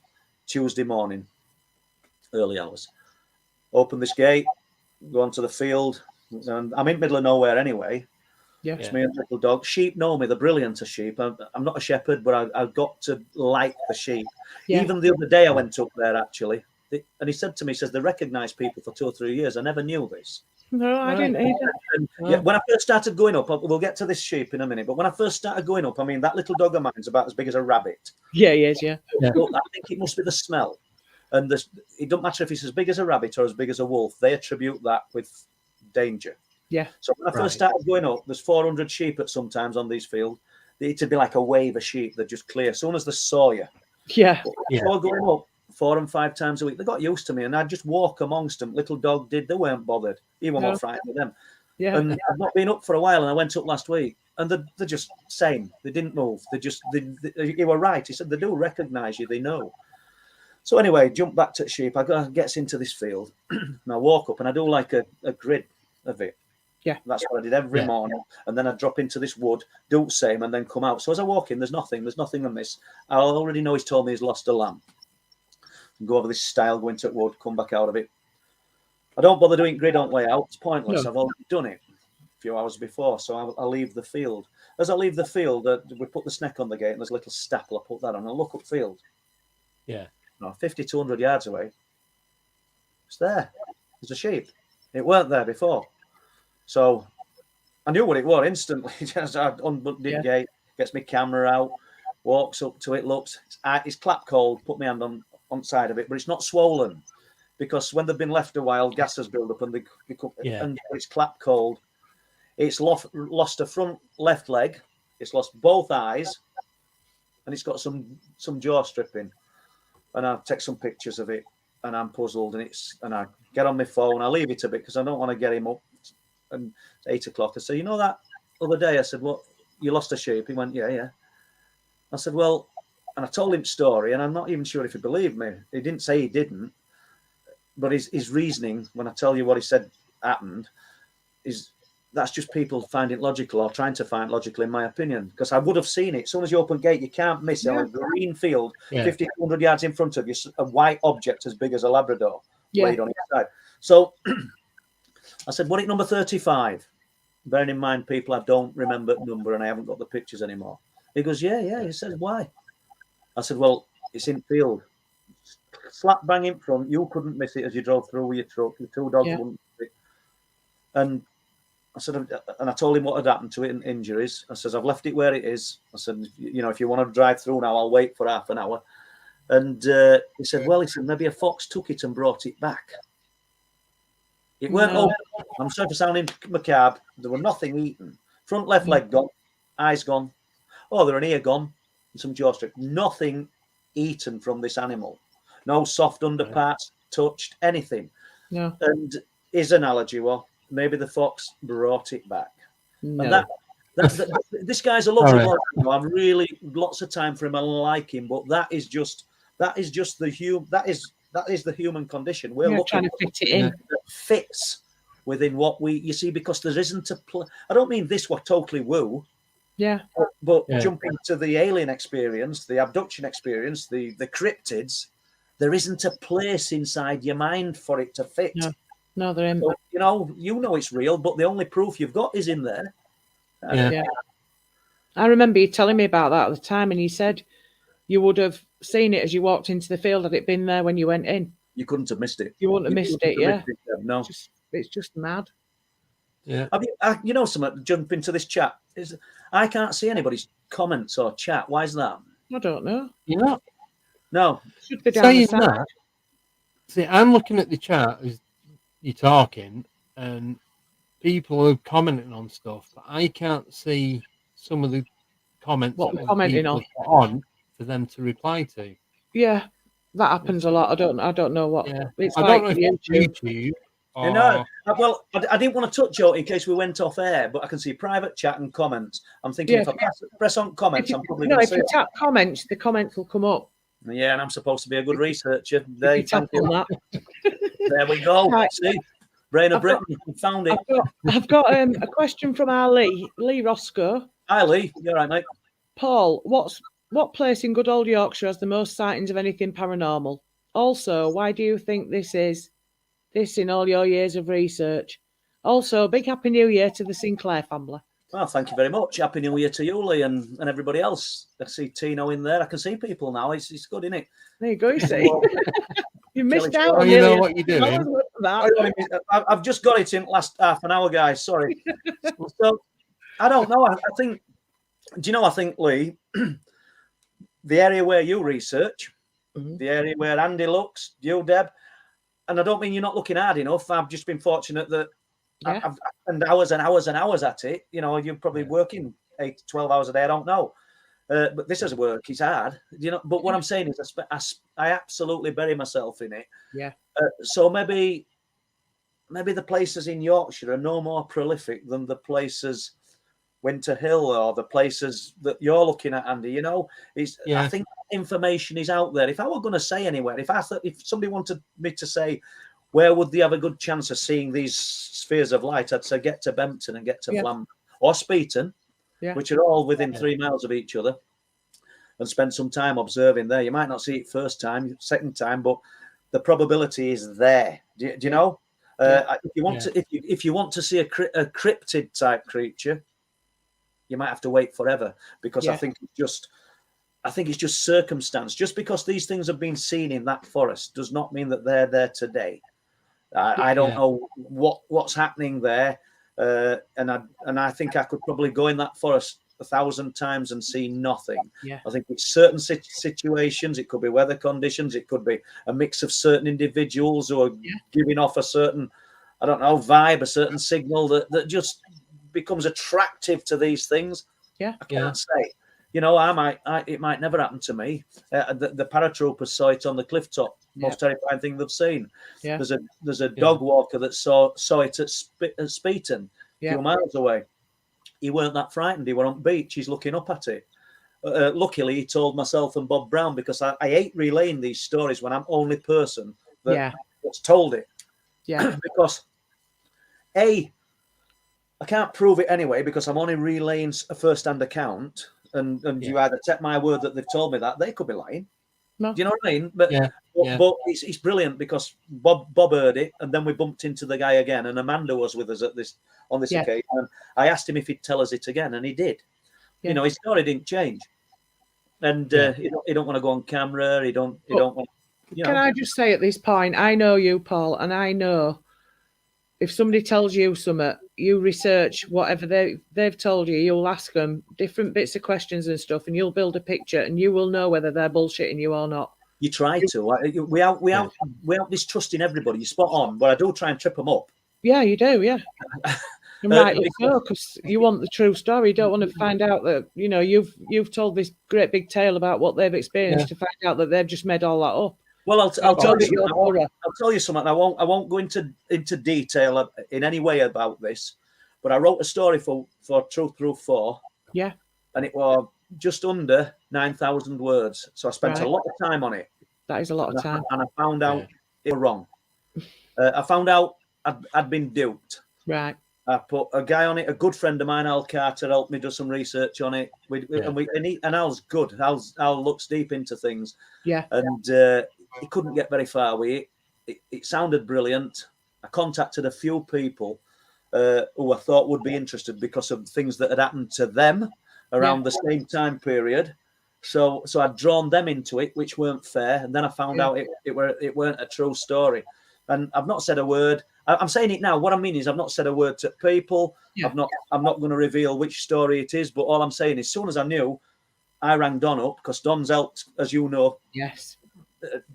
Tuesday morning, early hours. Open this gate, go onto the field, and I'm in the middle of nowhere anyway. Yeah. It's me and little dog. Sheep know me. They're brilliant as sheep. I'm not a shepherd, but I've got to like the sheep. Yeah. Even the other day I went up there, actually. And he said to me, he says, they recognise people for 2 or 3 years. I never knew this. No, I didn't either. And, when I first started going up, we'll get to this sheep in a minute, but when I first started going up, I mean, that little dog of mine's about as big as a rabbit. Yeah, he is, yeah. I think it must be the smell. And it don't matter if it's as big as a rabbit or as big as a wolf. They attribute that with danger. Yeah. So when I first started going up, there's 400 sheep at sometimes on these fields. It'd be like a wave of sheep that just clear as soon as they saw you. Yeah. So going up 4 and 5 times a week, they got used to me, and I'd just walk amongst them. Little dog did, they weren't bothered. He wasn't more frightened of them. Yeah. And I've not been up for a while, and I went up last week, and they're just same. They didn't move. You were right. He said they do recognise you. They know. So anyway, jump back to the sheep. I gets into this field, and I walk up, and I do like a grid of it. Yeah. That's what I did every morning. And then I drop into this wood, do the same, and then come out. So as I walk in, there's nothing amiss. I already know he's told me he's lost a lamb. Go over this stile, go into the wood, come back out of it. I don't bother doing grid on way out. It's pointless. No. I've already done it a few hours before. So I leave the field. As I leave the field, we put the snack on the gate, and there's a little staple. I put that on. I look up field. Yeah. 50, 200 yards away. It's there. There's a sheep. It weren't there before. So I knew what it was instantly. Just I unbuckled the gate, gets my camera out, walks up to it, looks. It's clap cold. Put my hand on the side of it, but it's not swollen because when they've been left a while, gases build up and they become. And it's clap cold. It's lost a front left leg. It's lost both eyes, and it's got some jaw stripping. And I take some pictures of it, and I'm puzzled. And I get on my phone. I leave it a bit because I don't want to get him up. And it's 8 o'clock. I said, you know that other day? I said, what? You lost a sheep? He went, yeah. I said, well, and I told him the story, and I'm not even sure if he believed me. He didn't say he didn't, but his reasoning, when I tell you what he said happened, is that's just people finding it logical or trying to find logical, in my opinion, because I would have seen it. As soon as you open gate, you can't miss it. On a green field, 50, 100 yards in front of you, a white object as big as a Labrador laid on its side. So I said, what, it number 35? Bearing in mind, people, I don't remember the number and I haven't got the pictures anymore. He goes, yeah. He says, why? I said, well, it's in field. Slap bang in front. You couldn't miss it as you drove through with your truck. Your 2 dogs wouldn't miss it. And I said, and I told him what had happened to it and injuries. I said, I've left it where it is. I said, if you want to drive through now, I'll wait for half an hour. And he said, maybe a fox took it and brought it back. It weren't open. I'm sorry for sounding macabre. There were nothing eaten. Front left leg gone, eyes gone. Oh, there an ear gone, and some jaw strip. Nothing eaten from this animal. No soft underparts touched, anything. No. And his analogy was maybe the fox brought it back. No. And this guy's a lovely bloke. I've really lots of time for him. I like him, but that is just the human condition. We're looking trying to fit it in. That fits within what you see, because there isn't a I don't mean this was totally woo. Yeah. But jumping to the alien experience, the abduction experience, the cryptids, there isn't a place inside your mind for it to fit. No, they're in. So, you know it's real, but the only proof you've got is in there. Yeah. I remember you telling me about that at the time, and you said you would have seen it as you walked into the field had it been there when you went in. You couldn't have missed it. You wouldn't have missed it, yeah. No. It's just mad. Yeah. Something, jump into this chat. I can't see anybody's comments or chat. Why is that? I don't know. Yeah. No. Should be down the side. That, see, I'm looking at the chat as you're talking, and people are commenting on stuff, but I can't see some of the comments What that they're commenting people put on for them to reply to. Yeah, that happens a lot. I don't know what. Yeah. It's I like don't know if it's YouTube. Well, I didn't want to touch on it in case we went off air, but I can see private chat and comments. I'm thinking if I press on comments, I'm probably going to see. If you tap comments, the comments will come up. Yeah, and I'm supposed to be a good researcher. There we go. Right. See, Brain of Britain, found it. I've got a question from our Lee Roscoe. Hi, Lee. You're right, mate. Paul, what place in good old Yorkshire has the most sightings of anything paranormal? Also, why do you think this is? This in all your years of research. Also, big Happy New Year to the Sinclair family. Well, thank you very much. Happy New Year to you, Lee, and everybody else. I see Tino in there. I can see people now. It's good, isn't it? There you go, you see. You missed out on you know what you're doing. I've just got it in last half an hour, guys. Sorry. So, I don't know. I think, I think, Lee, the area where you research, the area where Andy looks, you, Deb, and I don't mean you're not looking hard enough. I've just been fortunate that I've spent hours and hours and hours at it. You're probably working 8 to 12 hours a day. I don't know. But this is work. It's hard. But what I'm saying is I absolutely bury myself in it. Yeah. So maybe the places in Yorkshire are no more prolific than the places Winter Hill or the places that you're looking at, Andy. I think information is out there. If I were going to say anywhere, if somebody wanted me to say where would they have a good chance of seeing these spheres of light, I'd say get to Bempton and get to Flam or Speeton, which are all within 3 miles of each other, and spend some time observing there. You might not see it first time, second time, but the probability is there. Do you know? If you want to see a cryptid type creature, you might have to wait forever, because I think it's just circumstance. Just because these things have been seen in that forest does not mean that they're there today. I don't know what's happening there, and I think I could probably go in that forest 1,000 times and see nothing. I think it's certain situations. It could be weather conditions. It could be a mix of certain individuals who are giving off a certain, I don't know, vibe, a certain signal that just becomes attractive to these things. I can't say. It might never happen to me. The paratroopers saw it on the cliff top. Most terrifying thing they've seen. There's a dog walker that saw it at Speeton, a few miles away. He weren't that frightened. He were on the beach. He's looking up at it. Luckily, he told myself and Bob Brown, because I hate relaying these stories when I'm only person that's told it. Because I can't prove it anyway, because I'm only relaying a first-hand account. And you either take my word that they've told me that, they could be lying. No. Do you know what I mean? But it's brilliant, because Bob heard it, and then we bumped into the guy again, and Amanda was with us on this occasion. And I asked him if he'd tell us it again, and he did. His story didn't change, and he don't want to go on camera. He don't want. Can I just say at this point, I know you, Paul, and I know if somebody tells you something, you research whatever they've told you. You'll ask them different bits of questions and stuff, and you'll build a picture, and you will know whether they're bullshitting you or not. You try to. We out distrusting everybody. You're spot on, but I do try and trip them up. Yeah, you do. Yeah, rightly so, because you want the true story. You don't want to find out that you've told this great big tale about what they've experienced to find out that they've just made all that up. Well, I'll tell you something. I won't go into detail in any way about this, but I wrote a story for Truth Proof 4. Yeah. And it was just under 9,000 words. So I spent a lot of time on it. That is a lot of time. And I found out it was wrong. I found out I'd been duped. Right. I put a guy on it, a good friend of mine, Al Carter, helped me do some research on it. And Al's good. Al looks deep into things. Yeah. And he couldn't get very far with it. It sounded brilliant. I contacted a few people who I thought would be interested because of things that had happened to them around the same time period. So I'd drawn them into it, which weren't fair, and then I found out it weren't a true story. And I've not said a word. I'm saying it now. What I mean is, I've not said a word to people. Yeah. I'm not going to reveal which story it is. But all I'm saying is, as soon as I knew, I rang Don up, because Don's helped, as you know, Yes.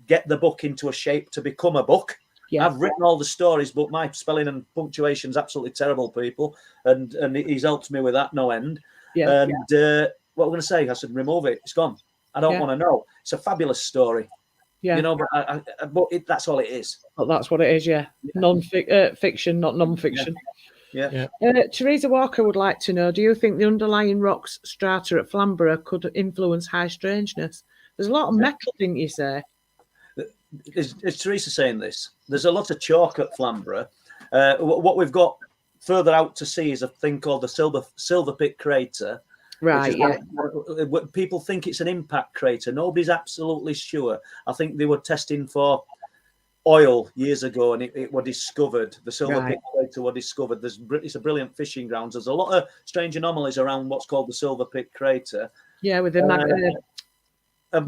get the book into a shape to become a book. Yeah. I've written all the stories, but my spelling and punctuation's absolutely terrible, people, and he's helped me with that no end. Yeah. And what I'm going to say, I said, remove it. It's gone. I don't want to know. It's a fabulous story. Yeah. You know, but that's all it is. Well, that's what it is. Yeah. Fiction, not non-fiction. Yeah. Teresa Walker would like to know, do you think the underlying rocks strata at Flamborough could influence high strangeness? There's a lot of metal, didn't you say? Is Teresa saying this? There's a lot of chalk at Flamborough. What we've got further out to sea is a thing called the Silver Pit Crater. Right, People think it's an impact crater. Nobody's absolutely sure. I think they were testing for oil years ago, and it was discovered. The Silver Pit Crater was discovered. It's a brilliant fishing grounds. There's a lot of strange anomalies around what's called the Silver Pit Crater. Yeah, with the and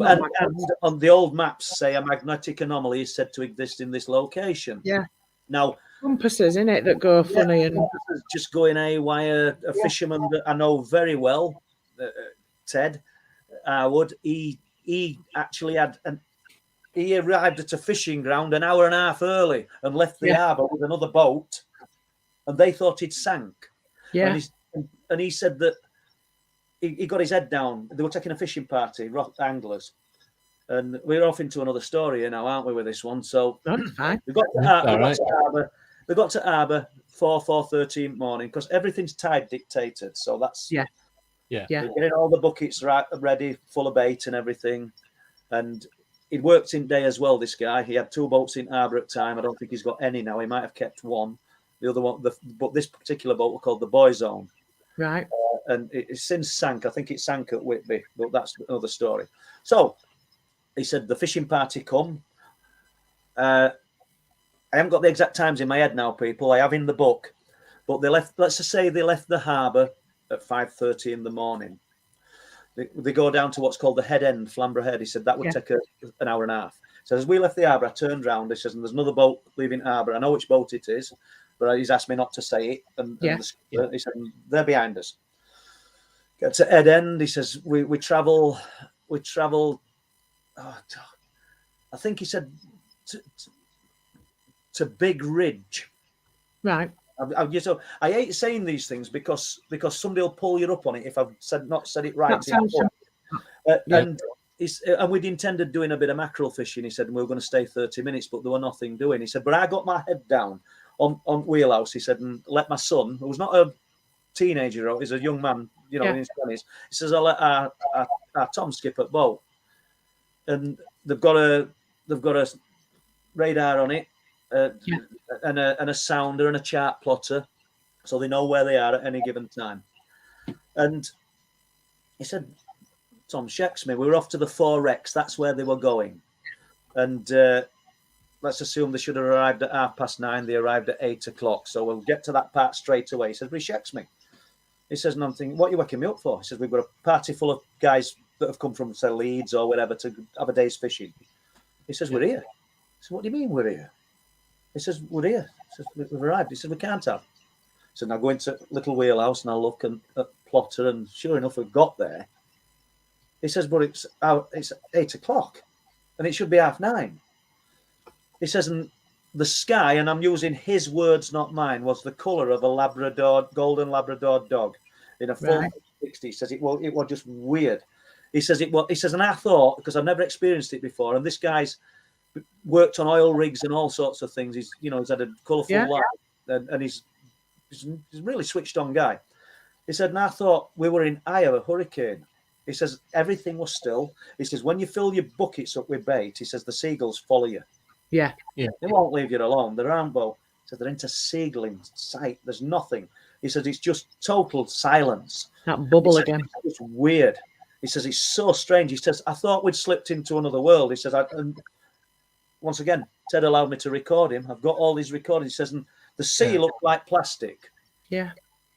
on the old maps say a magnetic anomaly is said to exist in this location. Yeah. Now, compasses in it that go funny and just going haywire. A fisherman that I know very well, Ted Arwood. He actually he arrived at a fishing ground an hour and a half early and left the harbour with another boat, and they thought he'd sank. Yeah. And he said that he got his head down. They were taking a fishing party, anglers. And we're off into another story here now, aren't we, with this one? So that's fine. We got to harbour 4:30 in the morning, because everything's tide dictated. So that's yeah. We're getting all the buckets ready, full of bait and everything. And he'd worked in day as well, this guy. He had 2 boats in harbour at the time. I don't think he's got any now. He might have kept one. The other one, but this particular boat was called the Boyzone. Right. And it's since sank. I think it sank at Whitby, but that's another story. So he said the fishing party come. I haven't got the exact times in my head now, people. I have in the book. But they left, let's just say they left the harbour at 5:30 in the morning. They go down to what's called the head end, Flamborough Head. He said that would take an hour and a half. So as we left the harbour, I turned round. He says, and there's another boat leaving harbour. I know which boat it is, but he's asked me not to say it. And he said, they're behind us. Get to head end. He says, we travel. I think he said to Big Ridge. Right. I hate saying these things because somebody will pull you up on it if I've not said it right. And we'd intended doing a bit of mackerel fishing. He said, and we were going to stay 30 minutes, but there was nothing doing. He said, but I got my head down on wheelhouse. He said, and let my son, who was not a teenager, he's a young man, in his 20s. He says, I'll let our Tom skip at boat, and they've got a radar on it. And a sounder and a chart plotter, so they know where they are at any given time. And he said, Tom checks me. We were off to the 4 wrecks. That's where they were going. And let's assume they should have arrived at 9:30. They arrived at 8 o'clock. So we'll get to that part straight away. He says, he checks me. He says, and I'm thinking, what are you waking me up for? He says, we've got a party full of guys that have come from, say, Leeds or whatever to have a day's fishing. He says, we're here. I said, what do you mean we're here? He says, we're here. He says, we've arrived. He says, we can't have. So now go into Little Wheelhouse and I'll look at Plotter, and sure enough, we've got there. He says, but it's 8 o'clock and it should be 9:30. He says, and the sky, and I'm using his words, not mine, was the colour of a golden Labrador dog in a full 60. He says, it was just weird. He says, and I thought, because I've never experienced it before, and this guy's worked on oil rigs and all sorts of things. He's had a colourful life, and he's a really switched on guy. He said, and I thought we were in eye of a hurricane. He says, everything was still. He says, when you fill your buckets up with bait, he says, the seagulls follow you. Yeah. They won't leave you alone. They're Rambo. He said, they're into seagulling sight. There's nothing. He says, it's just total silence. That bubble again. It's weird. He says, it's so strange. He says, I thought we'd slipped into another world. He says, once again, Ted allowed me to record him. I've got all these recordings. He says, and the sea looked like plastic. Yeah.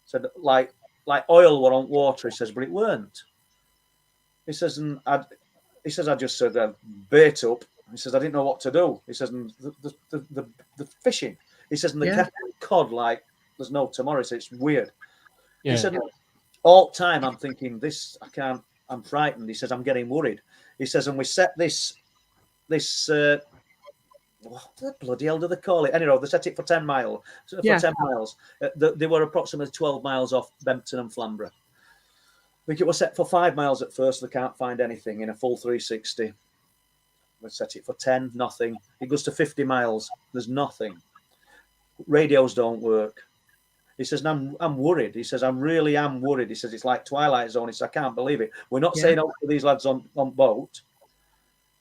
Said like oil were on water. He says, but it weren't. He says, and I just said, bait up. He says, I didn't know what to do. He says, and the fishing. He says, and the catching cod like there's no tomorrow. He says, it's weird. Yeah. He said, all time I'm thinking this, I can't, I'm frightened. He says, I'm getting worried. He says, and we set this what the bloody hell do they call it? Anyway, they set it for 10 miles. For 10 miles. They were approximately 12 miles off Bempton and Flamborough. I think it was set for 5 miles at first. They can't find anything in a full 360. We set it for 10, nothing. It goes to 50 miles. There's nothing. Radios don't work. He says, I'm worried. He says, I really am worried. He says, it's like Twilight Zone. He says, I can't believe it. We're not saying out to these lads on boat.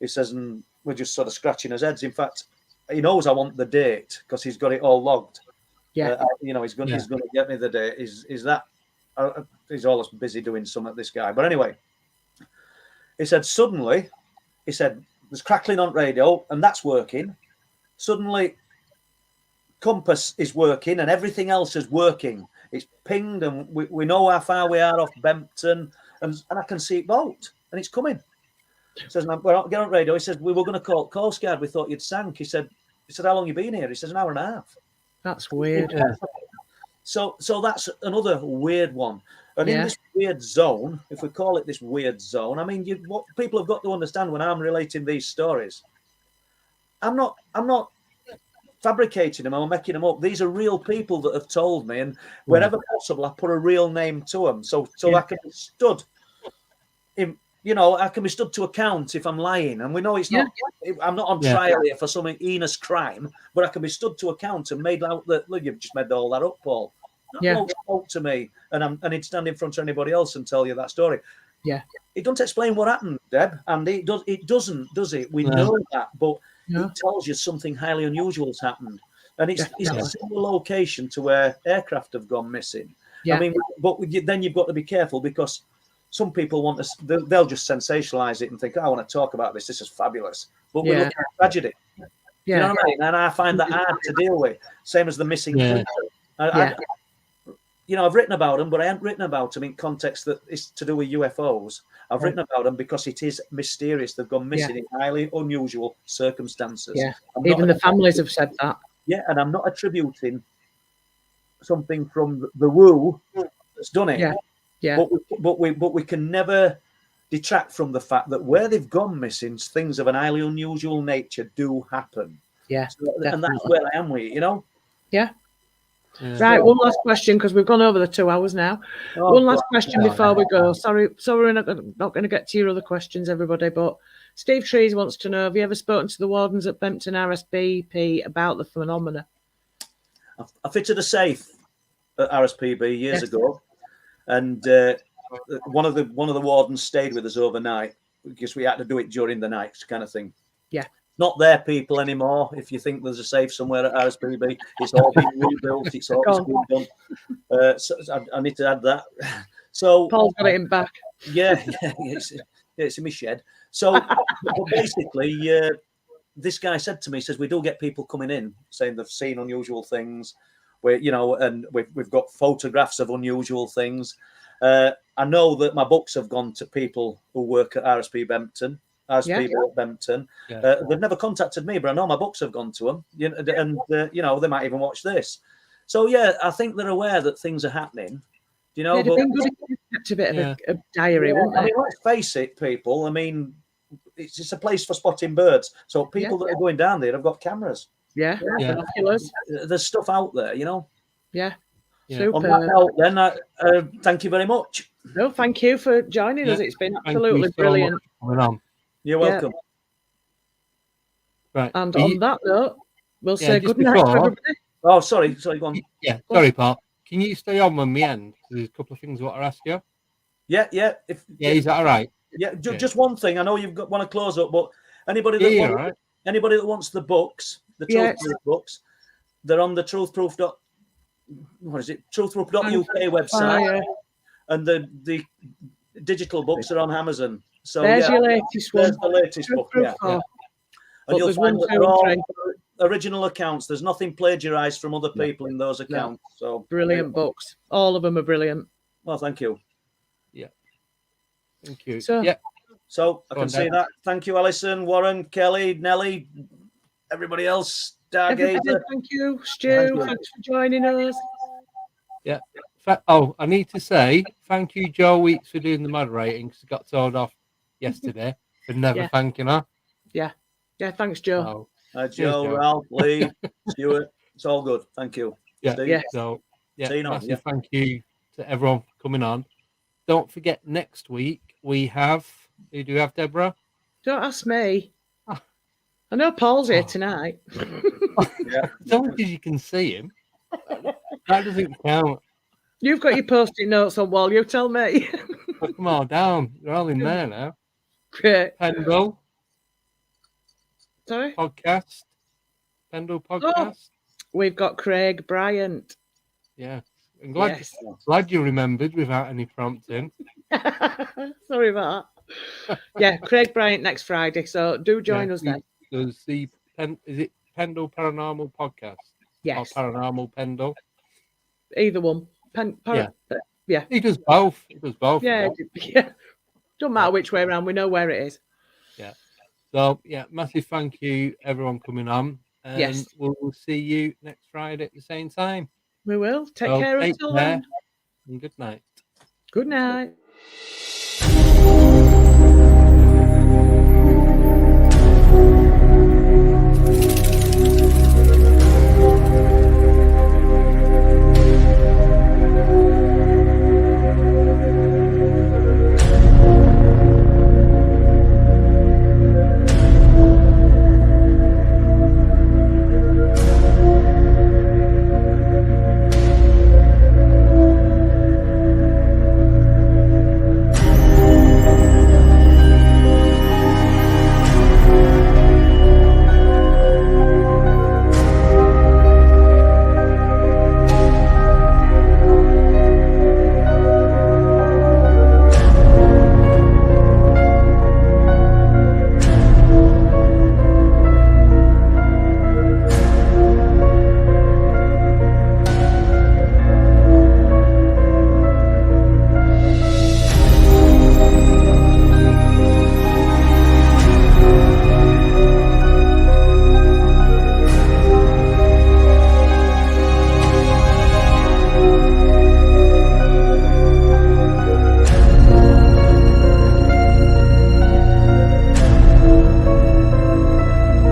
He says, and we're just sort of scratching his heads. In fact, he knows I want the date because he's got it all logged. Yeah. He's going to get me the date. Is that... he's always busy doing something, this guy. But anyway, he said, suddenly, there's crackling on radio, and that's working. Suddenly, compass is working, and everything else is working. It's pinged, and we know how far we are off Bempton, and I can see it boat, and it's coming. He says, we're not getting on radio. He says, we were going to call Coast Guard. We thought you'd sank. He said, how long you been here? He says, an hour and a half. That's weird. Yeah. So that's another weird one. And in this weird zone, if we call it this weird zone, I mean, what people have got to understand when I'm relating these stories, I'm not fabricating them or making them up. These are real people that have told me, and wherever possible, I put a real name to them, so I can be stood in. I can be stood to account if I'm lying, and we know it's not. I'm not on trial here for some heinous crime, but I can be stood to account and made out that look, you've just made all that up, Paul. That spoke to me, and he'd stand in front of anybody else and tell you that story. Yeah, it doesn't explain what happened, Deb, and it doesn't, does it? We know that, but it tells you something highly unusual has happened, and it's a similar location to where aircraft have gone missing. Yeah. I mean, but then you've got to be careful because some people want to, they'll just sensationalize it and think, I want to talk about this. This is fabulous. But we're looking at tragedy. Yeah. You know what I mean? And I find that hard to deal with. Same as the missing people. I've written about them, but I haven't written about them in context that is to do with UFOs. I've written about them because it is mysterious. They've gone missing in highly unusual circumstances. Yeah. Even the families have said that. Yeah, and I'm not attributing something from the woo that's done it. Yeah. Yeah. But we can never detract from the fact that where they've gone missing, things of an highly unusual nature do happen. Yeah. And that's where I am with it, Yeah. Right, one last question because we've gone over the 2 hours now. One last question before we go. Sorry, we're not going to get to your other questions, everybody. But Steve Trees wants to know: have you ever spoken to the wardens at Bempton RSPB about the phenomena? I fitted a safe at RSPB years ago, and one of the wardens stayed with us overnight because we had to do it during the night, kind of thing. Yeah. Not their people anymore. If you think there's a safe somewhere at RSPB, it's all been rebuilt. It's all been done. So I need to add that. So Paul's got it in back. Yeah, it's in my shed. So but basically, this guy said to me, he says, we do get people coming in saying they've seen unusual things. And we've got photographs of unusual things. I know that my books have gone to people who work at RSP Bempton. People at Bempton. They've never contacted me, but I know my books have gone to them, and they might even watch this. So I think they're aware that things are happening. They'd have been good if you kept a bit of a diary, wouldn't they? I mean, let's face it, people. I mean, it's a place for spotting birds. So people that are going down there have got cameras. Yeah. There's stuff out there, Yeah. Super. On that note, then, thank you very much. No, thank you for joining us. It's been absolutely brilliant. You're welcome. Right. And on that note, we'll say good night to everybody. Oh, sorry, go on. Yeah, sorry, Paul. Can you stay on when we end? There's a couple of things I want to ask you. Yeah. Is that all right? Yeah, just one thing. I know you've got want to close up, but anybody that wants the books, the Truth Proof books, they're on the truthproof.uk website, and the digital books are on Amazon. So there's your latest one. There's the latest book. But you'll there's find 1, that 2, they're all and 3. original accounts. There's nothing plagiarized from other people in those accounts. So Brilliant books. All of them are brilliant. Well, thank you. Yeah. Thank you. So, yeah. So I can see that. Thank you, Alison, Warren, Kelly, Nelly, everybody else. everybody, thank you. Stu, thanks for joining us. Yeah. Oh, I need to say thank you, Joe Weeks, for doing the moderating because I got told off yesterday for never thanking her. Yeah. Yeah, thanks, Joe. Joe, Joe, Ralph, Lee, Stuart. It's all good. Thank you. Yeah. Steve. Yeah. So, yeah, See you massive thank you to everyone for coming on. Don't forget, next week we have, who do we have, Deborah? Don't ask me. I know Paul's here tonight. As long as you can see him. That doesn't count. You've got your post-it notes on wall. You tell me. Put them all down. They're all in there now. Great. Pendle. Sorry? Podcast. Pendle podcast. Oh, we've got Craig Bryant. Yeah. I'm glad you remembered without any prompting. Sorry about that. Yeah, Craig Bryant next Friday. So do join us then. Is it Pendle Paranormal Podcast? Yes. Or Paranormal Pendle? Either one. Yeah. He does both. Yeah. Don't matter which way around. We know where it is. Yeah. So, yeah, massive thank you, everyone coming on. And we'll see you next Friday at the same time. We will. Take care until then. And good night. Good night.